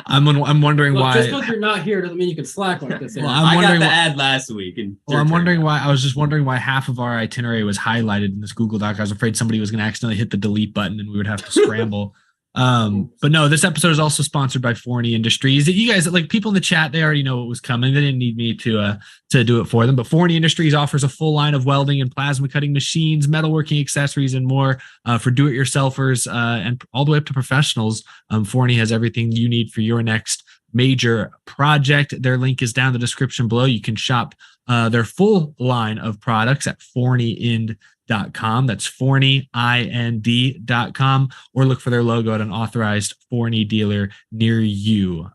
I'm wondering Look, why. just because you're not here doesn't mean you can slack like this. Well, Eric. I'm I got wondering the why- ad last week. And Well, I'm wondering why. I was just wondering why half of our itinerary was highlighted in this Google Doc. I was afraid somebody was going to accidentally hit the delete button and we would have to scramble. But no, this episode is also sponsored by Forney Industries. You guys, like people in the chat, they already know what was coming. They didn't need me to do it for them. But Forney Industries offers a full line of welding and plasma cutting machines, metalworking accessories, and more for do-it-yourselfers and all the way up to professionals. Forney has everything you need for your next major project. Their link is down in the description below. You can shop their full line of products at forneyind.com. That's forneyIND.com, or look for their logo at an authorized Forney dealer near you.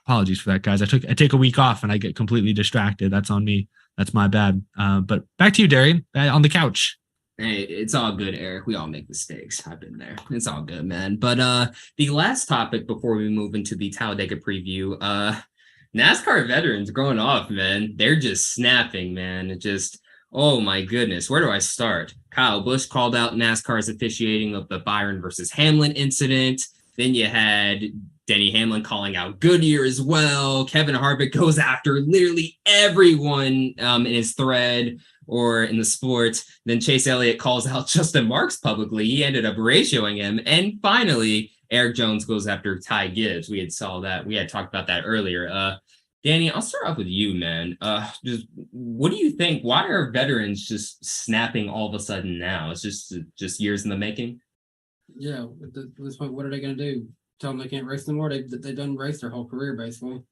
Apologies for that, guys. I take a week off and I get completely distracted. That's on me. That's my bad. But back to you, Darian, on the couch. Hey, it's all good, Eric. We all make mistakes. I've been there. It's all good, man. But the last topic before we move into the Talladega preview, NASCAR veterans going off, man. They're just snapping, man. It just, oh my goodness. Where do I start? Kyle Busch called out NASCAR's officiating of the Byron versus Hamlin incident. Then you had Denny Hamlin calling out Goodyear as well. Kevin Harvick goes after literally everyone in his thread or in the sport. Then Chase Elliott calls out Justin Marks publicly. He ended up ratioing him. And finally, Eric Jones goes after Ty Gibbs. We had talked about that earlier. Danny, I'll start off with you, man. Just what do you think? Why are veterans just snapping all of a sudden now? It's just years in the making. Yeah, at this point, what are they going to do? Tell them they can't race no more? They've done race their whole career, basically.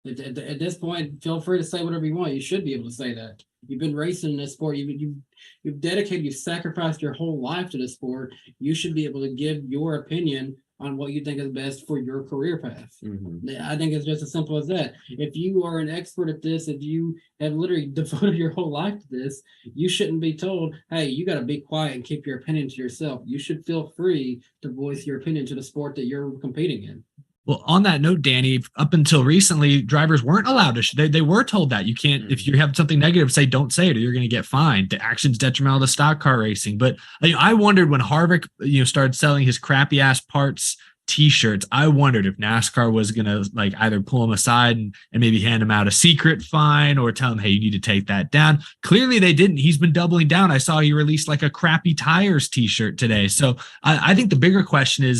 At this point, feel free to say whatever you want. You should be able to say that. You've been racing in this sport. You've dedicated, you've sacrificed your whole life to this sport. You should be able to give your opinion on what you think is best for your career path. Mm-hmm. I think it's just as simple as that. If you are an expert at this, if you have literally devoted your whole life to this, you shouldn't be told, hey, you got to be quiet and keep your opinion to yourself. You should feel free to voice your opinion to the sport that you're competing in. Well, on that note, Danny, up until recently, drivers weren't allowed to. They were told that you can't, if you have something negative, don't say it, or you're going to get fined. The action's detrimental to stock car racing. But I wondered when Harvick, started selling his crappy ass parts T-shirts. I wondered if NASCAR was going to either pull him aside and maybe hand him out a secret fine or tell him, hey, you need to take that down. Clearly, they didn't. He's been doubling down. I saw he released a crappy tires T-shirt today. So I think the bigger question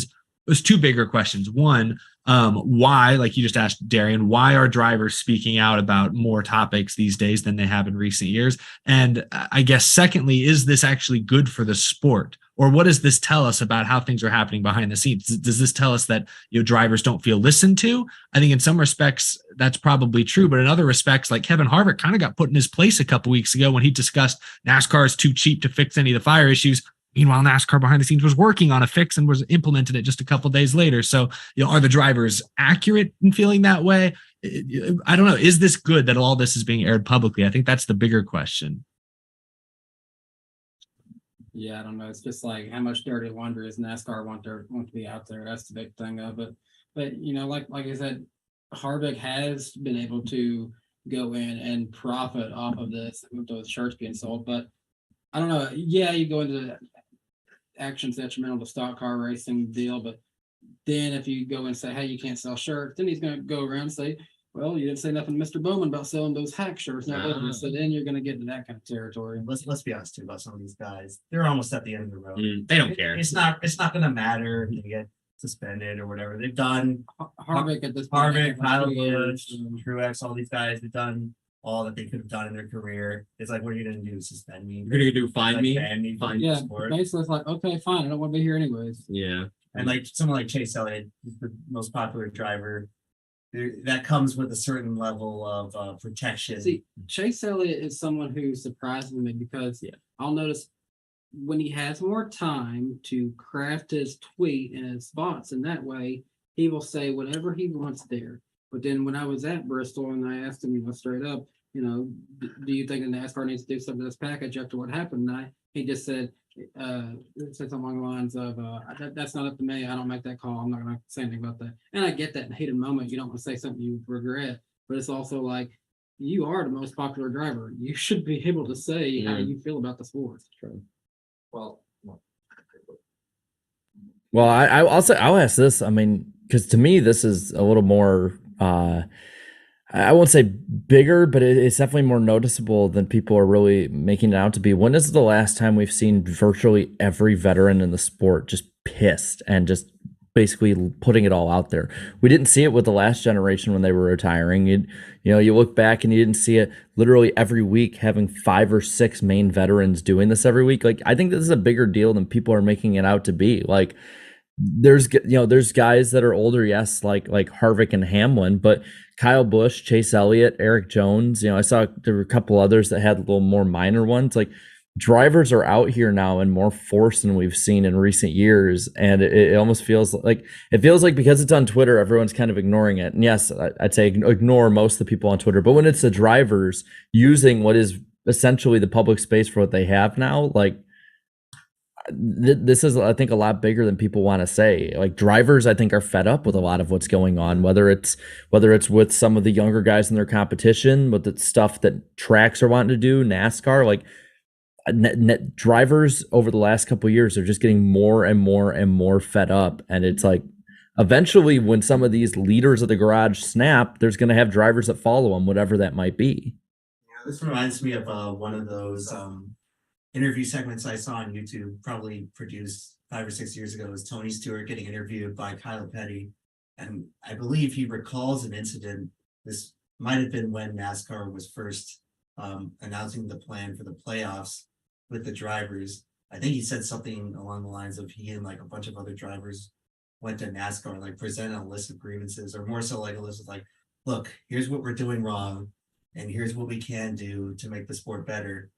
there's two bigger questions. One, why, like you just asked Darian, why are drivers speaking out about more topics these days than they have in recent years? And I guess secondly, is this actually good for the sport? Or what does this tell us about how things are happening behind the scenes? Does this tell us that drivers don't feel listened to? I think in some respects that's probably true, but in other respects, like Kevin Harvick kind of got put in his place a couple weeks ago when he discussed NASCAR is too cheap to fix any of the fire issues. Meanwhile, NASCAR behind the scenes was working on a fix and was implemented it just a couple days later. So, are the drivers accurate in feeling that way? I don't know. Is this good that all this is being aired publicly? I think that's the bigger question. Yeah, I don't know. It's just how much dirty laundry does NASCAR want to be out there? That's the big thing of it. But like I said, Harvick has been able to go in and profit off of this with those shirts being sold. But I don't know. Yeah, you go into the actions detrimental to stock car racing deal, but then if you go and say, hey, you can't sell shirts, then he's going to go around and say, well, you didn't say nothing to Mr. Bowman about selling those hack shirts. So then you're going to get into that kind of territory. Let's be honest too about some of these guys. They're almost at the end of the road. They don't care. It's not going to matter if they get suspended or whatever. They've done Harvick at this point. Harvick, Kyle Busch, Truex, all these guys. They've done all that they could have done in their career. It's what are you going to do? Suspend me? You're going to do fine me? Ban me? Fine. Yeah, basically it's okay, fine. I don't want to be here anyways. Yeah. And someone like Chase Elliott, the most popular driver, that comes with a certain level of protection. See, Chase Elliott is someone who surprises me because I'll notice when he has more time to craft his tweet and his thoughts in that way, he will say whatever he wants there. But then when I was at Bristol and I asked him, straight up, do you think the NASCAR needs to do something to this package after what happened? And he just said something along the lines of, that's not up to me. I don't make that call. I'm not going to say anything about that. And I get that in a heated moment, you don't want to say something you regret, but it's also like, you are the most popular driver. You should be able to say how you feel about the sport. Well, I'll ask this. I mean, because to me, this is a little more, I won't say bigger, but it's definitely more noticeable than people are really making it out to be. When is the last time we've seen virtually every veteran in the sport just pissed and just basically putting it all out there? We didn't see it with the last generation when they were retiring. You look back and you didn't see it literally every week, having 5 or 6 main veterans doing this every week. Like, I think this is a bigger deal than people are making it out to be. Like, there's guys that are older, yes, like Harvick and Hamlin, but Kyle Busch, Chase Elliott, Eric Jones, I saw there were a couple others that had a little more minor ones. Like, drivers are out here now in more force than we've seen in recent years, and it almost feels like because it's on Twitter, everyone's kind of ignoring it. And yes, I'd say ignore most of the people on Twitter, but when it's the drivers using what is essentially the public space for what they have now, like, this is, I think, a lot bigger than people want to say. Like, drivers, I think, are fed up with a lot of what's going on, whether it's with some of the younger guys in their competition, with the stuff that tracks are wanting to do, NASCAR. Like, drivers over the last couple of years are just getting more and more and more fed up, and it's like, eventually, when some of these leaders of the garage snap, there's going to have drivers that follow them, whatever that might be. This reminds me of one of those interview segments I saw on YouTube, probably produced 5 or 6 years ago. It was Tony Stewart getting interviewed by Kyle Petty, and I believe he recalls an incident. This might have been when NASCAR was first announcing the plan for the playoffs with the drivers. I think he said something along the lines of he and like a bunch of other drivers went to NASCAR and like presented a list of grievances, or more so like a list of like, look, here's what we're doing wrong, and here's what we can do to make the sport better.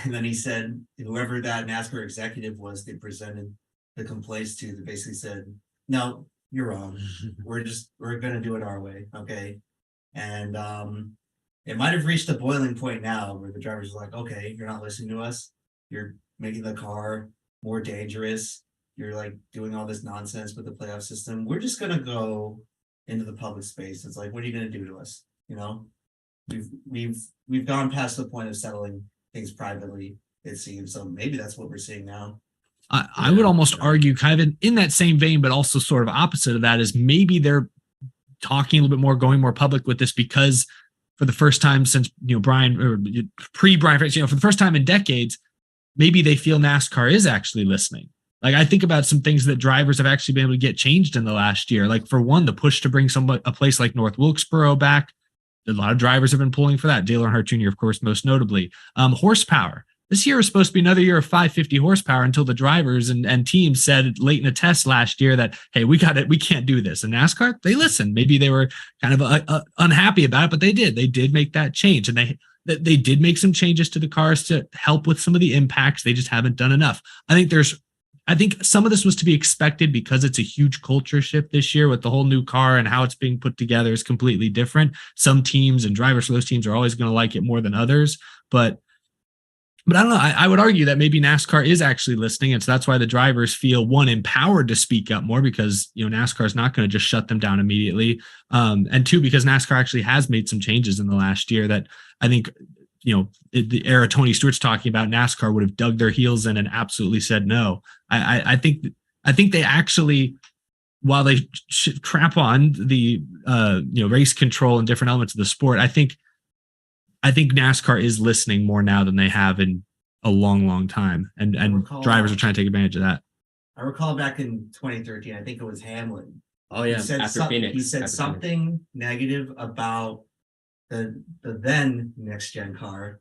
And then he said, whoever that NASCAR executive was, they presented the complaints to, they basically said, no, you're wrong. We're going to do it our way. Okay. And it might have reached a boiling point now where the drivers are like, okay, you're not listening to us. You're making the car more dangerous. You're like doing all this nonsense with the playoff system. We're just going to go into the public space. It's like, what are you going to do to us? We've gone past the point of settling things privately, it seems. So maybe that's what we're seeing now. I would almost argue kind of in that same vein, but also sort of opposite of that, is maybe they're talking a little bit more, going more public with this, because for the first time since, Brian, or pre-Brian, for the first time in decades, maybe they feel NASCAR is actually listening. Like, I think about some things that drivers have actually been able to get changed in the last year. Like, for one, the push to bring a place like North Wilkesboro back. A lot of drivers have been pulling for that. Dale Earnhardt Jr., of course, most notably. Horsepower. This year is supposed to be another year of 550 horsepower until the drivers and teams said late in a test last year that, hey, we can't do this. And NASCAR, they listened. Maybe they were kind of unhappy about it, but they did. They did make that change. And they did make some changes to the cars to help with some of the impacts. They just haven't done enough. I think some of this was to be expected because it's a huge culture shift this year with the whole new car, and how it's being put together is completely different. Some teams and drivers for those teams are always going to like it more than others. But I don't know. I would argue that maybe NASCAR is actually listening. And so that's why the drivers feel, one, empowered to speak up more, because, NASCAR is not going to just shut them down immediately. And two, because NASCAR actually has made some changes in the last year that I think, the era Tony Stewart's talking about, NASCAR would have dug their heels in and absolutely said no. I think they actually, while they crap on the race control and different elements of the sport, I think NASCAR is listening more now than they have in a long, long time, and drivers are trying to take advantage of that. I recall back in 2013, I think it was Hamlin. Oh yeah, He said something negative about the then next gen car.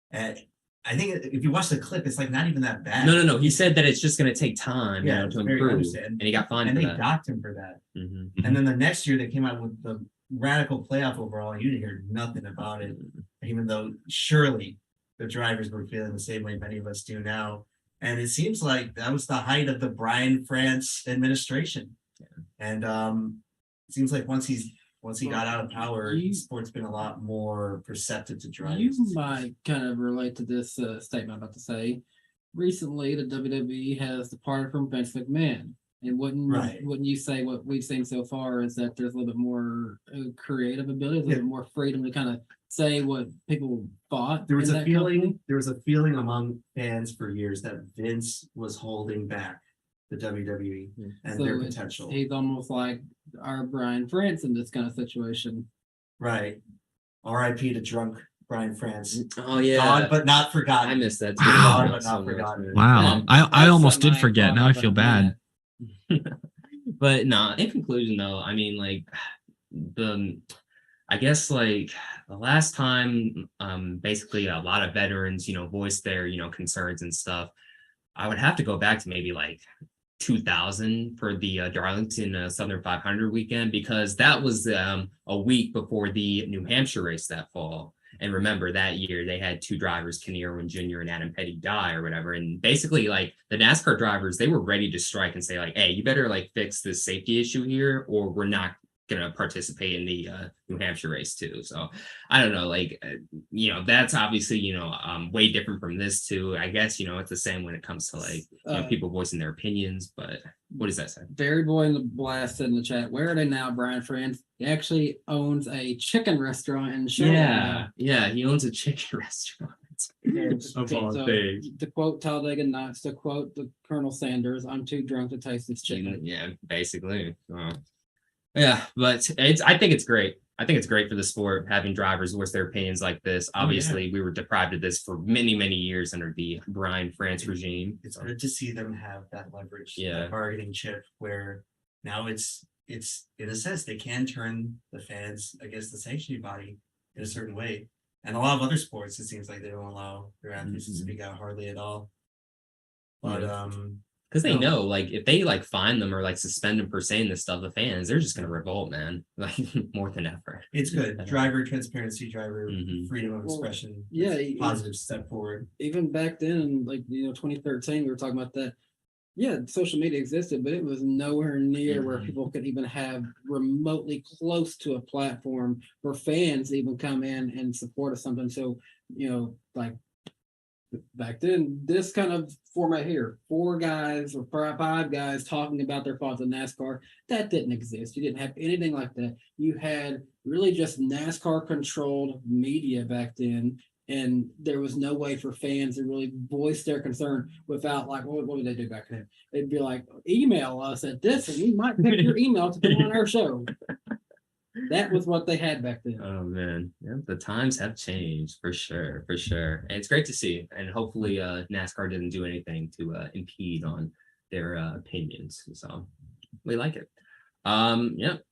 And I think if you watch the clip, it's like not even that bad. No. He said that it's just going to take time, to improve, and he got fined. And for they that. docked him for that. Mm-hmm. And then the next year they came out with the radical playoff overall, and you didn't hear nothing about it, even though surely the drivers were feeling the same way many of us do now. And it seems like that was the height of the Brian France administration. Yeah. And it seems like once he's once he got out of power, You- sport's been a lot more perceptive to drivers. You might kind of relate to this statement I'm about to say. Recently, the WWE has departed from Vince McMahon. And Right. wouldn't you say what we've seen so far is that there's a little bit more creative ability, a little bit more freedom to kind of say what people thought? There was in a that feeling. company? There was a feeling among fans for years that Vince was holding back the WWE and So their it's- potential. He's almost like our Brian France in this kind of situation. Right. R.I.P. to drunk Brian France. Oh yeah, God, but not I forgotten. missed that too. Wow. God, but not forgotten. Wow. Yeah, I that's almost something did I forget. thought Now I about feel doing bad. But no, in conclusion though, I mean, like I guess like the last time basically a lot of veterans, voiced their, concerns and stuff, I would have to go back to maybe like 2000 for the Darlington Southern 500 weekend, because that was a week before the New Hampshire race that fall. And remember that year they had two drivers, Kenny Irwin Jr. and Adam Petty, die or whatever. And basically like the NASCAR drivers, they were ready to strike and say like, hey, you better like fix this safety issue here or we're not going to participate in the New Hampshire race too. So I don't know, like, that's obviously, way different from this too. I guess, it's the same when it comes to like, people voicing their opinions, but what does that say? Dairy Boy in the blast said in the chat, where are they now, Brian France? He actually owns a chicken restaurant in Charlotte. Yeah, he owns a chicken restaurant. Of all things. To quote Talladega Nights, to quote the Colonel Sanders, I'm too drunk to taste this chicken. Yeah, basically. Yeah, but I think it's great. I think it's great for the sport having drivers voice their opinions like this. Obviously, we were deprived of this for many, many years under the Brian France regime. It's good to see them have that leverage, Yeah. that bargaining chip, where now it's in a sense they can turn the fans against the sanctioning body in a certain way. And a lot of other sports, it seems like they don't allow their athletes to speak out hardly at all. But Because they No. know, like, if they like fine them or like suspend them for saying this stuff, the fans, they're just gonna revolt, man. Like more than ever. it's good. Driver transparency, driver Mhm. freedom of Well, expression. yeah, It's a positive step forward. Even back then, like 2013, we were talking about that. Yeah, social media existed, but it was nowhere near where people could even have remotely close to a platform for fans to even come in and support us something. So, like back then, this kind of format here, 4 guys or 5 guys talking about their thoughts on NASCAR, that didn't exist. You didn't have anything like that. You had really just NASCAR controlled media back then. And there was no way for fans to really voice their concern without like, what would they do back then? They'd be like, email us at this, and we might pick your email to come on our show. That was what they had back then. Oh man, yeah, the times have changed for sure, for sure. And it's great to see. And hopefully NASCAR didn't do anything to impede on their opinions. So we like it.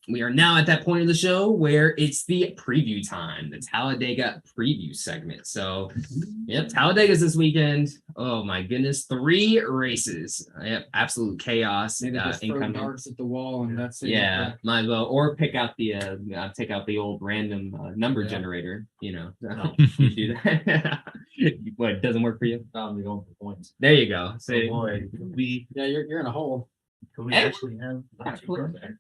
We are now at that point of the show where it's the preview time, the Talladega preview segment. So Talladega's this weekend. Oh my goodness, 3 races. Absolute chaos. Maybe just throw Incoming. darts at the wall and that's it. Yeah, might as well, or pick out the take out the old random number generator. You do that. What, it doesn't work for you? I'm going for points. There you go. So, Yeah, you're in a hole. Can we Hey. actually have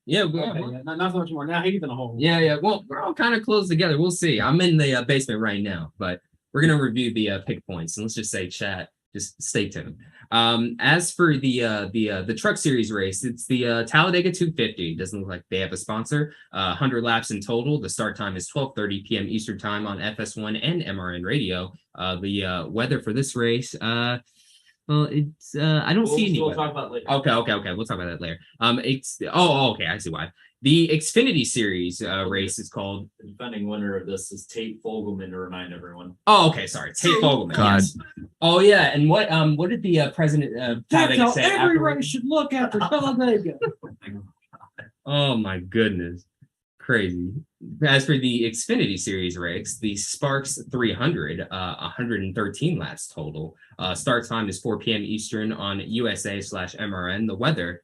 yeah, Okay, not so much more. Now he's in a hole. yeah. Well, we're all kind of close together. We'll see. I'm in the basement right now, but we're gonna review the pick points, and let's just say, chat, just stay tuned. As for the truck series race, it's the Talladega 250. Doesn't look like they have a sponsor. 100 laps in total. The start time is 12:30 p.m. Eastern time on FS1 and MRN radio. The weather for this race, well, it's I don't see any. We'll talk about later. Okay. We'll talk about that later. It's okay. I see why. The Xfinity Series race is called. The defending winner of this is Tate Fogelman, to remind everyone. Oh, okay. Sorry, Tate Fogelman. God. Yes. Oh yeah, and what did the president That's Talladega how say every afterwards? race should look after Talladega. Oh my goodness, crazy. As for the Xfinity Series race, the Sparks 300, 113 laps total. Start time is 4 p.m. Eastern on USA/MRN. The weather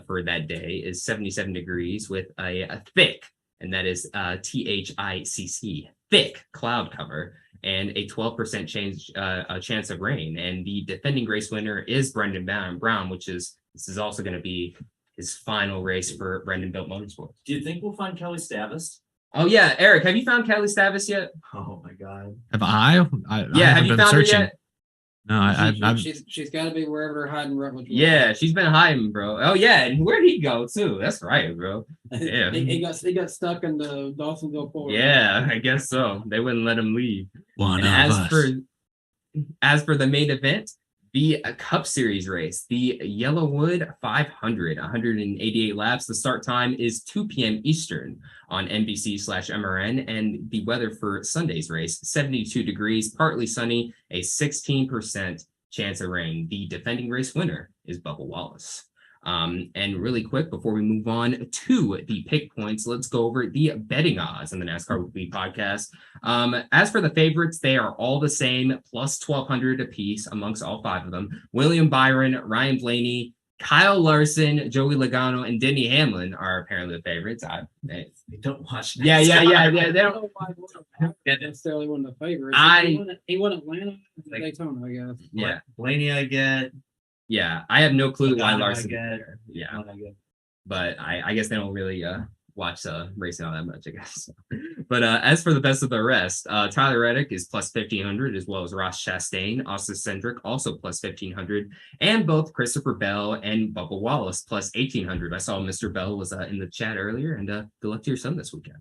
for that day is 77 degrees with a thick, and that is THICC, thick cloud cover and a 12% chance of rain. And the defending race winner is Brendan Brown, which is also going to be his final race for Brendan Built Motorsports. Do you think we'll find Kelly Stavis? Oh yeah, Eric, have you found Kelly Stavis yet? Oh my God. Have I Yeah, have haven't you been found searching. her yet? No, I've She's got to be wherever they're hiding Rutledge. Yeah, she's been hiding, bro. Oh yeah, and where'd he go too? That's right, bro. Yeah. he got stuck in the Dawsonville port. Yeah, I guess so. They wouldn't let him leave. one And of us. as for the main event, the Cup Series race, the Yellowwood 500, 188 laps. The start time is 2 p.m. Eastern on NBC/MRN, and the weather for Sunday's race, 72 degrees, partly sunny, a 16% chance of rain. The defending race winner is Bubba Wallace. And really quick, before we move on to the pick points, let's go over the betting odds on the NASCAR Weekly podcast. As for the favorites, they are all the same, plus 1,200 apiece amongst all 5 of them. William Byron, Ryan Blaney, Kyle Larson, Joey Logano, and Denny Hamlin are apparently the favorites. They don't watch. Yeah. They I don't. don't know why Blaney necessarily one of the favorites. He won Atlanta, Like- Daytona, I guess. Yeah. Blaney, I get. Yeah. I have no clue why Logano, I Larson. get. Yeah. I get. But I guess they don't really watch racing all that much, I guess. But as for the best of the rest, Tyler Reddick is plus 1,500, as well as Ross Chastain, Austin Cindric also plus 1,500, and both Christopher Bell and Bubba Wallace plus 1,800. I saw Mr. Bell was in the chat earlier, and good luck to your son this weekend.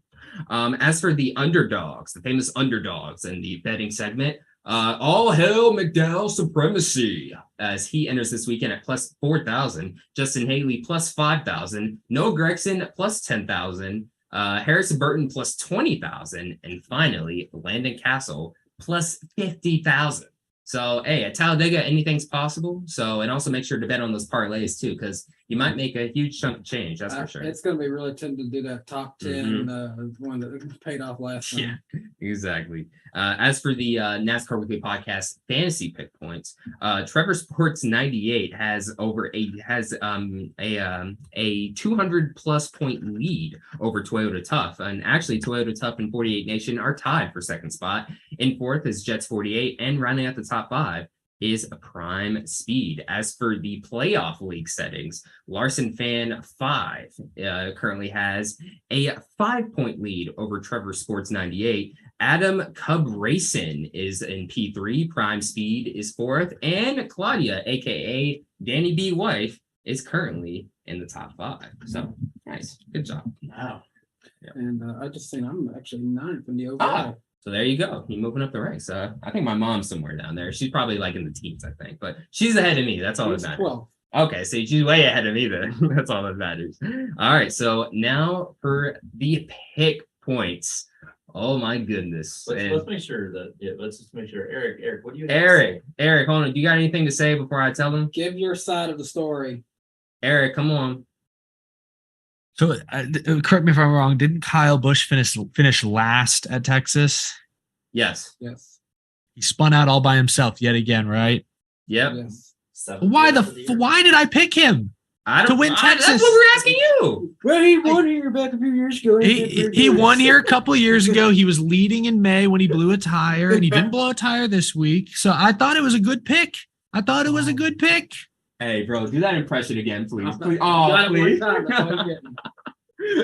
As for the underdogs, the famous underdogs in the betting segment, all hail McDowell supremacy as he enters this weekend at plus 4,000. Justin Haley plus 5,000. Noah Gregson plus 10,000. Harrison Burton plus 20,000. And finally, Landon Castle plus 50,000. So, hey, at Talladega, anything's possible. So, and also make sure to bet on those parlays too, because you might make a huge chunk of change. That's for sure. It's going to be really tempting to do that top 10 one that paid off last time. Yeah, exactly. As for the NASCAR Weekly Podcast fantasy pick points, Trevor Sports 98 has a 200 plus point lead over Toyota Tough, and actually Toyota Tough and 48 Nation are tied for second spot. In fourth is Jets 48, and rounding out the top 5 is a Prime Speed. As for the playoff league settings, Larson Fan 5 currently has a 5-point lead over Trevor Sports 98. Adam Cub Racing is in P3. Prime Speed is 4th, and Claudia, aka Danny B. Wife, is currently in the top 5. So nice, good job. Wow. And I just seen I'm actually 9th in the overall. So there you go. You're moving up the ranks. I think my mom's somewhere down there. She's probably like in the teens, I think, but she's ahead of me. That's all that matters. 12. Okay, so she's way ahead of me then. That's all that matters. All right, so now for the pick points. Oh my goodness. Let's make sure that. Yeah, let's just make sure. Eric, what do you? Eric, hold on. Do you got anything to say before I tell them? Give your side of the story. Eric, come on. So correct me if I'm wrong. Didn't Kyle Busch finish last at Texas? Yes. Yes. He spun out all by himself yet again, right? Yep. Yes. Why did I pick him? To win Texas? That's what we're asking you. Well, he won here back a few years ago. He won here a couple of years ago. He was leading in May when he blew a tire, and he didn't blow a tire this week. So I thought it was a good pick. Hey, bro, do that impression again, please. Please. Got Oh, it one please. time, that's all you're getting.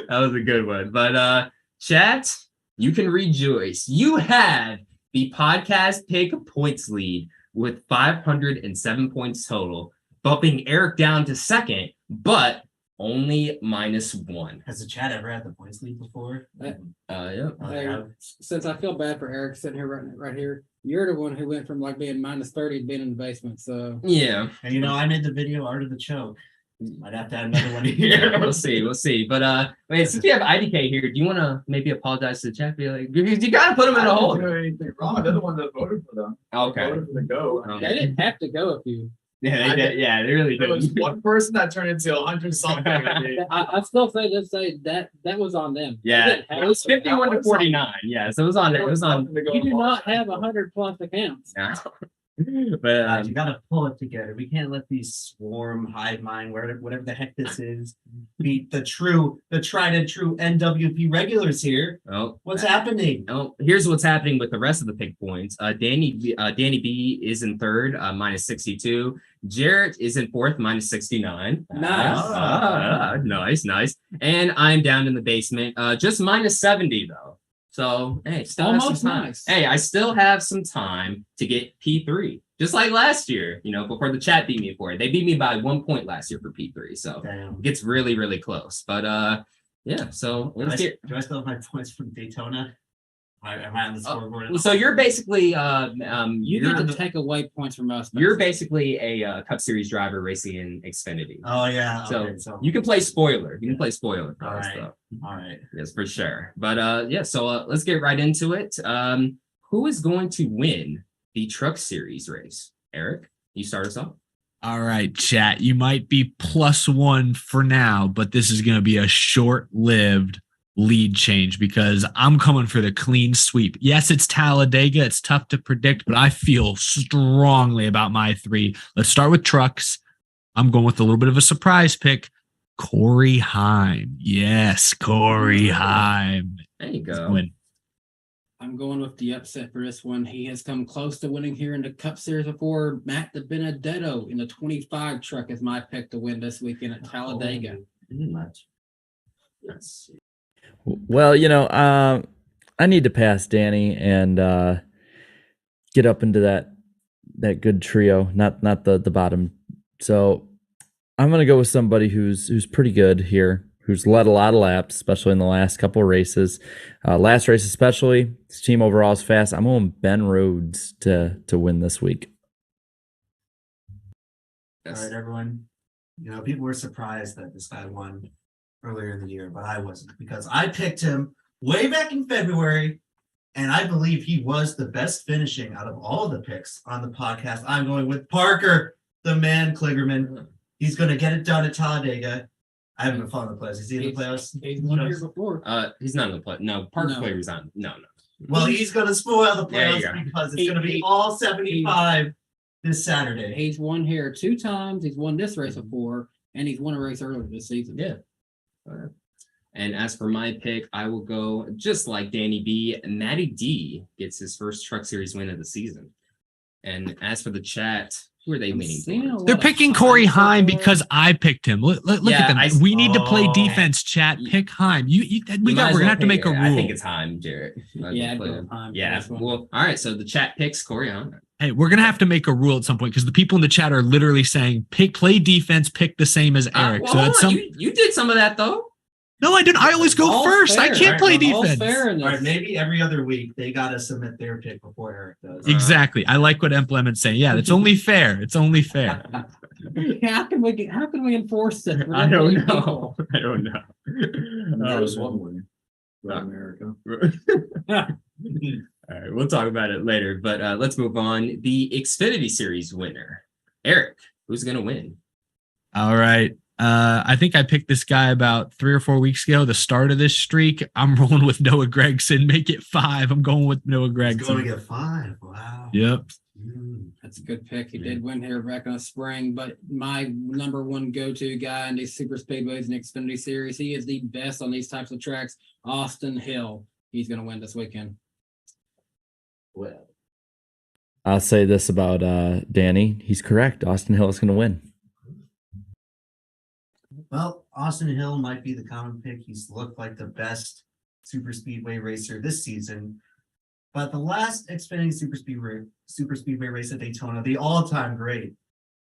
That was a good one. But chat, you can rejoice. You have the podcast pick points lead with 507 points total, bumping Eric down to second, but only -1. Has the chat ever had the points lead before? Yeah. Hey, since I feel bad for Eric sitting here right here, you're the one who went from like being -30 to being in the basement. So Yeah. And I made the video Art of the Choke. Might have to add another one here. Yeah, we'll see. But wait, since we have IDK here, do you want to maybe apologize to the chat? Be like, you gotta put them in a hole. Anything wrong? They're the one that voted for them. Okay. Voted for the go. they didn't have to go if you. Yeah, they did. Yeah, they really There was did. one person that turned into 100 something. I still say that was on them. They Yeah, didn't have it was to. 51 to 49. Yeah, so it was on there. It was on. You do not have 100 plus accounts. Yeah. But You gotta pull it together. We can't let these swarm, hive mind, whatever the heck this is, beat the tried and true NWP regulars here. oh, What's happening? oh, here's what's happening with the rest of the pick points. Danny B is in third, minus 62. Jarrett is in fourth, minus 69. Nice. Nice. And I'm down in the basement, just minus 70 though. So hey, still have some Almost time. nice. Hey, I still have some time to get P3, just like last year. Before the chat beat me for it. They beat me by 1 point last year for P3, so Damn. it gets really, really close. But yeah. So Do let's get. I still have my points from Daytona? Am I on the scoreboard? So you're basically You you're, get to take away points from us. you're basically a Cup Series driver racing in Xfinity. Oh yeah. So Okay, so you can play spoiler. You can play spoiler for All us, right. though. all right. Yes, for sure. But yeah, so let's get right into it. Who is going to win the Truck Series race? Eric, you start us off. All right, chat. You might be +1 for now, but this is going to be a short-lived lead change because I'm coming for the clean sweep. Yes, it's Talladega. It's tough to predict, but I feel strongly about my 3. Let's start with trucks. I'm going with a little bit of a surprise pick. Corey Heim. Yes, Corey Heim. There you go. Win. I'm going with the upset for this one. He has come close to winning here in the Cup Series before. Matt DiBenedetto in the 25 truck is my pick to win this weekend at Talladega. Yes. Well, I need to pass Danny and get up into that good trio, not the bottom. So I'm gonna go with somebody who's pretty good here, who's led a lot of laps, especially in the last couple of races. Last race especially, his team overall is fast. I'm going Ben Rhodes to win this week. All right, everyone. People were surprised that this guy won earlier in the year, but I wasn't because I picked him way back in February, and I believe he was the best finishing out of all the picks on the podcast. I'm going with Parker, the man Kligerman. He's going to get it done at Talladega. I haven't been following the playoffs. Is he in the playoffs? He's won here before. He's not in the play. No, Parker No. Player's on. No. Well, he's going to spoil the There you playoffs go. because it's going to be all 75 this Saturday. He's won here 2 times. He's won this race before, and he's won a race earlier this season. Yeah. And as for my pick, I will go just like Danny B. Matty D gets his first Truck Series win of the season. And as for the chat, who are they leaning towards? They're picking Corey Heim because I picked him. Look Yeah, at them. We need to play defense, chat. Pick Heim. We're gonna have to make a rule. I think it's Heim, Jarrett. Yeah, I'd go with Heim for Yeah. this one. Well, all right. So the chat picks Corey Heim. Hey, we're gonna have to make a rule at some point because the people in the chat are literally saying play defense, pick the same as Eric. Well, So hold that's on. some. You did some of that though. No, I didn't. I always go All first. I fair. can't play All defense. fair in All right, this. maybe every other week they got to submit their pick before Eric does. Exactly. I like what EmpLemon's saying. Yeah, it's only fair. It's only fair. How can we enforce this? I don't know. I don't know. There's one way. Uh, America. All right, we'll talk about it later, but let's move on. The Xfinity Series winner, Eric, who's going to win? All right. I think I picked this guy about 3 or 4 weeks ago, the start of this streak. I'm rolling with Noah Gregson. Make it 5. I'm going with Noah He's Gregson. going to get 5. Wow. Yep. That's a good pick. He did win here back in the spring, but my number one go-to guy in these super speedways and Xfinity Series, he is the best on these types of tracks. Austin Hill. He's going to win this weekend. Well, I'll say this about Danny. He's correct. Austin Hill is going to win. Well, Austin Hill might be the common pick. He's looked like the best super speedway racer this season. But the last Xfinity super speedway race at Daytona, the all-time great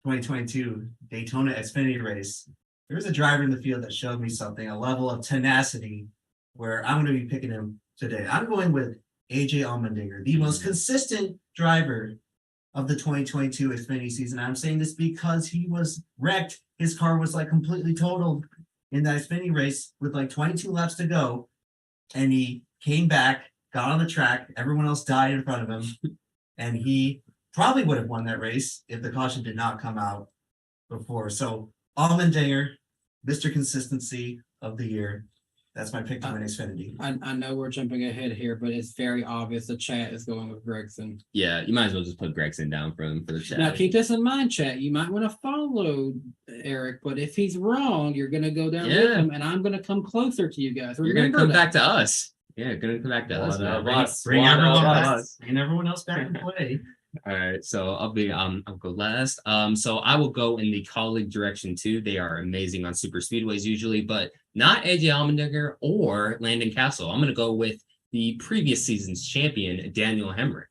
2022 Daytona Xfinity race, there's a driver in the field that showed me something, a level of tenacity where I'm going to be picking him today. I'm going with AJ Allmendinger, the most consistent driver of the 2022 Xfinity season. I'm saying this because he was wrecked. His car was like completely totaled in that Xfinity race with like 22 laps to go. And he came back, got on the track. Everyone else died in front of him. And he probably would have won that race if the caution did not come out before. So Allmendinger, Mr. Consistency of the year. That's my pick to win Xfinity. I know we're jumping ahead here, but it's very obvious the chat is going with Gregson. Yeah, you might as well just put Gregson down for the chat. Now keep this in mind, chat. You might want to follow Eric, but if he's wrong, you're going to go down with him, and I'm going to come closer to you guys. You're going to come back to us. Yeah, going to come back to us. Bring everyone else back in play. All right, so I'll go last. So I will go in the colleague direction too. They are amazing on super speedways usually, but not AJ Allmendinger or Landon Castle. I'm going to go with the previous season's champion, Daniel Hemrick.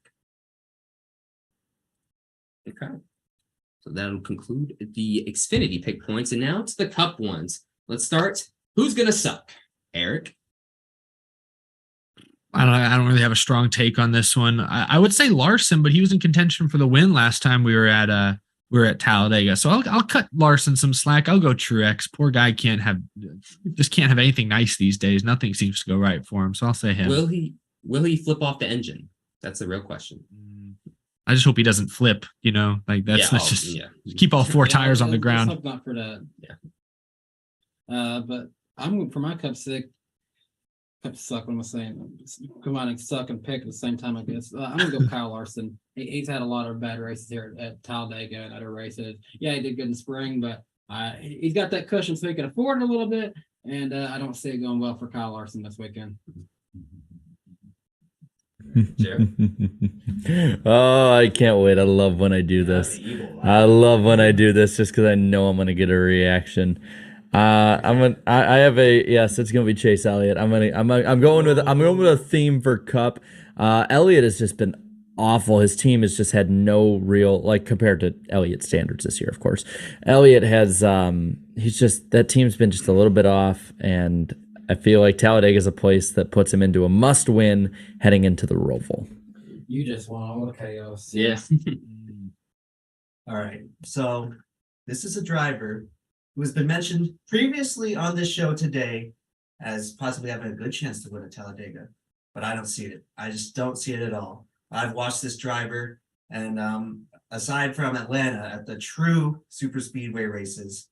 Okay, so that'll conclude the Xfinity pick points, and now to the Cup ones. Let's start. Who's going to suck? Eric? I don't really have a strong take on this one. I would say Larson, but he was in contention for the win last time we were at Talladega. So I'll cut Larson some slack. I'll go Truex. Poor guy can't have anything nice these days. Nothing seems to go right for him. So I'll say him. Will he flip off the engine? That's the real question. I just hope he doesn't flip, just keep all four tires on the ground. Let's hope not for that. Yeah. But I'm for my Cup suck. What am I saying? Combining suck and pick at the same time, I guess. I'm gonna go Kyle Larson. He's had a lot of bad races here at Talladega and other races. Yeah, he did good in spring, but he's got that cushion so he can afford it a little bit. And I don't see it going well for Kyle Larson this weekend. Oh, I can't wait. I love when I do this. I love when I do this just because I know I'm gonna get a reaction. It's gonna be Chase Elliott. I'm going with a theme for Cup. Elliott has just been awful. His team has just had no real, compared to Elliott's standards this year, of course. Elliott has that team's been just a little bit off, and I feel like Talladega is a place that puts him into a must win heading into the Roval. You just want all the chaos. Yeah. All right. So this is a driver who has been mentioned previously on this show today as possibly having a good chance to win at Talladega, but I don't see it. I just don't see it at all. I've watched this driver, and aside from Atlanta at the true super speedway races,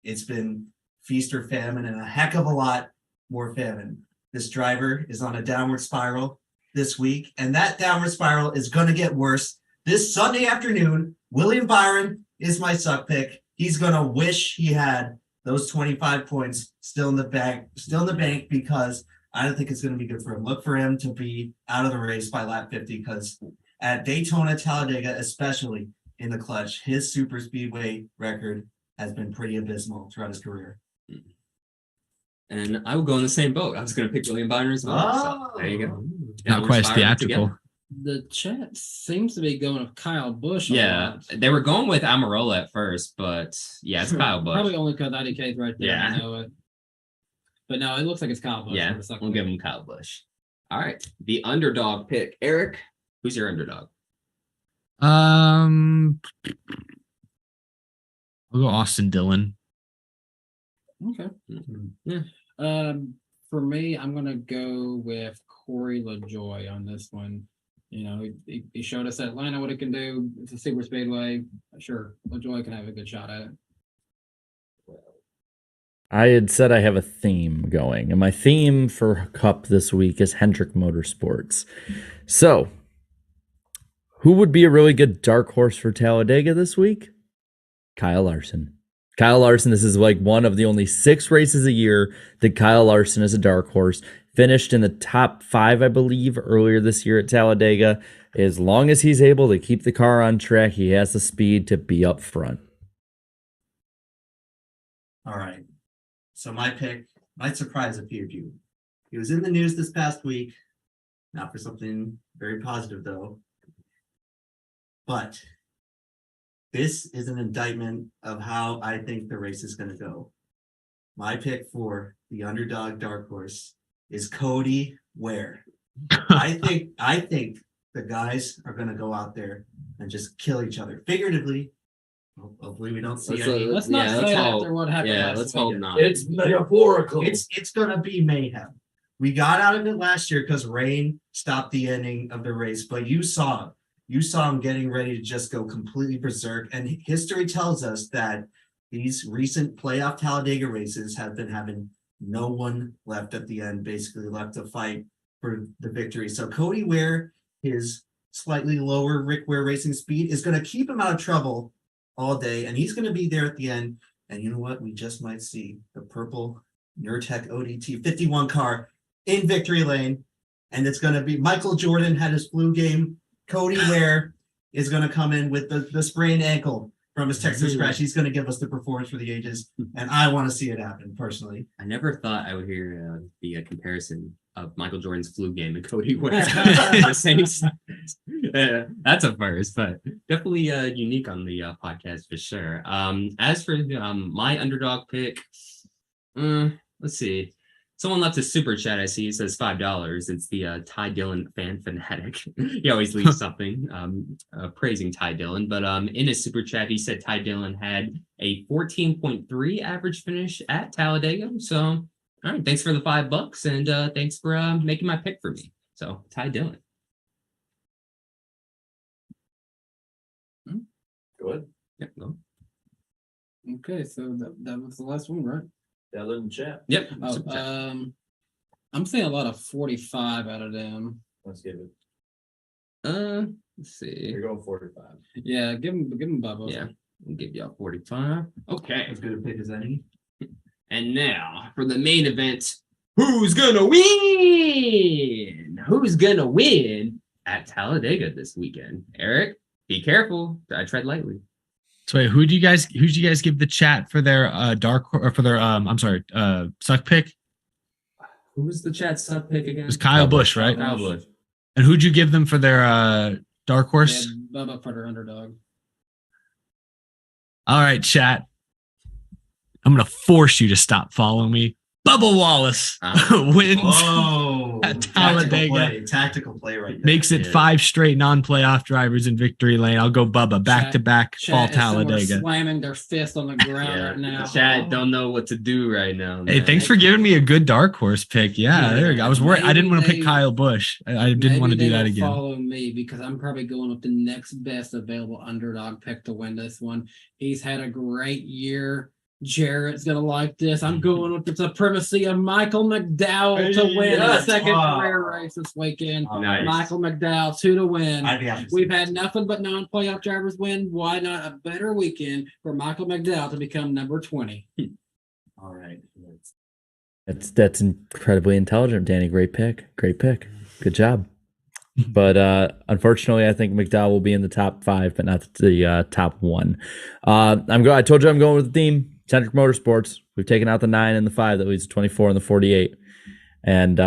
it's been feast or famine, and a heck of a lot more famine. This driver is on a downward spiral this week, and that downward spiral is going to get worse. This Sunday afternoon, William Byron is my suck pick. He's going to wish he had those 25 points still in the bank, because I don't think it's going to be good for him. Look for him to be out of the race by lap 50, because at Daytona, Talladega, especially in the clutch, his super speedway record has been pretty abysmal throughout his career. And I will go in the same boat. I was going to pick William Byron as well. So there you go. Not quite as theatrical. The chat seems to be going with Kyle Busch. Yeah, they were going with Amarola at first, but yeah, it's Kyle Busch. Probably only because IDK's right there. Yeah. I know it. But no, it looks like it's Kyle Busch. Yeah, we'll give him Kyle Busch. All right, the underdog pick. Eric, who's your underdog? I'll go Austin Dillon. Okay. Yeah. For me, I'm gonna go with Corey LaJoy on this one. You know, he showed us at Atlanta what it can do. It's a super speedway. Sure, LaJoy can have a good shot at it. I had said I have a theme going, and my theme for Cup this week is Hendrick Motorsports. So, who would be a really good dark horse for Talladega this week? Kyle Larson. Kyle Larson, this is like one of the only 6 races a year that Kyle Larson is a dark horse. Finished in the top 5, I believe, earlier this year at Talladega. As long as he's able to keep the car on track, he has the speed to be up front. All right. So my pick might surprise a few of you. He was in the news this past week, not for something very positive though. But this is an indictment of how I think the race is going to go. My pick for the underdog dark horse is Cody Ware. I think the guys are going to go out there and just kill each other figuratively. Hopefully we don't see any. Let's not say after what happened. Yeah, last let's week. hope not. It's metaphorical. It's going to be mayhem. We got out of it last year because rain stopped the ending of the race, but you saw him getting ready to just go completely berserk. And history tells us that these recent playoff Talladega races have been having no one left at the end, basically left to fight for the victory. So Cody Ware, his slightly lower Rick Ware racing speed, is going to keep him out of trouble all day, and he's going to be there at the end. And you know what? We just might see the purple Nurtec ODT 51 car in victory lane, and it's going to be Michael Jordan had his flu game. Cody Ware is going to come in with the sprained ankle from his Texas crash. He's going to give us the performance for the ages, and I want to see it happen personally. I never thought I would hear the comparison of Michael Jordan's flu game and Cody Ware. The same size. That's a first, but definitely unique on the podcast for sure. As for my underdog pick, let's see. Someone left a super chat. I see. He says $5. It's the Ty Dillon fan fanatic. He always leaves something praising Ty Dillon. But in his super chat, he said Ty Dillon had a 14.3 average finish at Talladega. So, all right, thanks for the $5, and thanks for making my pick for me. So, Ty Dillon. Good. Yep. No. Okay, so that was the last one, right? Other than chat. Yep. Oh, super chat. I'm seeing a lot of 45 out of them. Let's give it. Let's see. You're going 45. Yeah, give them Bubba. Yeah, we'll give y'all 45. Okay. As good a pick as any. And now for the main event, who's gonna win? Who's gonna win at Talladega this weekend? Eric, be careful. I tread lightly. So wait, who did you guys give the chat for their suck pick? Who was the chat sub pick again? It was Kyle Busch, right? Kyle Busch. And who'd you give them for their dark horse? Yeah, Bubba for their underdog. All right, chat. I'm gonna force you to stop following me. Bubba Wallace wins Whoa. at Talladega. Tactical play right there. Makes it 5 straight non-playoff drivers in victory lane. I'll go Bubba back to back fall Chat is somewhere Talladega. slamming their fist on the ground Yeah, right now. chat don't know what to do right now. Hey, man. thanks for giving me a good dark horse pick. Yeah, there we go. I was worried. I didn't want to pick Maybe Kyle Busch. I didn't want to do that again. Follow me because I'm probably going with the next best available underdog pick to win this one. He's had a great year. Jarrett's gonna like this. I'm going with the supremacy of Michael McDowell to win the second career race this weekend. Nice. Michael McDowell 2 to win. I'd be happy to see We've that. had nothing but non-playoff drivers win. Why not a better weekend for Michael McDowell to become number 20? All right. That's incredibly intelligent, Danny. Great pick. Good job. But unfortunately, I think McDowell will be in the top 5, but not the top 1. I told you I'm going with the theme. Centric Motorsports. We've taken out the 9 and the 5. That leaves 24 and the 48. And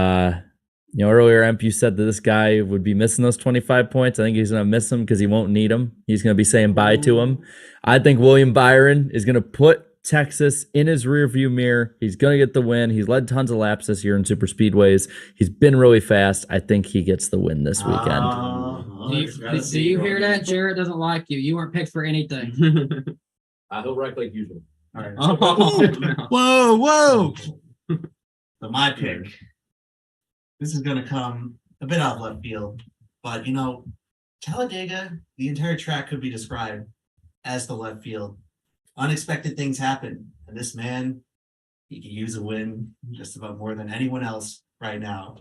earlier, Emp, you said that this guy would be missing those 25 points. I think he's going to miss them because he won't need them. He's going to be saying bye to them. I think William Byron is going to put Texas in his rearview mirror. He's going to get the win. He's led tons of laps this year in super speedways. He's been really fast. I think he gets the win this weekend. Do you hear that? Jarrett doesn't like you. You weren't picked for anything. He'll wreck like usual. All right. Whoa. So my pick. This is going to come a bit out of left field, but Talladega, the entire track could be described as the left field. Unexpected things happen, and this man, he can use a win just about more than anyone else right now.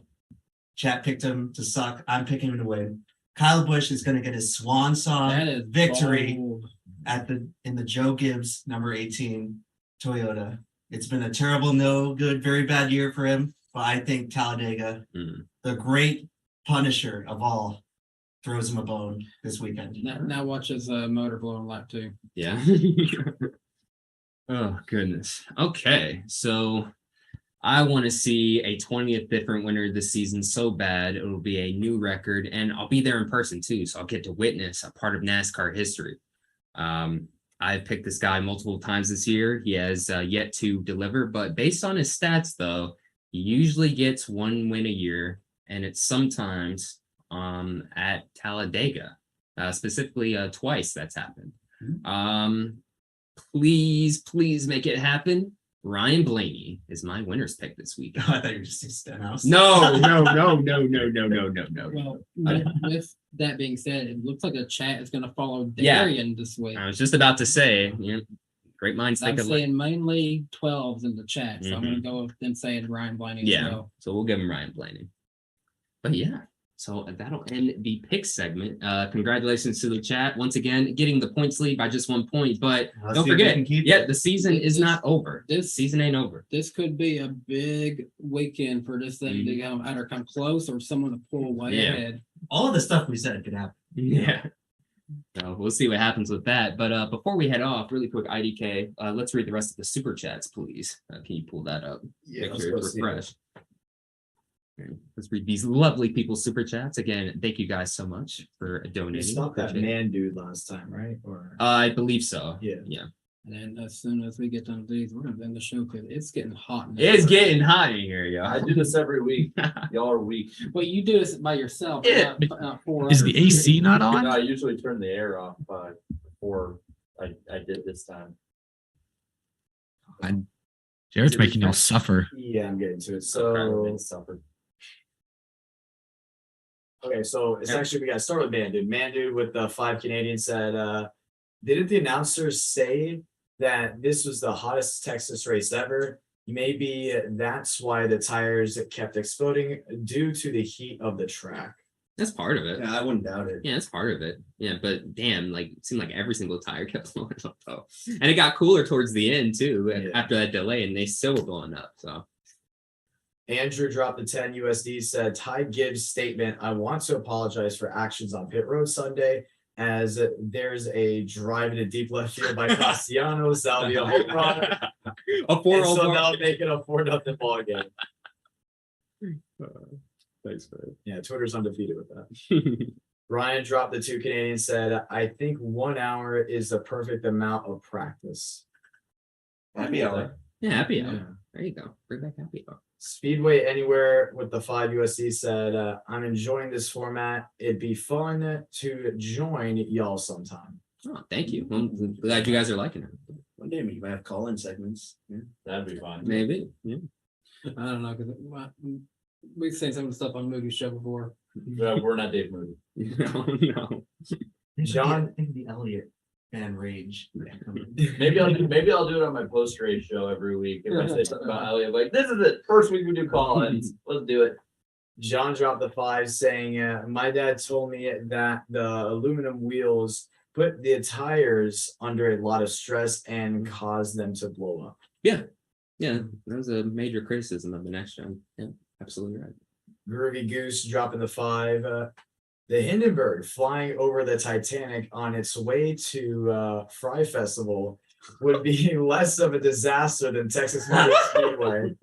Chat picked him to suck. I'm picking him to win. Kyle Busch is going to get his swan song That is victory bold. in the Joe Gibbs number 18 Toyota. It's been a terrible, no good, very bad year for him. But I think Talladega, the great punisher of all, throws him a bone this weekend. Now watch his motor blow on lap 2. Yeah. Oh, goodness. Okay. So I want to see a 20th different winner this season so bad. It will be a new record, and I'll be there in person too. So I'll get to witness a part of NASCAR history. I've picked this guy multiple times this year. He has yet to deliver, but based on his stats, though, he usually gets 1 win a year, and it's sometimes at Talladega, specifically twice that's happened. Please make it happen. Ryan Blaney is my winner's pick this week. I thought you were just saying Stenhouse. No. Well, with that being said, it looks like the chat is going to follow Darian this week. I was just about to say, Great minds I'm think alike. saying mainly 12s in the chat, so I'm going to go with them saying Ryan Blaney as Yeah, well. so we'll give him Ryan Blaney. But yeah, so that'll end the pick segment. Congratulations to the chat once again, getting the points lead by just 1 point. But Let's don't see if we forget, can keep yeah, it. the season is not over. This season ain't over. This could be a big weekend for this thing to either come close or someone to pull way Yeah. ahead. All of the stuff we said could happen. Yeah. So we'll see what happens with that. But before we head off, really quick, IDK, let's read the rest of the super chats, please. Can you pull that up? Yeah, Make let's sure go it's see refreshed. Okay, let's read these lovely people's super chats. Again, thank you guys so much for You donating. stopped that Appreciate it. man dude last time, right? Or I believe so. Yeah. Yeah. And then as soon as we get done with these, we're going to end the show because it's getting hot. It's getting hot in here, I y'all. do this every week. Y'all are weak. Well, you do this by yourself. Yeah. Not four Is others. the AC not No, I on? usually turn the air off before I did this time. Jared's making y'all suffer. yeah, I'm getting to it. So So suffered. okay, so essentially we got to start with Man Dude. Man Dude with the 5 Canadians said, didn't the announcers say that this was the hottest Texas race ever? Maybe that's why the tires kept exploding due to the heat of the track. That's part of it. Yeah, I wouldn't doubt it. Yeah, that's part of it. Yeah, but damn, like it seemed like every single tire kept blowing up though. And it got cooler towards the end too, Yeah. after that delay, and they still were blowing up. So Andrew dropped the 10 USD, said Ty Gibbs' statement, I want to apologize for actions on pit road Sunday, as there's a drive into deep left field by Castellanos. That'll be a home run. a And 4-0 so that'll make it a 4-0 ball game. Thanks, man. Yeah, Twitter's undefeated with that. Ryan dropped the 2 Canadians, said, I think 1 hour is the perfect amount of practice. Happy hour. Yeah, happy hour. Yeah. There you go. Bring back happy hour. Speedway Anywhere with the 5 USD said, I'm enjoying this format. It'd be fun to join y'all sometime. Oh, thank you. I'm glad you guys are liking it. One day we might have call-in segments. Yeah. That'd be fun. Maybe. Yeah. I don't know because we've seen some of the stuff on Movie Show before. We're not Dave Moody. No. John- think of the Elliott fan rage. Maybe I'll do it on my post race show every week. If I say something about Elliot, like this is it. First week we do call-ins. Let's do it. John dropped the 5 saying, my dad told me that the aluminum wheels put the tires under a lot of stress and caused them to blow up. Yeah, that was a major criticism of the next gen. Yeah, absolutely right. Groovy Goose dropping the 5. The Hindenburg flying over the Titanic on its way to Fry Festival would be less of a disaster than Texas Motor Speedway.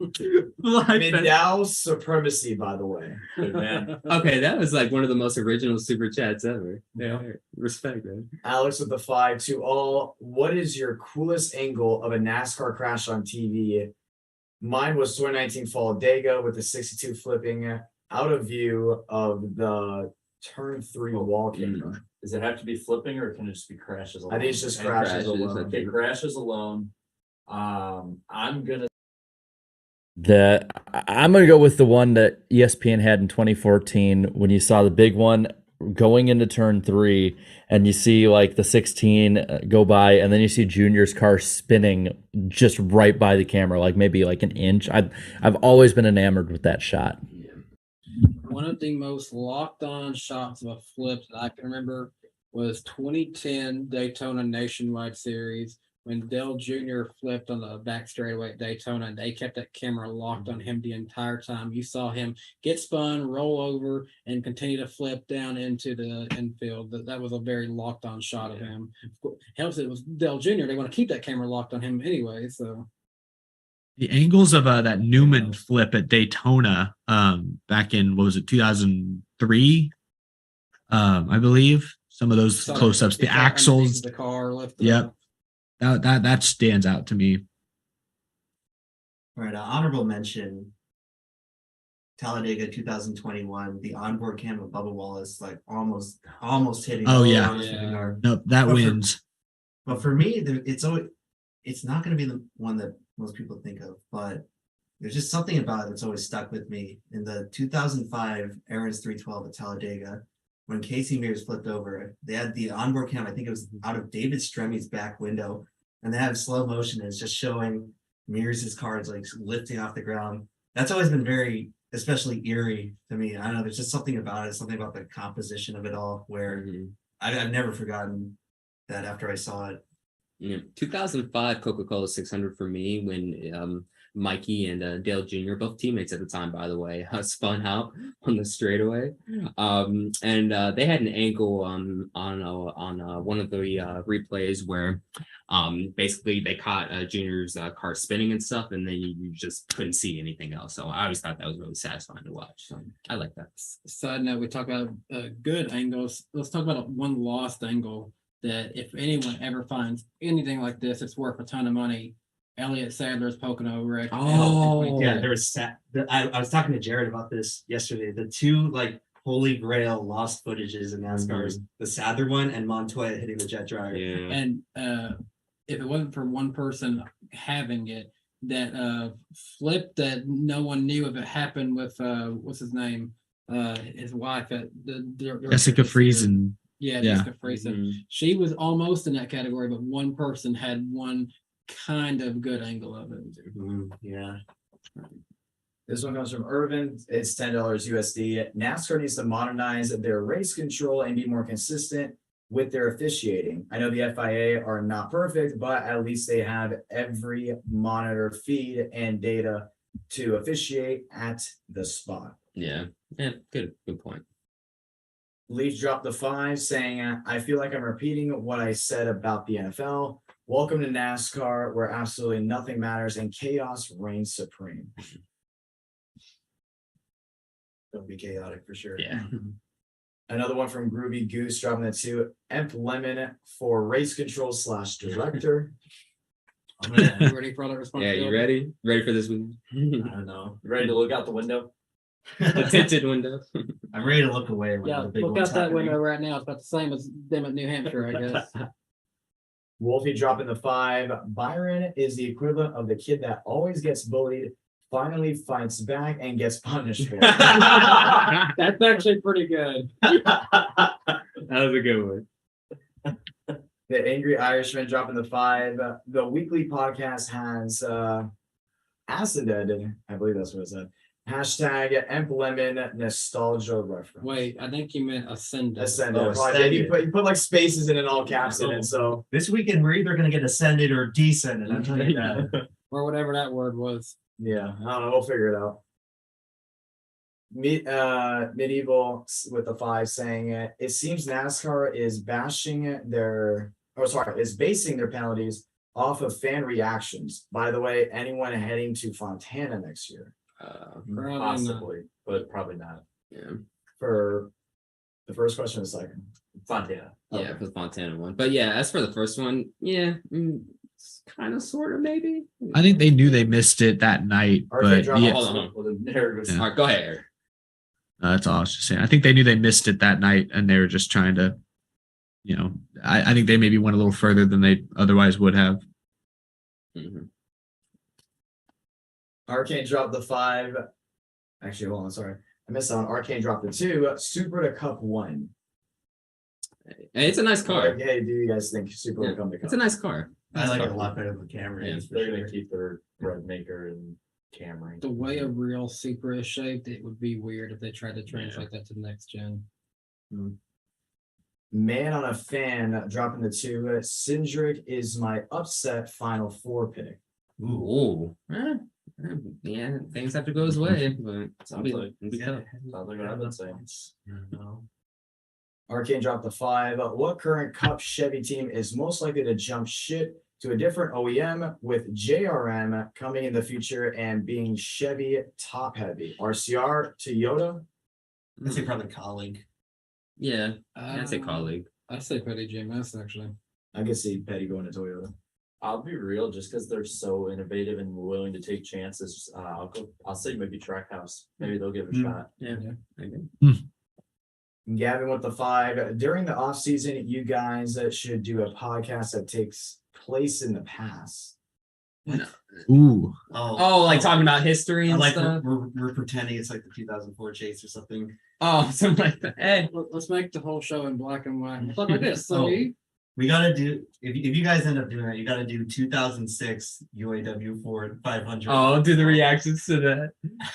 McDowell supremacy, by the way. Good man. Okay, that was like one of the most original super chats ever. Yeah, respect, man. Alex with the 5 to all. What is your coolest angle of a NASCAR crash on TV? Mine was 2019 Talladega with the 62 flipping out of view of the turn 3 wall camera. Does it have to be flipping or can it just be crashes alone? I think it's just And crashes alone. Okay, crashes alone. I'm gonna I'm gonna go with the one that ESPN had in 2014 when you saw the big one going into turn 3 and you see like the 16 go by and then you see Junior's car spinning just right by the camera, like maybe like an inch. I've always been enamored with that shot. One of the most locked on shots of a flip that I can remember was 2010 Daytona Nationwide Series when Dale Jr. flipped on the back straightaway at Daytona, and they kept that camera locked on him the entire time. You saw him get spun, roll over, and continue to flip down into the infield. That was a very locked on shot of him. Helps it was Dale Jr. They want to keep that camera locked on him anyway, so. The angles of that Newman flip at Daytona back in, what was it, 2003? I believe some of those close-ups, the axles. The car lifted Yep. up. That stands out to me. All right, honorable mention. Talladega 2021, the onboard cam of Bubba Wallace, like almost hitting. Oh, yeah. on the shipping yard. No, that But for- wins. But for me, it's not going to be the one that most people think of, but there's just something about it that's always stuck with me. In the 2005 Aaron's 312 at Talladega, when Casey Mears flipped over, they had the onboard cam. I think it was out of David Stremmy's back window, and they have slow motion. It's just showing Mears' cards like lifting off the ground. That's always been very, especially eerie to me. I don't know. There's just something about it, something about the composition of it all, where I've never forgotten that after I saw it. Yeah, 2005 Coca-Cola 600 for me when Mikey and Dale Jr., both teammates at the time, by the way, spun out on the straightaway. And they had an angle on one of the replays where basically they caught Junior's car spinning and stuff, and then you just couldn't see anything else. So I always thought that was really satisfying to watch. So I like that. Side note, we talk about good angles. Let's talk about one lost angle that if anyone ever finds anything like this, it's worth a ton of money. Elliott Sadler's Pocono wreck. Oh, Yeah, there was I was talking to Jared about this yesterday. The two like holy grail lost footages in NASCAR is the Sadler one and Montoya hitting the jet dryer. Yeah. And if it wasn't for one person having it, that flip that no one knew if it happened with what's his name, his wife at the Jessica Friesen. Yeah, Yeah. Jessica Friesen. She was almost in that category, but one person had one kind of good angle of it. Yeah. This one comes from Irvin. It's $10 USD. NASCAR needs to modernize their race control and be more consistent with their officiating. I know the FIA are not perfect, but at least they have every monitor feed and data to officiate at the spot. Yeah, good point. Leaf dropped the 5 saying, I feel like I'm repeating what I said about the NFL. Welcome to NASCAR, where absolutely nothing matters and chaos reigns supreme. It'll be chaotic for sure. Yeah. Another one from Groovy Goose dropping the 2. EmpLemon for race control / director. You ready for all that Yeah, responsibility? you ready? Ready for this one? I don't know. You ready to look out the window? The tinted window. I'm ready to look away. When Yeah, the big look one's out that happening. window right now. It's about the same as them at New Hampshire, I guess. Wolfie dropping the 5. Byron is the equivalent of the kid that always gets bullied, finally fights back, and gets punished for it. That's actually pretty good. That was a good one. The Angry Irishman dropping the 5. The weekly podcast has acid, I believe that's what it said. Hashtag EmpLemon nostalgia reference. Wait, I think you meant ascendant. Ascended. Oh, Probably- Ascended. You put like spaces in it, all caps in it. So This weekend we're either gonna get ascended or descended. I'm telling you that. Or whatever that word was. yeah, I don't know. We'll figure it out. Medieval with the 5 saying it seems NASCAR is basing their penalties off of fan reactions. By the way, anyone heading to Fontana next year Probably not. Possibly, but probably not. Yeah. for the first question or the second? Fontana. Yeah, for the Fontana one. But yeah, as for the first one, yeah, kind of, sort of, maybe. I think they knew they missed it that night, RJ but dropped yeah, Hold on. Well, then there goes. Yeah. All right, go ahead, Eric. that's all I was just saying. I think they knew they missed it that night, and they were just trying to, I think they maybe went a little further than they otherwise would have. Mhm. Arcane dropped the 5. Actually, hold on, sorry. I missed that one. Arcane dropped the 2. Super to Cup 1. Hey, it's a nice car. Hey, do you guys think Super will come to Cup? It's a nice car. I like it a lot better than the Camry. Yeah. that's for They're sure. gonna keep their bread maker and Camry. The way a real Supra is shaped, it would be weird if they tried to translate that to the next gen. Man on a Fan dropping the 2. Cindric is my upset Final 4 pick. Ooh. Yeah, things have to go his way, but Sounds like it'll be tough. sounds like what I've been saying. Arcane dropped the 5. What current Cup Chevy team is most likely to jump ship to a different OEM with JRM coming in the future and being Chevy top heavy? RCR, Toyota? I'd say probably colleague. Yeah, I'd say colleague. I say Petty JMS actually. I could see Petty going to Toyota. I'll be real, just because they're so innovative and willing to take chances. I'll say maybe Trackhouse. Maybe they'll give it a shot. Yeah. Gavin with the 5. During the off season, you guys should do a podcast that takes place in the past. Ooh, Oh, like talking about history and like stuff. we're pretending it's like the 2004 chase or something. Oh, something like that. Hey, Let's make the whole show in black and white. Look like this. So Oh. We gotta do if you guys end up doing that, you gotta do 2006 UAW Ford 500. Oh, do the reactions to that.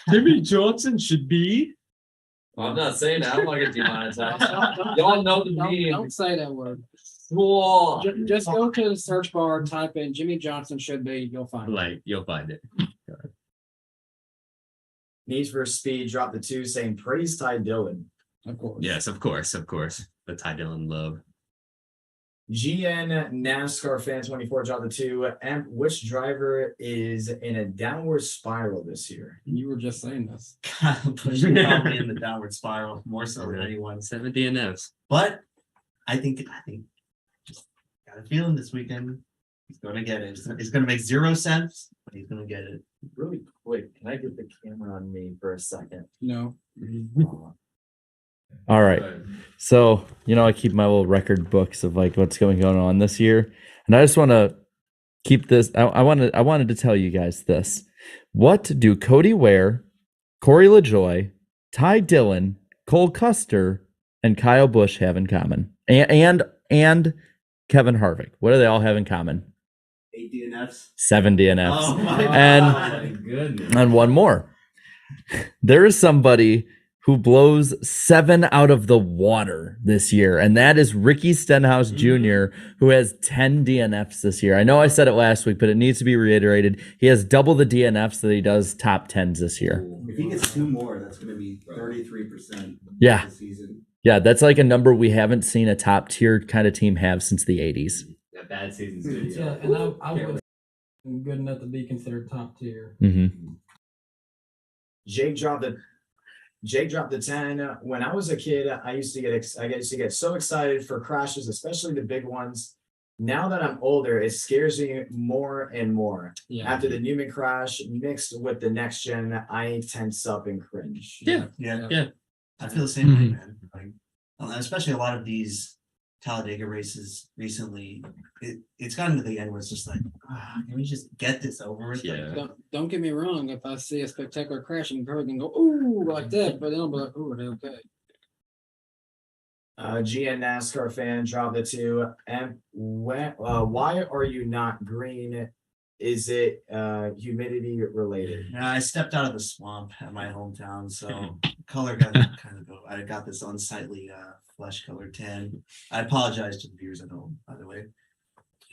Jimmy Johnson should be. Well, I'm not saying that. I don't want to get demonetized. Y'all know the meme. Don't say that word. Whoa. Just go to the search bar, type in Jimmy Johnson should be, you'll find it. Like, you'll find it. Need for Speed dropped the 2 saying praise Ty Dillon. Of course. Yes, of course. The Ty Dillon love. GN NASCAR fan 24 dropped the 2. Which driver is in a downward spiral this year? You were just saying this. Pushing probably in the downward spiral more so than anyone. 7 DNFs. But I think just got a feeling this weekend he's gonna get it. It's gonna make 0 sense, but he's gonna get it. Really quick, can I get the camera on me for a second? No. All right. So, I keep my little record books of like what's going on this year. And I just want to keep this. I wanted to tell you guys this. What do Cody Ware, Corey LaJoy, Ty Dillon, Cole Custer, and Kyle Busch have in common? And Kevin Harvick. What do they all have in common? 8 DNFs. 7 DNFs. Oh my and goodness. and one more. There is somebody who blows 7 out of the water this year, and that is Ricky Stenhouse Jr., who has 10 DNFs this year. I know I said it last week, but it needs to be reiterated. He has double the DNFs that he does top 10s this year. If he gets 2 more, that's going to be 33%. Yeah. Of the season. Yeah, that's like a number we haven't seen a top tier kind of team have since the 80s. That bad season's good. Yeah, and I was good enough to be considered top tier. Mm-hmm. Jake dropped the 10. When I was a kid, I used to get so excited for crashes, especially the big ones. Now that I'm older, it scares me more and more. Yeah. After the Newman crash mixed with the next gen, I tense up and cringe. Yeah. I feel the same way, man. Like, especially a lot of these Talladega races recently, it's gotten to the end where it's just like, can we just get this over with? Yeah. Don't get me wrong. If I see a spectacular crash, I'm probably gonna go ooh like that, but then I'll be like, ooh, they're okay. GN NASCAR fan dropped the 2. And why are you not green? Is it humidity related? Yeah, I stepped out of the swamp at my hometown, so color got kind of go. I got this unsightly flesh color tan. I apologize to the viewers at home, by the way.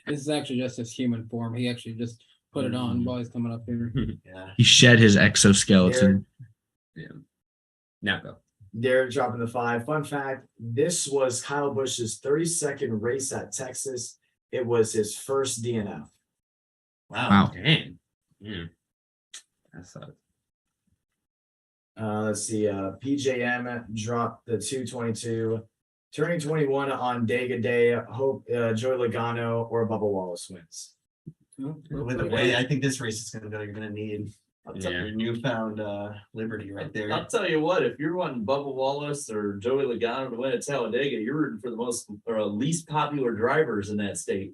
This is actually just his human form. He actually just put it on while he's coming up here. Yeah. He shed his exoskeleton. Now go. Derek dropping the 5. Fun fact, this was Kyle Busch's 32nd race at Texas. It was his first DNF. Wow. Dang. Yeah. That sucks. Let's see. PJM dropped the 222. Turning 21 on Dega Day. Hope Joey Logano or Bubba Wallace wins. With the way I think this race is going to go, you're going to need your newfound liberty right there. I'll tell you what, if you're wanting Bubba Wallace or Joey Logano to win at Talladega, you're rooting for the least popular drivers in that state.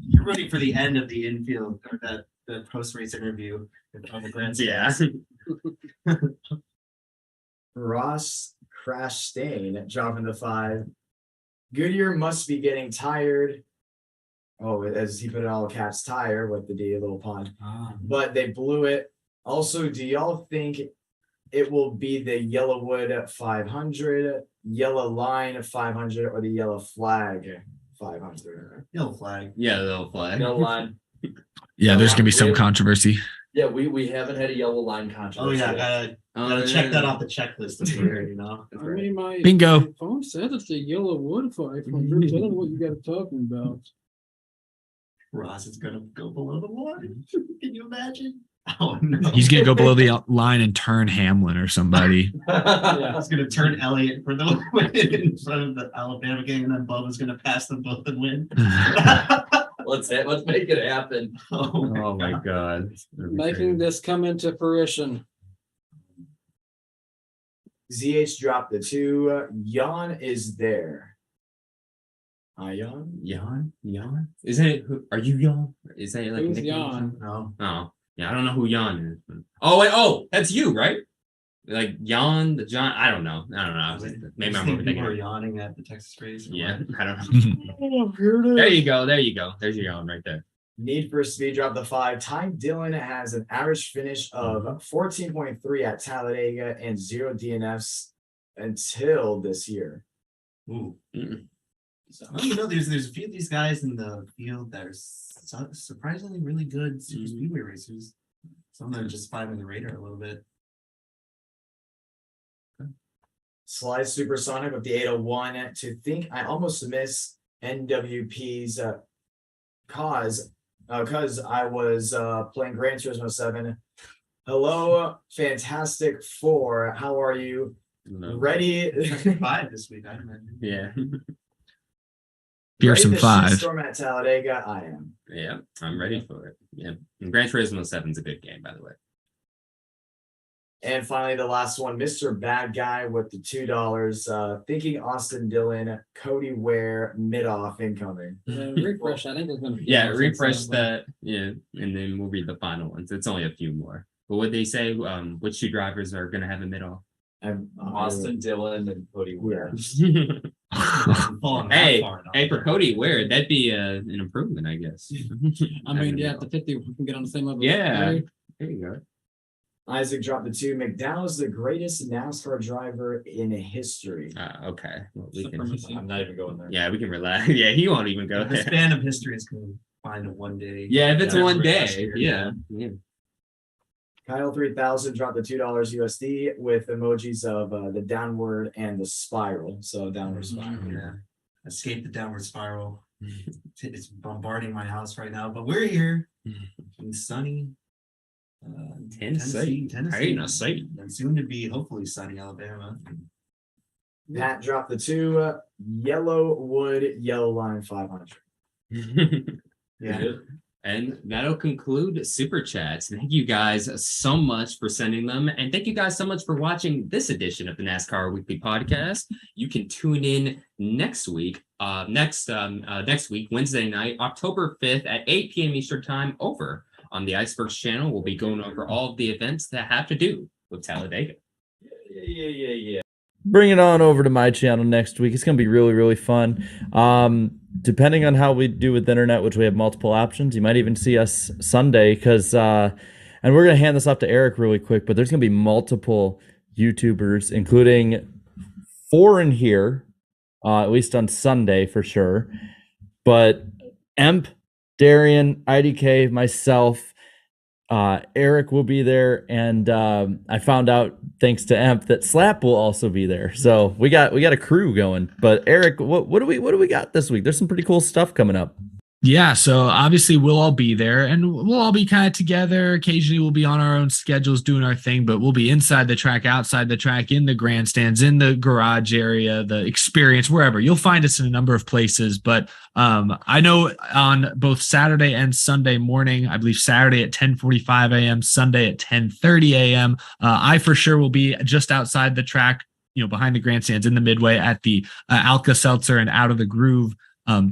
You're rooting for the end of the infield or the post-race interview on the Grand Slam. Yeah. Ross Crash Stain dropping the 5. Goodyear must be getting tired. Oh, as he put it all caps, tire with the D, a little pun. But they blew it. Also, do y'all think it will be the Yellowwood 500, Yellow Line 500, or the Yellow Flag 500? Yellow flag. Yeah, the little flag. Yellow line. Yeah, there's gonna be some controversy. Yeah, we haven't had a yellow line controversy. Oh yeah, gotta check that off the checklist here. I mean, my Bingo. phone said it's a Yellowwood 500. Tell them what you got talking about. Ross is gonna go below the line. Can you imagine? Oh no. He's gonna go below the line and turn Hamlin or somebody. Yeah, he's gonna turn Elliott for the win in front of the Alabama game, and then Bubba's gonna pass them both and win. Let's make it happen. Oh my God. Making this come into fruition. ZH dropped the 2. Jan is there. Jan? Jan? Isn't it? Are you Jan? Is that like Who's a nickname? Jan? No. Oh, yeah. I don't know who Jan is. Oh wait. Oh, that's you, right? like yawn, the John. I don't know. Maybe I'm People overthinking are it. yawning at the Texas race. or Yeah, what? I don't know. There you go. There's your yawn right there. Need for Speed dropped the 5. Ty Dillon has an average finish of 14.3 at Talladega and 0 DNFs until this year. Ooh. Mm. Well, there's a few of these guys in the field that are surprisingly really good super speedway racers. Some of them just flying on the radar a little bit. Slide Supersonic with the 801. To think I almost missed NWP's cause because I was playing Gran Turismo 7. Hello, Fantastic Four. How are you? No. Ready? 5 this week, I imagine. Yeah. Fearsome Ready to 5. shitstorm at Talladega? I am. Yeah, I'm ready for it. Yeah. And Gran Turismo 7's a good game, by the way. And finally, the last one, Mr. Bad Guy with the $2. Thinking Austin Dillon, Cody Ware, mid-off incoming. Refresh. I think there's been. Yeah, refresh that. Yeah, and then we'll read the final ones. It's only a few more. But what they say, which 2 drivers are going to have a mid-off? Austin Dillon and Cody Ware. Hey, for Cody Ware, that'd be an improvement, I guess. I mean, yeah, at the 50, we can get on the same level. Yeah. There you go. Isaac dropped the 2. McDowell's the greatest NASCAR driver in history. Okay. Well, we Except can. for Missy. I'm not even going there. Yeah, we can relax. Yeah, he won't even go The there. span of history is going to find a one day. Yeah, if it's Yeah, one last day. year. Yeah. Kyle 3000 dropped the $2 USD with emojis of the downward and the spiral. So downward spiral. Yeah. Escape the downward spiral. It's bombarding my house right now, but we're here in sunny Tennessee. Tennessee. And soon to be hopefully sunny Alabama. Pat dropped the 2. Yellow Wood Yellow Line 500. Yeah. And that'll conclude Super Chats. Thank you guys so much for sending them. And thank you guys so much for watching this edition of the NASCAR Weekly Podcast. You can tune in next week, next week, Wednesday night, October 5th at 8 p.m. Eastern Time over on the Icebergs channel. We'll be going over all of the events that have to do with Talladega. Yeah. Bring it on over to my channel next week. It's going to be really, really fun. Depending on how we do with the internet, which we have multiple options, you might even see us Sunday because, and we're going to hand this off to Eric really quick, but there's going to be multiple YouTubers, including 4 in here, at least on Sunday for sure. But Emp, Darian, IDK, myself, Eric will be there, and I found out thanks to Emp that Slap will also be there. So we got a crew going. But Eric, what do we got this week? There's some pretty cool stuff coming up. Yeah, so obviously we'll all be there and we'll all be kind of together. Occasionally we'll be on our own schedules doing our thing, but we'll be inside the track, outside the track, in the grandstands, in the garage area, the experience, wherever. You'll find us in a number of places, but I know on both Saturday and Sunday morning, I believe Saturday at 10:45 a.m., Sunday at 10:30 a.m., I for sure will be just outside the track, behind the grandstands in the midway at the Alka-Seltzer and Out of the Groove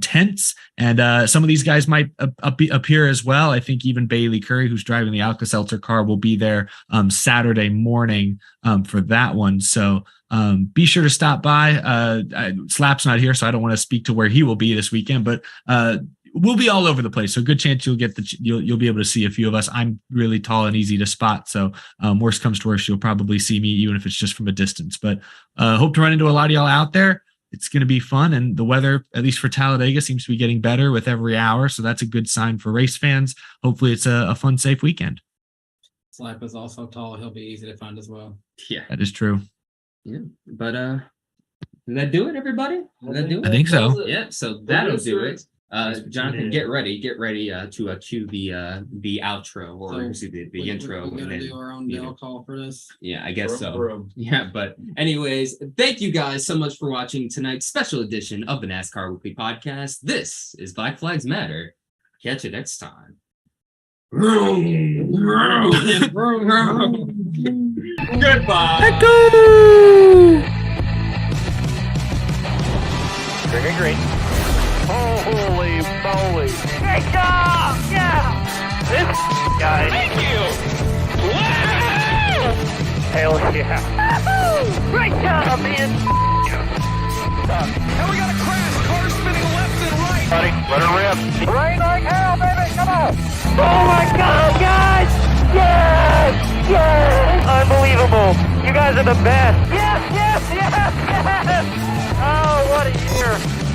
tents, and some of these guys might appear as well. I think even Bailey Curry, who's driving the Alka-Seltzer car, will be there Saturday morning for that one. So be sure to stop by. Slap's not here, so I don't want to speak to where he will be this weekend, but we'll be all over the place. So good chance you'll be able to see a few of us. I'm really tall and easy to spot, so worst comes to worst, you'll probably see me even if it's just from a distance. But hope to run into a lot of y'all out there. It's going to be fun, and the weather, at least for Talladega, seems to be getting better with every hour, so that's a good sign for race fans. Hopefully it's a fun, safe weekend. Slap is also tall. He'll be easy to find as well. Yeah, that is true. Yeah, but did that do it, everybody? Did that do it? I think so. Yeah, so that'll do it. Jonathan, get ready to cue the outro or the intro. We're gonna do our own mail call for this. Yeah, I guess so. Yeah, but anyways, thank you guys so much for watching tonight's special edition of the NASCAR Weekly Podcast. This is Black Flags Matter. Catch you next time. Goodbye. Green. Holy moly. Great job! Yeah! This guy. Thank you! Wow! Hey, Hell yeah. Great job, man. Now we got a crash. Cars spinning left and right. Buddy, let her rip. Rain like hell, baby. Come on. Oh my God, guys. Yes. Yes. Unbelievable. You guys are the best. Yes, yes, yes, yes. Oh, what a year.